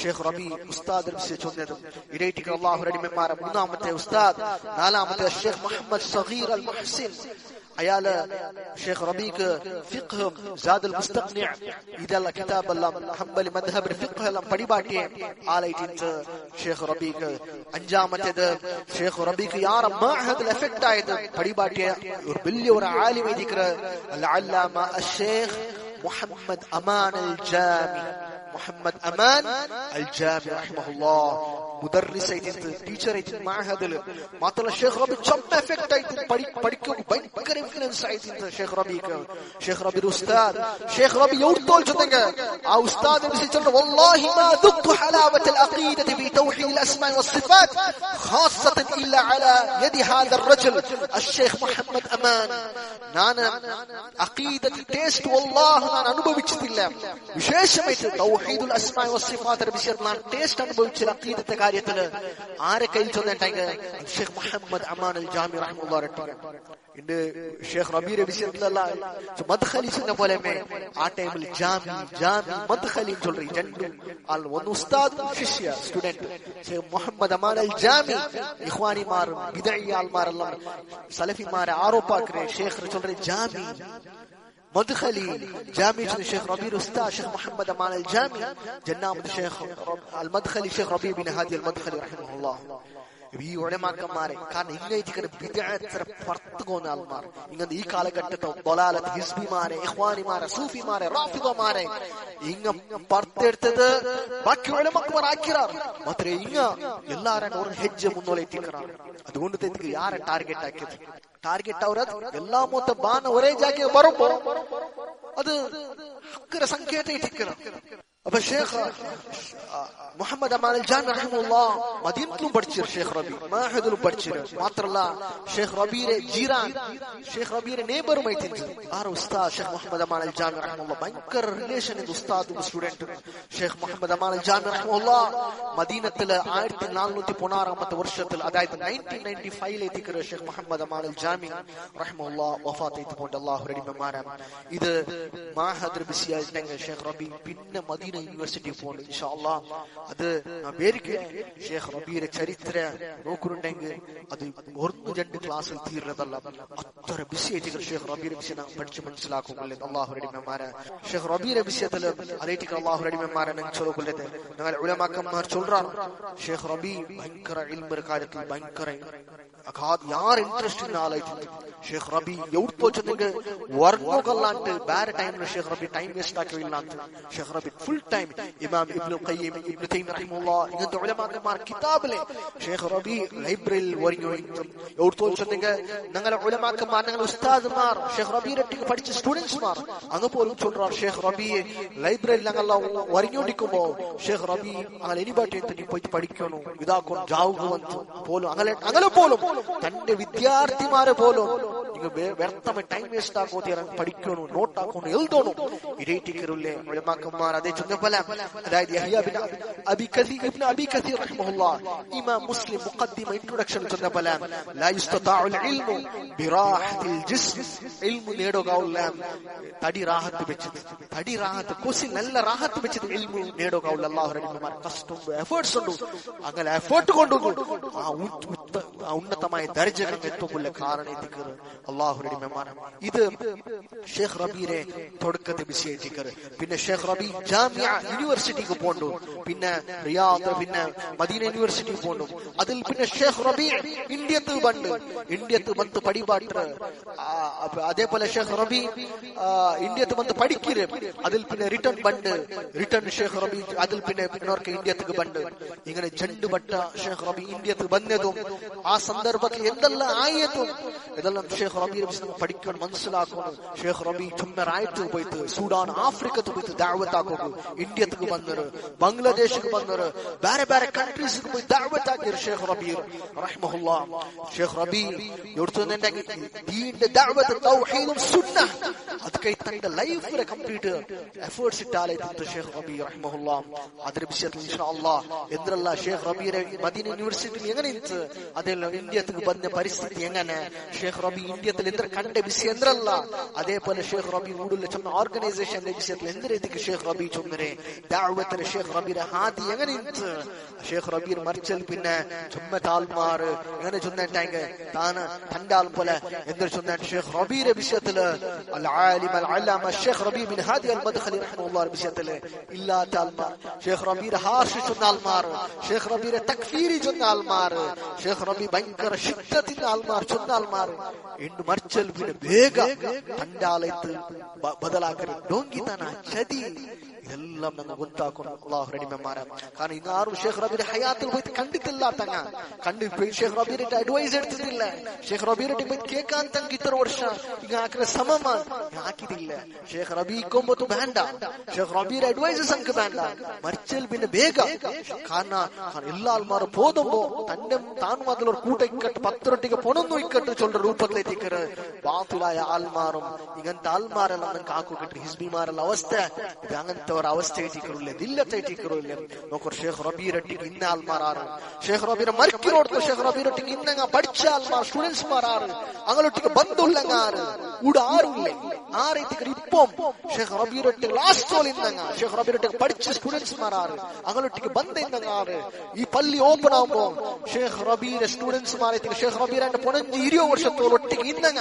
شيخ ربي أستاذ ربسي جنت إليتك الله رضي من مارا منامته أستاذ نالامته الشيخ محمد صغير المحسن عيال شيخ ربيك فقه زاد المستقنع إذا الله كتاب الله حنبلي مذهب الفقه لم بديباتي عليت شيخ ربيك أنجامته ده شيخ ربيك يار معهد الافكت عيد بديباتي بلي ورا عالم ذكر العلامة الشيخ محمد أمان الجامي محمد أمان الجامي رحمه الله മുദർരിസ് ആയിട്ട് ടീച്ചർ ആയിട്ട് മഅഹദിൽ മാത്രമല്ല ഷേഖ് റബി ചമ്മ എഫക്റ്റ് ആയിട്ട് പഠിക്കും ഭയങ്കര ഇൻഫ്ലുവൻസ് ആയിട്ട് ഷേഖ് റബിക്ക് ഷേഖ് റബി ഉസ്താദ് ഷേഖ് റബി യോടുത്തോൽച്ചെങ്കിൽ ആ ഉസ്താദ് വിളിച്ചിട്ടുണ്ട് വല്ലാഹി മാ ദുഖ്തു ഹലാവത്തുൽ അഖീദതി ഫീ തൗഹീദുൽ അസ്മാഇ വസ്സിഫാത്ത് ഖാസ്സതൻ ഇല്ലാ അലാ യദി ഹാദാ الرجل الشيخ محمد അമാൻ ഞാൻ അഖീദത്ത് ടേസ്റ്റ് വല്ലാഹി ഞാൻ അനുഭവിച്ചിട്ടില്ല വിശേഷമായിട്ട് തൗഹീദുൽ അസ്മാഇ വസ്സിഫാത്ത് വിഷയത്തിൽ ഞാൻ ടേസ്റ്റ് അനുഭവിച്ച അഖീദത്തെ കാര്യത്തിൽ ആരെ കയ്യിൽ ചെന്നിട്ടെങ്കിൽ ഷേഖ് മുഹമ്മദ് അമാൻ അൽ ജാമി റഹ്മത്തുള്ളാഹി ഇണ്ട് ഷേഖ് റബീയുടെ വിഷയത്തിലല്ല മദ്ഖലി சொன்ன போலமே ആ ടൈമിൽ ജാമി മദ്ഖലി ചൊല്ലി രണ്ടും ആൾ ഒന്ന് ഉസ്താദ് ശിഷ്യ സ്റ്റുഡന്റ് ഷേഖ് മുഹമ്മദ് അമാൻ അൽ ജാമി ഇഖ്വാനിമാർ ബിദഈ ആൾമാരെല്ലാം സലഫിമാരെ ആരോപാക്കരെ ഷേഖ് ചൊല്ലി ജാമി مدخلي جامع الشيخ ربيع الاستاذ الشيخ محمد امان الجامع جناب الشيخ المدخلي الشيخ ربيع بن هادي المدخلي رحمه الله ഈ ഉലമാക്കന്മാരെ കാരണം ഇങ്ങനെ ബിദ്അത്ത് പുറത്തുകൊണ്ട ആൾമാർ ഇങ്ങനെ ഈ കാലഘട്ടത്തെ ദലാലത്ത് ഹിസ്ബിമാരെ ഇഖ്വാനിമാരെ സൂഫിമാരെ റാഫിദമാരെ ഇങ്ങ പുറത്തെടുത്തത് ബാക്കി ഉലമാക്കന്മാർ ആക്കിറാറ് മാത്രമേ ഇങ്ങ എല്ലാരും ഒരു ഹെജ്ജ മുന്നോളെത്തിക്കാറ് അതുകൊണ്ട് തന്നെ യാരെ ടാർഗറ്റ് ആക്കിയത് ടാർഗറ്റ് അവരത് എല്ലാ മൊത്ത ബാന ഒരേ ജാഗെ വരുമ്പോ അത് അക്കര സംഖ്യത്തെ ഇട്ടിക്കണം അപ്പൊ ഷേഖ് മുഹമ്മദ് അമാൻ അൽ ജാമി റഹിമഹുല്ലാഹ് മദീനത്തിലും പഠിച്ചു ഷേഖ് റബി മഅഹദിലും പഠിച്ചു മാത്രമല്ല ഷേഖ് റബിയുടെ ജീറാൻ ഷേഖ് റബിയുടെ നെയ്ബറുമായിട്ട് ആറ് ഉസ്താദ് ഷേഖ് മുഹമ്മദ് അമാൻ അൽ ജാമി റഹിമഹുല്ലാഹ് ഭയങ്കര റിലേഷൻ ഉസ്താദും സ്റ്റുഡന്റും ഷേഖ് മുഹമ്മദ് അമാൻ അൽ ജാമി റഹിമഹുല്ലാഹ് മദീനത്തില് 1416 വർഷത്തിൽ അതായത് 1995 ഷേഖ് മുഹമ്മദ് അമാൻ അൽ ജാമി റഹിമഹുല്ലാഹ് വഫാത്ത് ചെയ്തുകൊണ്ട് അല്ലാഹു റഹിമമാരാം ഇത് മഅഹദ് ബിസിയായിട്ടെങ്കിൽ ഷേഖ് റബി പിന്നെ മദീന യൂണിവേഴ്സിറ്റി പോകുന്നു ഇൻഷാ അല്ലാഹ് അത് പേർക്ക് ഷേഖ് റബിയുടെ ചരിത്ര നോക്കുന്നുണ്ടെങ്കിൽ അത് ഒന്ന് രണ്ട് ക്ലാസ്സിൽ തീരുന്നതല്ല അത്ര ബിസി ആയിട്ട് ഷേഖ് റബിയുടെ വിഷയം പഠിച്ച് മനസ്സിലാക്കുന്നില്ല അല്ലാഹു റഹിമമാരെ ഷേഖ് റബിയുടെ വിഷയത്തിൽ അതേറ്റ് അല്ലാഹു റഹിമമാരെ ചൊല്ലുകൊള്ളത് ഞങ്ങൾ ഉലമാക്കന്മാർ ചൊല്ലുறாங்க ഷേഖ് റബി ഭയങ്കര ഇൽമ കാര്യത്തിൽ ഭയങ്കര ಯಾರು ಇಂಟ್ರೆಸ್ಟ್ ಇನ್ನ ಆಲೈತು ಶೇಖ್ ರಬಿ ಎವ್ರು ತೋಚನಿಗೆ ವರ್ಗೋಗಲ್ಲಾಂಟ್ ಬೇರೆ time Sheikh rabi time waste ಆಗಿಲ್ಲ ಅಂತ ಶೇಖ್ ರಬಿ ಫುಲ್ ಟೈಮ್ ಇಮಾಮ್ ಇಬ್ನು ഖയ്യിം ഇബ്നു തൈമിയ്യ റഹിമഹുല്ലാഹ് ഇങ്ങനത്തെ ഉലമാക്കന്മാർ കിതാബിലെ ഷേഖ് റബി ലൈബ്രറിയിൽ വരികയും എവ്ರು തോച്ചനിಗೆ ഞങ്ങളെ ഉലമാക്കന്മാർ ഞങ്ങളെ ഉസ്താദുമാർ ഷേഖ് റബിയുടെ പഠിച്ച സ്റ്റുഡന്റ്സ്മാർ അങ്ങ് പോലും ചൊല്ലുறார் ഷേഖ് റബി ലൈബ്രറിയിൽ ഞങ്ങളെല്ലാം വരിഞ്ഞോണ്ടിക്കുമ്പോ ഷേഖ് റബി അങ്ങനെ എനിബാട്ടി നീ പോയി പഠിക്കണം ഇതാക്കും ജാവുക പോലും അങ്ങനെ പോലും തന്റെ വിദ്യാർത്ഥിമാരെ പോലും വ്യർത്ഥമ ടൈം വേസ്റ്റ് ആക്കോതി പഠിക്കണു നോട്ട് ആക്കണം എഴുതണം ഇരേറ്റിക്കരുല്ലേ ഉലമാക്കന്മാർ അതേ ചൊന്നപോലെ അതായത് യഹ്യ ബിൻ അബി കസീർ ഇബ്നു അബി കസീർ റഹിമഹുല്ലാഹ് ഇമാം മുസ്ലിം മുഖദ്ദിമ ഇൻട്രൊഡക്ഷൻ ചൊന്നപോലെ ലാ യുസ്തതാഉൽ ഇൽമു ബിറാഹത്തിൽ ജിസ്ം ഇൽമു നേടുകയില്ല തടി റാഹത്ത് വെച്ചത് തടി റാഹത്ത് കുസി നല്ല റാഹത്ത് വെച്ചത് ഇൽമു നേടുകയില്ല അല്ലാഹു റഹിമമാർ കഷ്ടം എഫേർട്സ് ഉണ്ട് അങ്ങനെ എഫേർട്ട് കൊണ്ടുപോകും ആ ഉന്നതമായ ദർജകൾ എത്തുമ്പോൾ കാരണത്തിക്കർ അല്ലാഹു റഹിമമാർ ഇത് ഷേഖ് റബിയുടെ തുടക്കത്തെ വിഷയിച്ചിക്കർ പിന്നെ ഷേഖ് റബി ജാമിഅ യൂണിവേഴ്സിറ്റിക്ക് പോണ്ടു പിന്നെ റിയാദ് പിന്നെ മദീന യൂണിവേഴ്സിറ്റി പോണ്ടു അതിൽ പിന്നെ ഷേഖ് റബി ഇന്ത്യത്ത് വന്ന് പഠിപ്പാട്ട് അതേപോലെ ഷേഖ് റബി ഇന്ത്യത്ത് വന്ന് പഠിക്കര് അതിൽ പിന്നെ റിട്ടേൺ ഷേഖ് റബി അതിൽ പിന്നെ ഇന്ത്യക്ക് ബണ്ട് ഇങ്ങനെ രണ്ട് വട്ട ഷേഖ് റബി ഇന്ത്യത്ത് വന്നതും ആ സന്ദർഭത്തിൽ എന്തെല്ലാം ആയതും ഇതെല്ലാം ഷേഖ് റബിയെ പഠിക്കാൻ മനസ്സിലാക്കണം ഷേഖ് റബി ചുമ്മറായിട്ട് പോയിട്ട് സൂഡാൻ ആഫ്രിക്കത്ത് പോയിട്ട് ദഅവത്താക്കും ഇന്ത്യക്ക് വന്നര് ബംഗ്ലാദേശിക്ക് വന്നര് വേറെ വേറെ കൺട്രീസിക്ക് പോയി ദഅവത്താക്കിയ ഷേഖ് റബി റഹിമഹുല്ലാഹ് ഷേഖ് റബി യോടുത്തുന്നതിന്റെ ദീന്റെ ദഅവത്ത് തൗഹീദും സുന്നഹ് ಅದಕ್ಕೆ ತನ್ನ ಲೈಫ್ ರೆ ಕಂಪ್ಲೀಟ್ ಎಫರ್ಟ್ಸ್ ಇಟ್ಟಾಲೈತು ಶೇಖ್ ರಬಿ റഹിമഹുല്ലാഹ് ಅದರ ವಿಷಯದಲ್ಲಿ ಇನ್ಶಾ ಅಲ್ಲಾಹ್ ಎಂದ್ರಲ್ಲ ಶೇಖ್ ರಬಿಯ ಮದೀನಾ ಯೂನಿವರ್ಸಿಟಿ എങ്ങനെ ഇತ್ತು ಅದೆಲ್ಲ ಇಂಡಿಯಾಕ್ಕೆ ಬಂದ ಪರಿಸ್ಥಿತಿ എങ്ങനെ ಶೇಖ್ ರಬಿ ಇಂಡಿಯಾದಲ್ಲಿ ಎಂದ್ರ ಕಂಡ ವಿಷಯ ಎಂದ್ರಲ್ಲ അതേപോലെ ಶೇಖ್ ರಬಿ ഊടുള്ള ചുമ ഓർഗനൈസേഷൻ വിഷയത്തിൽ എന്ത് രീതിക്ക് ಶೇಖ್ ರಬി ചുമരെ ദഅവത്തിന് ಶೇಖ್ റബിയുടെ ഹാദി എങ്ങനെ ഇತ್ತು ಶೇಖ್ റബി മർച്ചൽ പിന്നെ ചുമ താൽമാർ എങ്ങനെ ചുന്നട്ടാങ്ക താന തണ്ടാൽ പോലെ എന്തൊരു ചുന്ന ಶೇಖ್ റബിയുടെ വിഷയത്തിൽ العالم العلامة الشيخ ربيع بن هادي المدخلي رحمه الله بشتل إلا تالمار شيخ ربيع هاشي جن المار شيخ ربيع تكفيري جن المار شيخ ربيع بنكر شدة المار جن المار إنه مرچل بين بيجا تندالت بدلا كر دونگي تنا شدي ഇതെല്ലാം ഞങ്ങൾ ಗೊತ್ತಾക്കണം അല്ലാഹു റഹ്മമാര. കാരണം ഇന്ന് ആരും ഷേഖ് റബീയുടെ ഹയാത്തിൽ പോയി കണ്ടിട്ടില്ല. കണ്ട് ഷേഖ് റബീയുടെ അഡ്വൈസ് എടുത്തിട്ടില്ല. ഷേഖ് റബീയുടെ പോയി കേൾക്കാൻ തങ്ങി ഇത്ര വർഷം ಈಗ ಹಾಕಿದ್ರೆ ಸಮಮಾನ ಹಾಕಿದಿಲ್ಲ. ಶೇಖ್ ರಬಿ ಇಕ್ಕೊಂಬತ್ತು ಬೇಡ, ಶೇಖ್ ರಬೀರ್ ಅಡ್ವೈಸಸ್ ಅಂಕ ಬೇಡ ಮರ್ಚಲ್ പിന്നെ ಬೇಗ. കാരണം എല്ലാ ആൾമാരും പോതുമ്പോ തന്നെ താൻ അതിലൊരു കൂട്ട ഇക്കട്ട് പത്രൊട്ടിക്ക് പൊണൊന്നും ഇക്കട്ട് ചൊല്ല രൂപത്തിലെത്തിക്കറ് ബാത്തിലായ ആൾമാറും ഇങ്ങനത്തെ ആൾമാരെല്ലാം നമുക്ക് ആക്കിട്ട് ഹിസ്ബിമാരെಲ್ಲ അവസ്ഥ ഇത് അങ്ങനത്തെ ഒരു അവസ്ഥ എത്തിക്കറില്ല, ദില്ലത്തെ എത്തിക്കറില്ല. നോക്കൊരു ഷേഖ് റബീരൊട്ടിക്ക് ഇന്ന ആൾമാരാറ്, ഷേഖ് റബീർ മരിക്കുന്നോടത്ത് ഷേഖ് റബീരൊട്ടിക്ക് ഇന്നങ്ങ പഠിച്ച ആൾമാർ സ്റ്റുഡൻസ്മാരാറ് അങ്ങോട്ടേക്ക് ബന്ധുള്ളങ്ങാറ് ഇവിടെ ആരുമില്ലേ ആ ರೀತಿಗೆ ഇപ്പം ഷേഖ് റബീരൊട്ടിക്ക് ലാസ്റ്റ് ഇന്നങ്ങ ഷേഖ് റബീരൊട്ടിക്ക് പഠിച്ച സ്റ്റുഡൻസ്മാരാറ് അങ്ങോട്ടേക്ക് ബന്ധങ്ങാറ്. ഈ പള്ളി ഓപ്പൺ ആകുമ്പോ ഷേഖ് റബീരെ സ്റ്റുഡൻസ്മാരെത്തിക്ക് ഷേഖ് റബീരന്റെ 20 വർഷത്തോളം ഒട്ടിക്ക് ഇന്നങ്ങ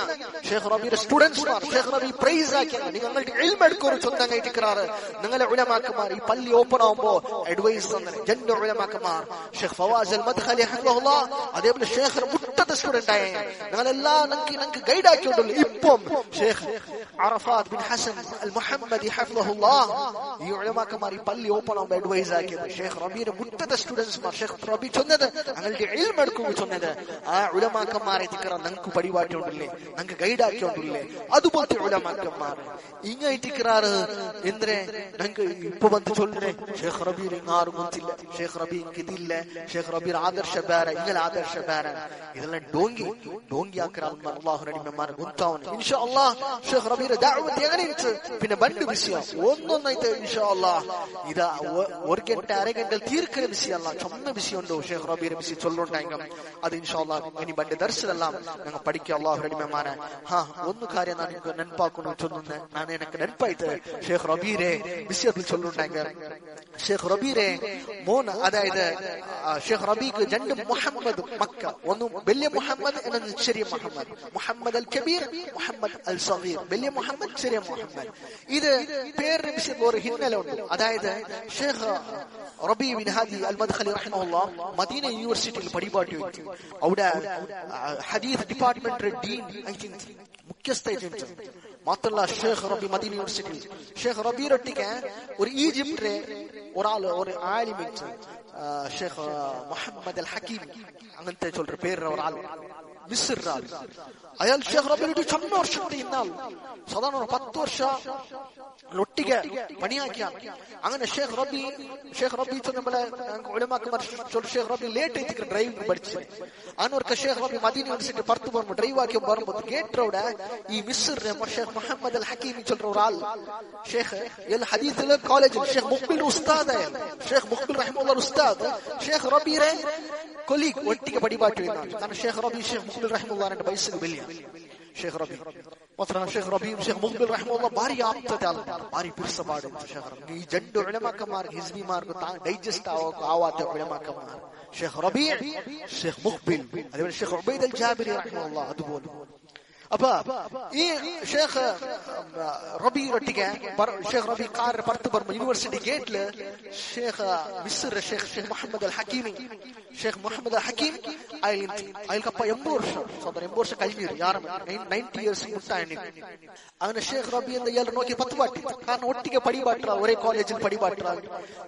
ഷേഖ് റബീരെ സ്റ്റുഡൻസ്മാർ ഷേഖ് റബീ പ്രൈസ് ആക്കിയ നിങ്ങൾക്ക് ഇൽമെടുക്കൊരു ചൊന്തങ്ങ ഇട്ടിക്കാറ്. നിങ്ങളെ ഉലമാക്കന്മാർ ഈ പള്ളി ഓപ്പൺ ആകുമ്പോ അഡ്വൈസ് തന്നെ ജന്ന ഉലമാക്കന്മാർ ഷേഖ് ഫവാസ് അൽ മദ്ഖലി ഹഫ്ളഹുല്ലാഹ് അതേപോലെ ഷേഖ് മുട്ടത്തെ സ്റ്റുഡന്റ് ആയ നിങ്ങളെല്ലാം നിങ്ങൾക്ക് ഗൈഡ് ആക്കിയിട്ടുള്ളൂ. ഇപ്പം ഷേഖ് അറഫാത്ത് ബിൻ ഹസൻ അൽ മുഹമ്മദി ഹഫ്ളഹുല്ലാഹ് ഈ ഉലമാക്കന്മാർ ഈ പള്ളി ഓപ്പൺ ആകുമ്പോ അഡ്വൈസ് ആക്കിയത് ഷേഖ് റബീരെ മുട്ടത്തെ സ്റ്റുഡൻസ്മാർ ഷേഖ് റബീ ചൊന്നത് ഞങ്ങളുടെ ഇൽമെടുക്കുക ചൊന്നത് ആ ഉലമാക്കന്മാരെ തിക്കറ ഞങ്ങൾക്ക് പരിപാടിയുണ്ടല്ലേ, ഞങ്ങൾക്ക് ഗൈഡ് ആക്കിയോണ്ടില്ലേ. അതുപോലത്തെ ഉലമാക്കന്മാർ ഇങ്ങായിട്ടിക്കറാറ് എന്തിനെ ഞങ്ങൾക്ക് ഇപ്പൊ വന്ന് ചൊല്ലേ ഷേഖ് റബീർ ഇങ്ങാറും ಗೊತ್ತಿಲ್ಲ, ഷേഖ് റബീ ഇതില്ല, ഷേഖ് റബീർ ആദർശ ಬೇರೆ ഇങ്ങനെ ആദർശ ಬೇರೆ. ഇതെല്ലാം ഡോങ്കി ആക്കറ അല്ലാഹു റഹ്മമാരെ ಗೊತ್ತಾವನು ഇൻഷാ അല്ലാഹ്. ഷേഖ് റബീർ ദഅവത്ത് എങ്ങനെയുണ്ട് പിന്നെ ബണ്ട് വിഷയ ഒന്നൊന്നായിട്ട് ഇൻഷാ അല്ലാഹ് ഇതാ ഒരു ഗಂಟೆ അര ഗಂಟೆ തീർക്കുന്ന വിഷയമല്ല, ചൊന്ന വിഷയമുണ്ടോ ഷേഖ് റബീർ വിഷയം ചൊല്ലുണ്ടായെങ്കിൽ അത് ഇൻഷാ അല്ലാഹ് ഇനി ബണ്ട് ദർശനെല്ലാം ഞങ്ങൾ പഠിക്കുക അല്ലാഹു റഹ്മമാരെ. ಒಂದು ಕಾರ್ಯ ನನಗೆ ನೆನಪಾಕೊಂಡು ಚೊಲ್ಲುನೆ ನಾನು എനിക്ക് ನೆನಪಾಯ್ತು ഷേഖ് റബീരെ വിഷയത്തിൽ ചൊല്ലുണ്ടായെങ്കിൽ ഷേഖ് റബീരെ മോൻ അതായത് ഷേഖ് റബീക്ക് രണ്ട് മുഹമ്മദ് മക്ക, ഒന്ന് വലിയ മുഹമ്മദ് എന്നൊന്ന് ചെറിയ മുഹമ്മദ്, മുഹമ്മദ് അൽ കബീർ മുഹമ്മദ് അൽ സഗീർ, വലിയ മുഹമ്മദ് ചെറിയ മുഹമ്മദ്. ഇത് പേരിന് വിഷയത്തിൽ ഒരു ഹിന്നല ഉണ്ട്. അതായത് ഷേഖ് റബീ ബിൻ ഹാദി അൽ മദ്ഖലി റഹിമഹുല്ലാഹ് മദീന യൂണിവേഴ്സിറ്റിയിൽ പരിപാടി വെച്ചു. അവിടെ ഹദീസ് ഡിപ്പാർട്ട്മെന്റ് ഡീൻ ഐ തിങ്ക് മുഖ്യസ്ഥായിട്ട് മാത്രല്ല ഷേഖ് റബീ മദീന യൂണിവേഴ്സിറ്റി ഷേഖ് റബീരൊട്ടിക്ക് ഒരു ഈജിപ്തിലെ ഒരാൾ ഒരു ആലിമിറ്റ് ഷേഖ് മുഹമ്മദ് അൽ ഹക്കീം അങ്ങനത്തെ ചൊല്ലற പേര് ഒരാൾ മിസ്ർ അയാൾ ഷേഖ് റബീരൊട്ടി 10 വർഷത്തെ ഇന്നാൾ സാധാരണ 10 വർഷം ഒട്ടിಗೆ പണിയാക്കിയ അങ്ങനെ ഷേഖ് റബീ നമ്മളെ ഉലമാക്കന്മാർ ഷേഖ് റബീ ലേറ്റ് ആയിട്ട് ഡ്രൈവിംഗ് പഠിച്ചു. അങ്ങനെ ഷേഖ് റബീ മദീന യൂണിവേഴ്സിറ്റി പുറത്തു പോകുമ്പോൾ ഡ്രൈവ് ആക്കി വരുമ്പോൾ ഗേറ്റോടെ ഈ മിസ്റിലെ ഷേഖ് മുഹമ്മദ് അൽ ഹക്കീം ചൊല്ലற ഒരാൾ ഷേഖ് എൽ ഹദീസിലെ കോളേജിൽ ഷേഖ് മുഖ്ബിൽ ഉസ്താദ് ഷേഖ് മുഖ്ബിൽ റഹിമഹുല്ലാഹ് ഉസ്താദ് ഷേഖ് റബീറെ കൊലീഗ് ഒട്ടിಗೆ പരിപാടി എന്നാണ്. കാരണം ഷേഖ് റബീ ഷേഖ് മുഖ്ബിൽ റഹിമഹുല്ലാഹിന്റെ വയസ്സിന് വലിയ ഷേഖ് റബീ മാത്രം ഷേഖ് റബീ ഷേഖ് മുഖ്ബിൽ റഹിമഹുല്ലാഹ് ഭാരി ആപ്തത ഭാരി പിർസപാട് ഷേഖ് റബീ. ഈ രണ്ട് ഉലമാക്കന്മാർ ഹിസ്ബിമാർക്ക് ഡൈജസ്റ്റ് ആവാത്ത ഉലമാക്കന്മാർ ഷേഖ് റബീ ഷേഖ് മുഖ്ബിൽ അതേപോലെ ഷേഖ് ഉബൈദ് അൽ ജാബിരി റഹിമഹുല്ലാഹ് അതുപോലെ. അപ്പൊ ഈ ഷേഖ് റബീരൊട്ടിക്ക് ഷേഖ് റബീ കാർ പുറത്ത് വരുമ്പോ യൂണിവേഴ്സിറ്റി ഗേറ്റില് ഷേഖ് മിസ്ർ ഷേഖ് മുഹമ്മദ് അൽ ഹക്കീമി ഷേഖ് മുഹമ്മദ് അൽ ഹക്കീം അയാൾക്കപ്പ 80 വർഷം 80 വർഷം കഴിഞ്ഞു 90 ഇയേഴ്സ് മുട്ടായി. അങ്ങനെ ഷേഖ് റബീ എന്ന് ഇയാൾ നോക്കി 10 പാട്ടി കാരണം ഒട്ടിಗೆ പടിപാട്ട ഒരേ കോളേജിൽ പടിപാട്ട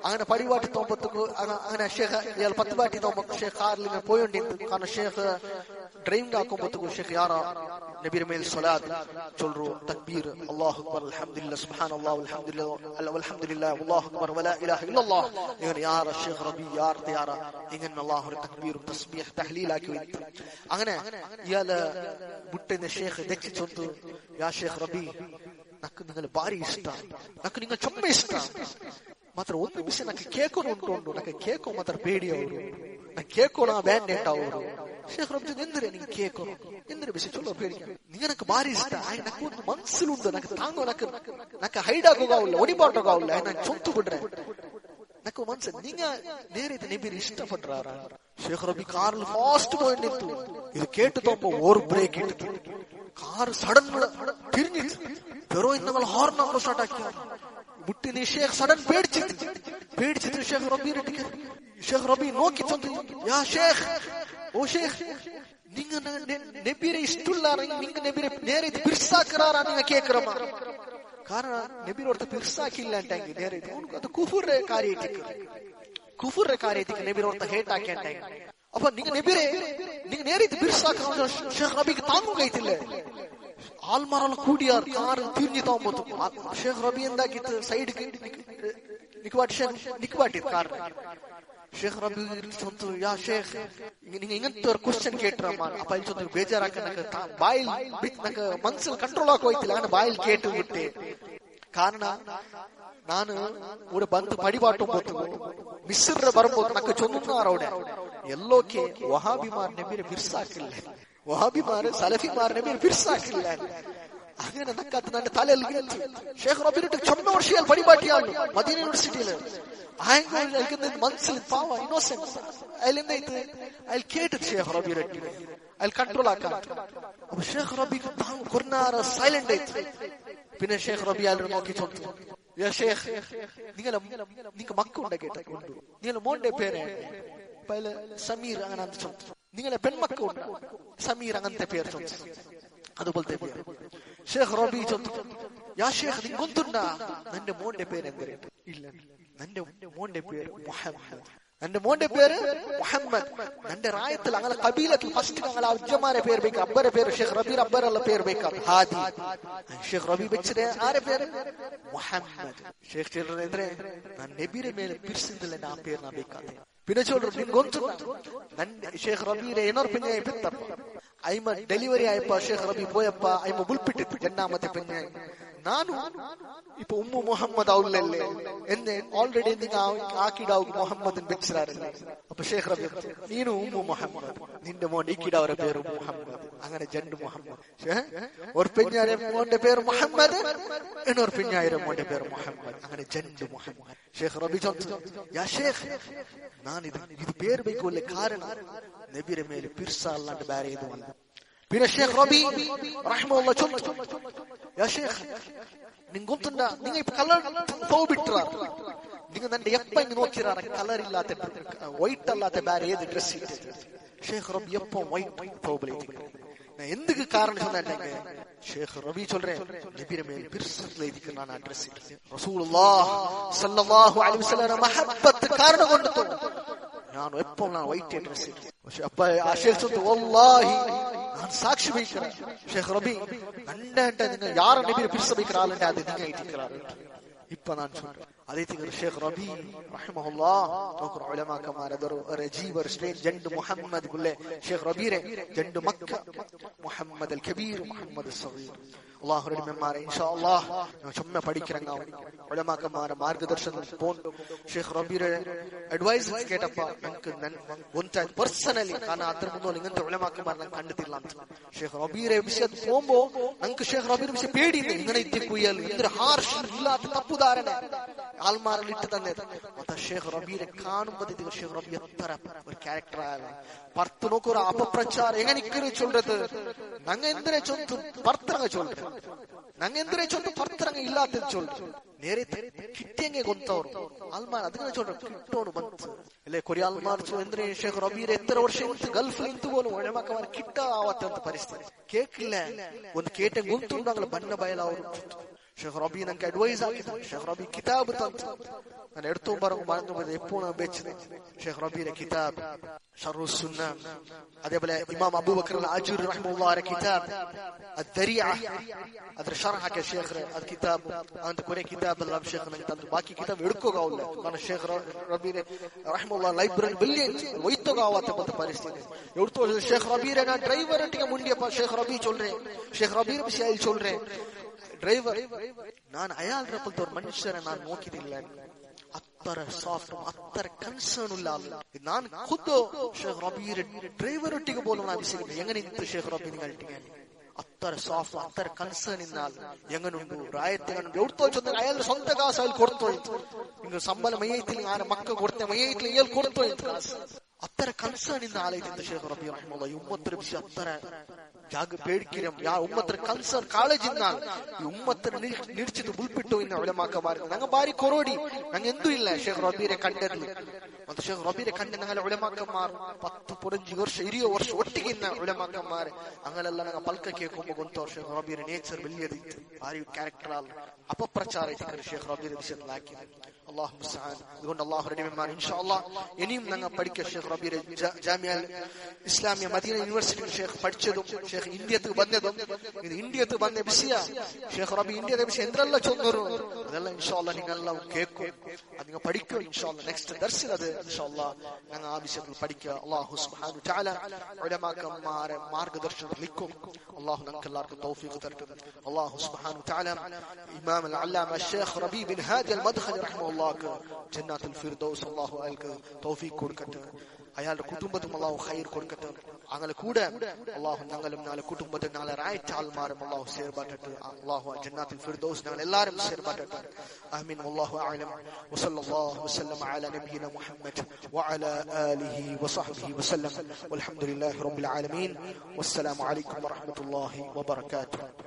അങ്ങനെ പടിപാട്ടി തോമ്പത്തേക്ക് അങ്ങനെ ഷേഖ് ഇയാൾ 10 പാട്ടി തോമ്പോ ഷേഖ് കാറിൽ പോയോണ്ടിരുന്നു. കാരണം ഷേഖ് ഡ്രൈവിംഗ് ആക്കുമ്പോഴത്തേക്കും ഷേഖ് യാറാ നബിയുടെ മേൽ സ്വലാത്ത് ചൊല്ലു തക്ബീർ അല്ലാഹു അക്ബർ അൽഹംദുലില്ലാഹ് സുബ്ഹാനല്ലാഹ് വൽഹംദുലില്ലാഹ് അല്ലാഹു അക്ബർ വലാ ഇലാഹ ഇല്ലല്ലാഹ് ഇങ്ങനെ യാറ ഷേഖ് റബീ യാറ ഇങ്ങനെ അല്ലാഹുവിന്റെ തക്ബീർ തസ്ബീഹ് തഹ്ലീൽ ആക്കി വെച്ചു. അങ്ങനെ ഇയാള് മുട്ടിന്റെ ഷേഖ് ദക്കി ചൊല്ലുന്നു യാ ഷേഖ് റബീ നക്ക് നിങ്ങൾ ഭാരി ഇഷ്ട നക്ക് നിങ്ങൾ ചൊമ്മ ഇഷ്ട ಮಾತ್ರ ಒಂದು ವಿಷಯ ನನಗೆ ಕೇಕೋನು ಉಂಟು ನನಗೆ ಕೇಕೋ ಮಾತ್ರ ಬೇಡಿ ಅವರು ನಾನು ಕೇಕೋಣ ಬ್ಯಾಂಡೆಟ್ ಅವರು ಶೇಖ್ ರಬ್ಜನ್ ಎಂದ್ರೆ ನೀನು ಕೇಕೋ ಎಂದ್ರೆ ವಿಷಯ ಚಲೋ ಬೇಡಿ ನಿಂಗೆ ನನಗೆ ಭಾರಿ ಇಷ್ಟ ನನಗೆ ಒಂದು ಮನಸ್ಸುಂಟು ನನಗೆ ತಾಂಗೋ ನನಗೆ ಹೈಡ್ ಆಗೋಗಾವಿಲ್ಲ ಒಡಿಪಾಟೋಗಾವಿಲ್ಲ ನಾನು ಚೊಂತು ಬಿಡ್ರೆ ನನಗೆ ಮನಸ್ಸು ನಿಂಗೆ ನೇರಿದ ನಿಬಿರಿ ಇಷ್ಟಪಟ್ರಾರ ಶೇಖ್ ರಬಿ ಕಾರ್ ಫಾಸ್ಟ್ പോയി നിന്നു ഇത് കേട്ട് തോമ്പോ ഒരു ബ്രേക്ക് ഇട്ടു കാർ സഡൻ തിരിഞ്ഞിട്ട് പെറോ നമ്മൾ ഹോർൺ നമ്മൾ സ്റ്റാർട്ട് ആക്കി മുട്ടിന് ഷേഖ് സഡൻ പേടിച്ചിട്ട് ഷേഖ് റബി നോക്കി ചൊല്ലി യാ ഷേഖ് ഓ ഷേഖ് നിങ്ങ നബിരെ ഇഷ്ടമുള്ള നിങ്ങ നബിരെ നേരെ ಬಿರ್ಸಾಕರಾರ ನಿಂಗೆ ಕೇಕರಮ್ಮ കാരണം നബിയുടെ അടുത്ത് പിർസാക്കില്ല നേരെ അത് കുഫുറെ കാര്യത്തിക്ക് നബിയുടെ അടുത്ത് ഹേറ്റ് ആക്കിയ അപ്പൊ നിങ്ങൾ നബിരെ നിങ്ങൾ നേരെ പിർസാക്കാൻ ഷേഖ് റബിക്ക് താങ്ങും കഴിത്തില്ലേ ആൽമാറെല്ലാം കൂടിയാർ കാറ് തിരിഞ്ഞു താകുമ്പോ ഷേഖ് റബി എന്താക്കിട്ട് സൈഡ് നിക്കുവാട്ടി കാർ ഷേഖ് റബി ചൊന്തു യാ ഷേഖ് ഇങ്ങനത്തെ ഒരു ക്വസ്റ്റ്യൻ കേട്ടമ്മ അപ്പൊ അതിൽ ചൊന്തു ಬೇಜಾರಾಕ ಬಾಯಿಲ್ ನಂಗೆ ಮನ್ಸಲ್ಲಿ ಕಂಟ್ರೋಲ್ ಆಗಿ ಹೋಯ್ತಿಲ್ಲ ನಾನು ಬಾಯಿಲ್ ಕೇಟು ಬಿಟ್ಟೆ ಕಾರಣ ನಾನು ഇവിടെ ಬಂದು ಪಡಿಪಾಟು ಮಿಸ್ರ ಬರ್ಬೋದು ನಕ್ಕ ಚೊಂದುన్నారు അവിടെ ಎಲ್ಲೋಕೆ വഹാബിമാർ നബിയെ പിർസാക്കില്ല വഹാബിമാർ സലഫിമാർ നബിയെ പിർസാക്കില്ല അങ്ങനെ നക്കത്ത് ನನ್ನ തലയിൽ ഷേഖ് റബിയുടെ 9 വർഷയാൽ പടിപാട്ടിയാണ് മദീന യൂണിവേഴ്സിറ്റിയിൽ മനസ്സിൽ പാവ ഇന്നോസെന്റ് അതിലെന്തായിട്ട് അതിൽ കേട്ടത് ഷേഖ് റബിയുടെ അതിൽ കൺട്രോൾ ആക്കാൻ അപ്പൊ ഷേഖ് റബിക്ക് കുറഞ്ഞാറ് സൈലന്റ് ആയിട്ട് പിന്നെ ഷേഖ് റബി അയാൾ നോക്കി ചോദിച്ചു നിങ്ങൾക്ക് മക്കളുണ്ട് കേട്ടുണ്ട് നിങ്ങൾ മോന്റെ പേര് സമീർ അങ്ങനെ ചോദിച്ചു നിങ്ങളെ പെൺമക്കളുണ്ട് സമീർ അങ്ങനത്തെ പേര് ചോദിച്ചു അതുപോലത്തെ പേര് ഷേഖ് റബി ചോദിച്ചു യാ ഷേഖ് നിങ്ങൾ ഗൊന്തുണ്ടാ നിന്റെ മോന്റെ പേര് എന്തിനാ ഇല്ല നിന്റെ മോന്റെ പേര് മുഹമ്മദ് എന്റെ മോന്റെ പേര് മുഹമ്മദ് നിന്റെ റായത്തിൽ അങ്ങനെ കബീലത്തിൽ ഫസ്റ്റ് ഞങ്ങൾ അജ്ജമാരെ പേര് വെക്കാം അബ്ബരെ പേര് ഷേഖ് റബീർ അബ്ബറുള്ള പേര് വെക്കാം ഹാദി ഷേഖ് റബി വെച്ചത് ആരെ പേര് മുഹമ്മദ് ഷേഖ് ചെല്ലുന്നതെന്തേ ഞാൻ നബിയുടെ മേലെ പിരിച്ചില്ല ആ പേര് ഞാൻ വെക്കാം പിന്നെ ചൊല്ലു നിൻ ഗൊന്തു ഷേഖ് റബീരെ ಏನೋರ್ പെണ്ണെ ಬಿತ್ತಪ್ಪ ಐಮ ಡೆಲಿವರಿ ಆಯಪ್ಪ ഷേഖ് റബി പോയപ്പ ಐಮ ಬುಲ್ಪಿಟ್ಟಿತ್ತು ಜನ್ನಾಮತೆ പെണ്ണെ ನಾನು ഇപ്പൊ ഉമ്മു മുഹമ്മദ് ഔലല്ലേ എന്നെ ഓൾറെഡി നിങ്ങൾ ആക്കിടാവും മുഹമ്മദ് വെച്ചിരാറല്ലേ അപ്പൊ ഷേഖ് റബി നീನು ഉമ്മു മുഹമ്മദ് നിന്റെ മോൻ ഇക്കിടവരെ പേര് മുഹമ്മദ് അങ്ങനെ ജണ്ട് മുഹമ്മദ് ഒരു പെഞ്ഞാരെ മോന്റെ പേര് മുഹമ്മദ് എന്നൊരു പെഞ്ഞായിരം മോന്റെ പേര് മുഹമ്മദ് അങ്ങനെ ജണ്ട് മുഹമ്മദ് ഷേഖ് റബി ചോദിച്ചു യാ ഷേഖ് ഇത് പേര് വെക്കൂല്ലേ കാരണം നബിയുടെ മേലെ പിർസ അല്ലാണ്ട് വേറെ ഏതുമല്ല പിന്നെ ഷേഖ് റബി റഹ്മത്തുള്ളാഹി ചോദിച്ചു യാ ഷേഖ് നിങ്ങൊന്നുണ്ട നിങ്ങൾ ഇപ്പൊ കളർ പോവിട്ടാ നിങ്ങൾ നന്റെ എപ്പ ഇങ്ങ് നോക്കിറാറ കളർ ഇല്ലാത്ത വൈറ്റ് അല്ലാത്ത വേറെ ഏത് ഡ്രസ് ഇട്ടിട്ട് ഷേഖ് റബി എപ്പോ വൈറ്റ് പോവിലേക്ക് എന്തുക്ക് കാരണം சொன்னேன்ங்க ഷേഖ് റബി சொல்றேன் നബിയുടെ മേൽ പിർസത്തിൽ ഇരിക്കുന്ന ആ ഡ്രസ് ഇട്ട് റസൂലുള്ളാഹ് സല്ലല്ലാഹു അലൈഹി വസല്ലം മഹബ്ബത്ത് കാരണം കൊണ്ട് ഞാൻ എപ്പോ ഞാൻ വൈറ്റ് ഡ്രസ് ഇട്ടു പക്ഷെ അപ്പ ആ ഷേഖ് ചൊല്ലുന്നു വല്ലാഹി ഞാൻ സാക്ഷി വഹിக்கிறேன் ഷേഖ് റബി കണ്ടേണ്ട നിങ്ങൾ ಯಾರ നബിയെ പിർസബിക്കറാലണ്ട അത് നിങ്ങൾ ഇട്ടിക്കറാറ് ഇപ്പ ഞാൻ ചൊല്ലുന്നു അതേ തിങ്ങൾ ഷേഖ് റബി റഹ്മഹുല്ലാഹ് നോക്കു ഉലമാക്കമാരദർ റജീബർ സ്റ്റേജ് ജണ്ട് മുഹമ്മദ് ഗുല്ലേ ഷേഖ് റബീരെ ജണ്ട് മക്ക മുഹമ്മദ് അൽ കബീർ മുഹമ്മദ് അൽ സഗീർ അല്ലാഹു റഹ്മമാരെ ഇൻഷാ അല്ലാഹ് ചുമ്മ പഠിക്കറങ്ങ ഉലമാക്കമാരെ മാർഗദർശനം പോൺ ഷേഖ് റബീരെ അഡ്വൈസ് കേട്ടപ്പ നമുക്ക് ಒಂತ ಪರ್ಸನಲಿ ನಾನು ಅದರ ಮುಂದೆ ಇಂಗಂತ ಉಲಮಾಕಮಾರ ನಾನು ಕಂಡಿಲ್ಲ ಅಂತ ഷേഖ് റബീരെ വിഷയ പോകുമ്പോ നമുക്ക് ഷേഖ് റബീർ വിഷയ പേടിയില്ല ഇങ്ങനെ ഇത്തി കുയ്യൽ ഇത്ര ഹാർഷ് ഇല്ലാത്ത തപ്പുധാരണ ആൽമാറിൽ ഇട്ട് തന്നെ ಮತ್ತೆ ഷേഖ് റബീരെ കാണുമ്പോൾ ഷേഖ് റബി എത്ര ഒരു ക്യാരക്ടർ ആയാലും പർത്ത് നോക്കൊരു അപപ്രചാര എങ്ങനെ ഇക്കറി ചൊല്ലത് ഞങ്ങ എന്തിനെ ചൊല്ലും പർത്തറങ്ങ ചൊല്ലും ഞങ്ങ എന്തിനെ ചൊല്ലും പർത്തറങ്ങ ഇല്ലാത്തത് ചൊല്ലും നേരെ കിട്ടിയെങ്കിൽ കൊന്തവർ ആൽമാർ അതിനെ ചൊല്ലും കിട്ടോട് ಬಂತು അല്ലെ കൊറി ആൽമാർ എന്തിനെ ഷേഖ് റബീരെ എത്ര വർഷം ഗൾഫിൽ ಇಂತು പോലും ഉലമാക്കമാർ കിട്ടാവാത്ത പരിസ്ഥിതി കേക്കില്ല ಒಂದು ಕೇಟೆ ಗುಂತುಂಡಾಗಲ ಬಣ್ಣ ಬಯಲಾವರು ഷേഖ് റബി നമുക്ക് അഡ്വൈസ് ആക്കി ഷേഖ് റബി കിതാബ് തന്നു ഞാൻ എടുത്തു പറഞ്ഞു എപ്പോഴും വെച്ചത് ഷേഖ് റബിയുടെ കിതാബ് ഷർഹു സുന്ന അതേപോലെ ഇമാം അബൂബക്കർ അൽ ആജൂരി റഹ്മത്തുള്ളാഹിയുടെ കിതാബ് അദ്ദരിഅ ಅದರ ಶರಹ ಹಾಕಿ ഷേഖ് അത് കിതാബ് അങ്ങനത്തെ കുറെ കിതാബ് എല്ലാം ഷേഖ് നമുക്ക് തന്നു ബാക്കി കിതാബ് എടുക്കുകയാവില്ല കാരണം ഷേഖ് റബിയുടെ റഹ്മത്തുള്ളാഹി ലൈബ്രറി വലിയ ಒಯ್ತೋಗಾವತ್ತ ಪರಿಸ್ಥಿತಿ എടുത്തു ഷേഖ് റബിയുടെ ഞാൻ ഡ്രൈവർ ഒട്ടിಗೆ ಮುಂಡಿಯಪ್ಪ ഷേഖ് റബി ചൊല്ലേ ഷേഖ് റബീർ ವಿಷಯ ചൊല്ലേ ಡ್ರೈವರ್ ನಾನು ಅಯಾಲ್ರಪ್ಪಲ್ದವ್ರ ಮನುಷ್ಯರ ನಾನು ನೋಕಿದಿಲ್ಲ ಅತ್ತರ ಸಾಫ್ಟ್ ಅತ್ತರ ಕನ್ಸರ್ನ್ ಇಲ್ಲ ನಾನು ಖುದ್ದು ഷേഖ് റബീർ ഡ്രൈവർ ഒട്ടിಗೆ പോലും ನಾನು വിശ്വസിക്കുന്നു എങ്ങനെ ഇತ್ತು ഷേഖ് റബി നിങ്ങളുടെ അത്ര സോഫ്റ്റ് അത്ര കൺസേൺ ഇന്നാൽ എങ്ങനുണ്ടു റായത്തിനും എവിടുത്തോ ചെന്ന് അയാൾ സ്വന്തം കാശ് അയാൾ കൊടുത്തോയിತ್ತು നിങ്ങൾ ശമ്പളം മയ്യത്തിൽ ഞാൻ മക്ക കൊടുത്ത മയ്യത്തിൽ ഇയാൾ കൊടുത്തോയിತ್ತು അത്ര കൺസേൺ ഇന്ന ആലയത്തിന്റെ ഷേഖ് റബി റഹ്മത്തുള്ളാഹി ഉമ്മത്തിന്റെ വിഷയം അത്ര ಜಾಗ ಬೇಡಿಕಿರಂ ಯಾ ಉಮ್ಮತ್ರ ಕನ್ಸರ್ನ್ ಕಾಳಜಿಂದ ಈ ಉಮ್ಮತ್ರ ನಿಡ್ಚಿದು ಬುಲ್ಪಿಟ್ಟು ಇನ್ನ ಉಲಮಾಕಮಾರ ನಂಗೆ ಬಾರಿ ಕೊರೋಡಿ ನಂಗೆ ಎಂದೂ ಇಲ್ಲ ಷೇಖ್ ರಬೀರೆ ಕಂಡರ್ಲಿ ഷേഖ് റബീരെ കണ്ട ഞങ്ങളെ ഉലമാക്കന്മാർ 10-15 ವರ್ಷ 20 ವರ್ಷ ಒಟ್ಟಿಗೆ ಇನ್ನ ಉಲಮಾಕಂಮಾರೆ ಅಂಗಲೆಲ್ಲ ನಂಗೆ ಪಲ್ಕ ಕೇಳ್ಕೊಂಬ ಗೊಂತವ್ರು ಶೇಖ್ ರಬೀರ್ ನೇಚರ್ ಬೆಲ್ಲಿಯದಿತ್ತು ಆರಿ ಕ್ಯಾರೆಕ್ಟರ್ ಅಲ್ಲ ಅಪಪ್ರಚಾರ ಇತ್ತು ಶೇಖ್ ರಬೀರ್ ವಿಷಯದಲ್ಲಿ ಹಾಕಿ അല്ലാഹു മുസ്തആൻ. അതുകൊണ്ട് അല്ലാഹു റഹ്മൻ ഇൻഷാ അല്ലാഹ് ഇനിയും ഞങ്ങൾ പഠിക്കുക ഷേഖ് റബീർ ജാമിഅ ഇസ്ലാമിയ മദീന യൂണിവേഴ്സിറ്റി ഷേഖ് പഠിച്ചതും ഷേഖ് ഇന്ത്യക്ക് വന്നതും ഇത് ഇന്ത്യക്ക് വന്ന വിഷയ ഷേഖ് റബീ ഇന്ത്യയുടെ വിഷയം എന്തെല്ലാം ചൊന്നോರು ಅದೆಲ್ಲ ಇನ್ಶಾ ಅಲ್ಲಾಹ್ ನೀವೆಲ್ಲ ಕೇಳ್ಕೊ ಅದು ನೀವು പഠിക്കുക ಇನ್ಶಾ ಅಲ್ಲಾಹ್ ನೆಕ್ಸ್ಟ್ ದರ್ಸಿൽ അത് ಇನ್ಶಾ ಅಲ್ಲಾಹ್ ഞങ്ങൾ ആ വിഷയത്തിൽ പഠിക്കുക. അല്ലാഹു സുബ്ഹാനഹു തആല ഉലമാക്കന്മാരെ മാർഗ്ഗദർശനം ലിക്കും അല്ലാഹു നമുക്ക് എല്ലാവർക്കും തൗഫീഖ് തരട്ടെ. അല്ലാഹു സുബ്ഹാനഹു തആല ഇമാം അൽ-അല്ലാമ ഷേഖ് റബീ ബിൻ ഹാദി അൽ-മദ്ഖലി റഹിമഹുല്ലാഹ് ജന്നാത്തുൽ ഫിർദൗസ് അല്ലാഹു അൽക്ക് തൗഫീഖ് കൊടുക്കട്ടെ. അയാളുടെ കുടുംബത്തും അല്ലാഹു ഖൈർ കൊടുക്കട്ടെ. അങ്ങനെ കൂടെ അല്ലാഹു ഞങ്ങളും നാളെ കുടുംബത്തെ നാളെ റൈറ്റ് ആൾമാരും അല്ലാഹു സേർബാറ്റട്ടെ. അല്ലാഹു ജന്നാത്തുൽ ഫിർദൗസ് ഞങ്ങൾ എല്ലാവരും സേർബാറ്റട്ടെ. ആമീൻ. വല്ലാഹു അഅലം. വസല്ലല്ലാഹു വസല്ലമ അലാ നബിയിന മുഹമ്മദ് വഅലാ ആലിഹി വസഹ്ബിഹി വസല്ലം. വൽഹംദുലില്ലാഹി റബ്ബിൽ ആലമീൻ. വസ്സലാമു അലൈക്കും വറഹ്മത്തുള്ളാഹി വബറകാതുഹു.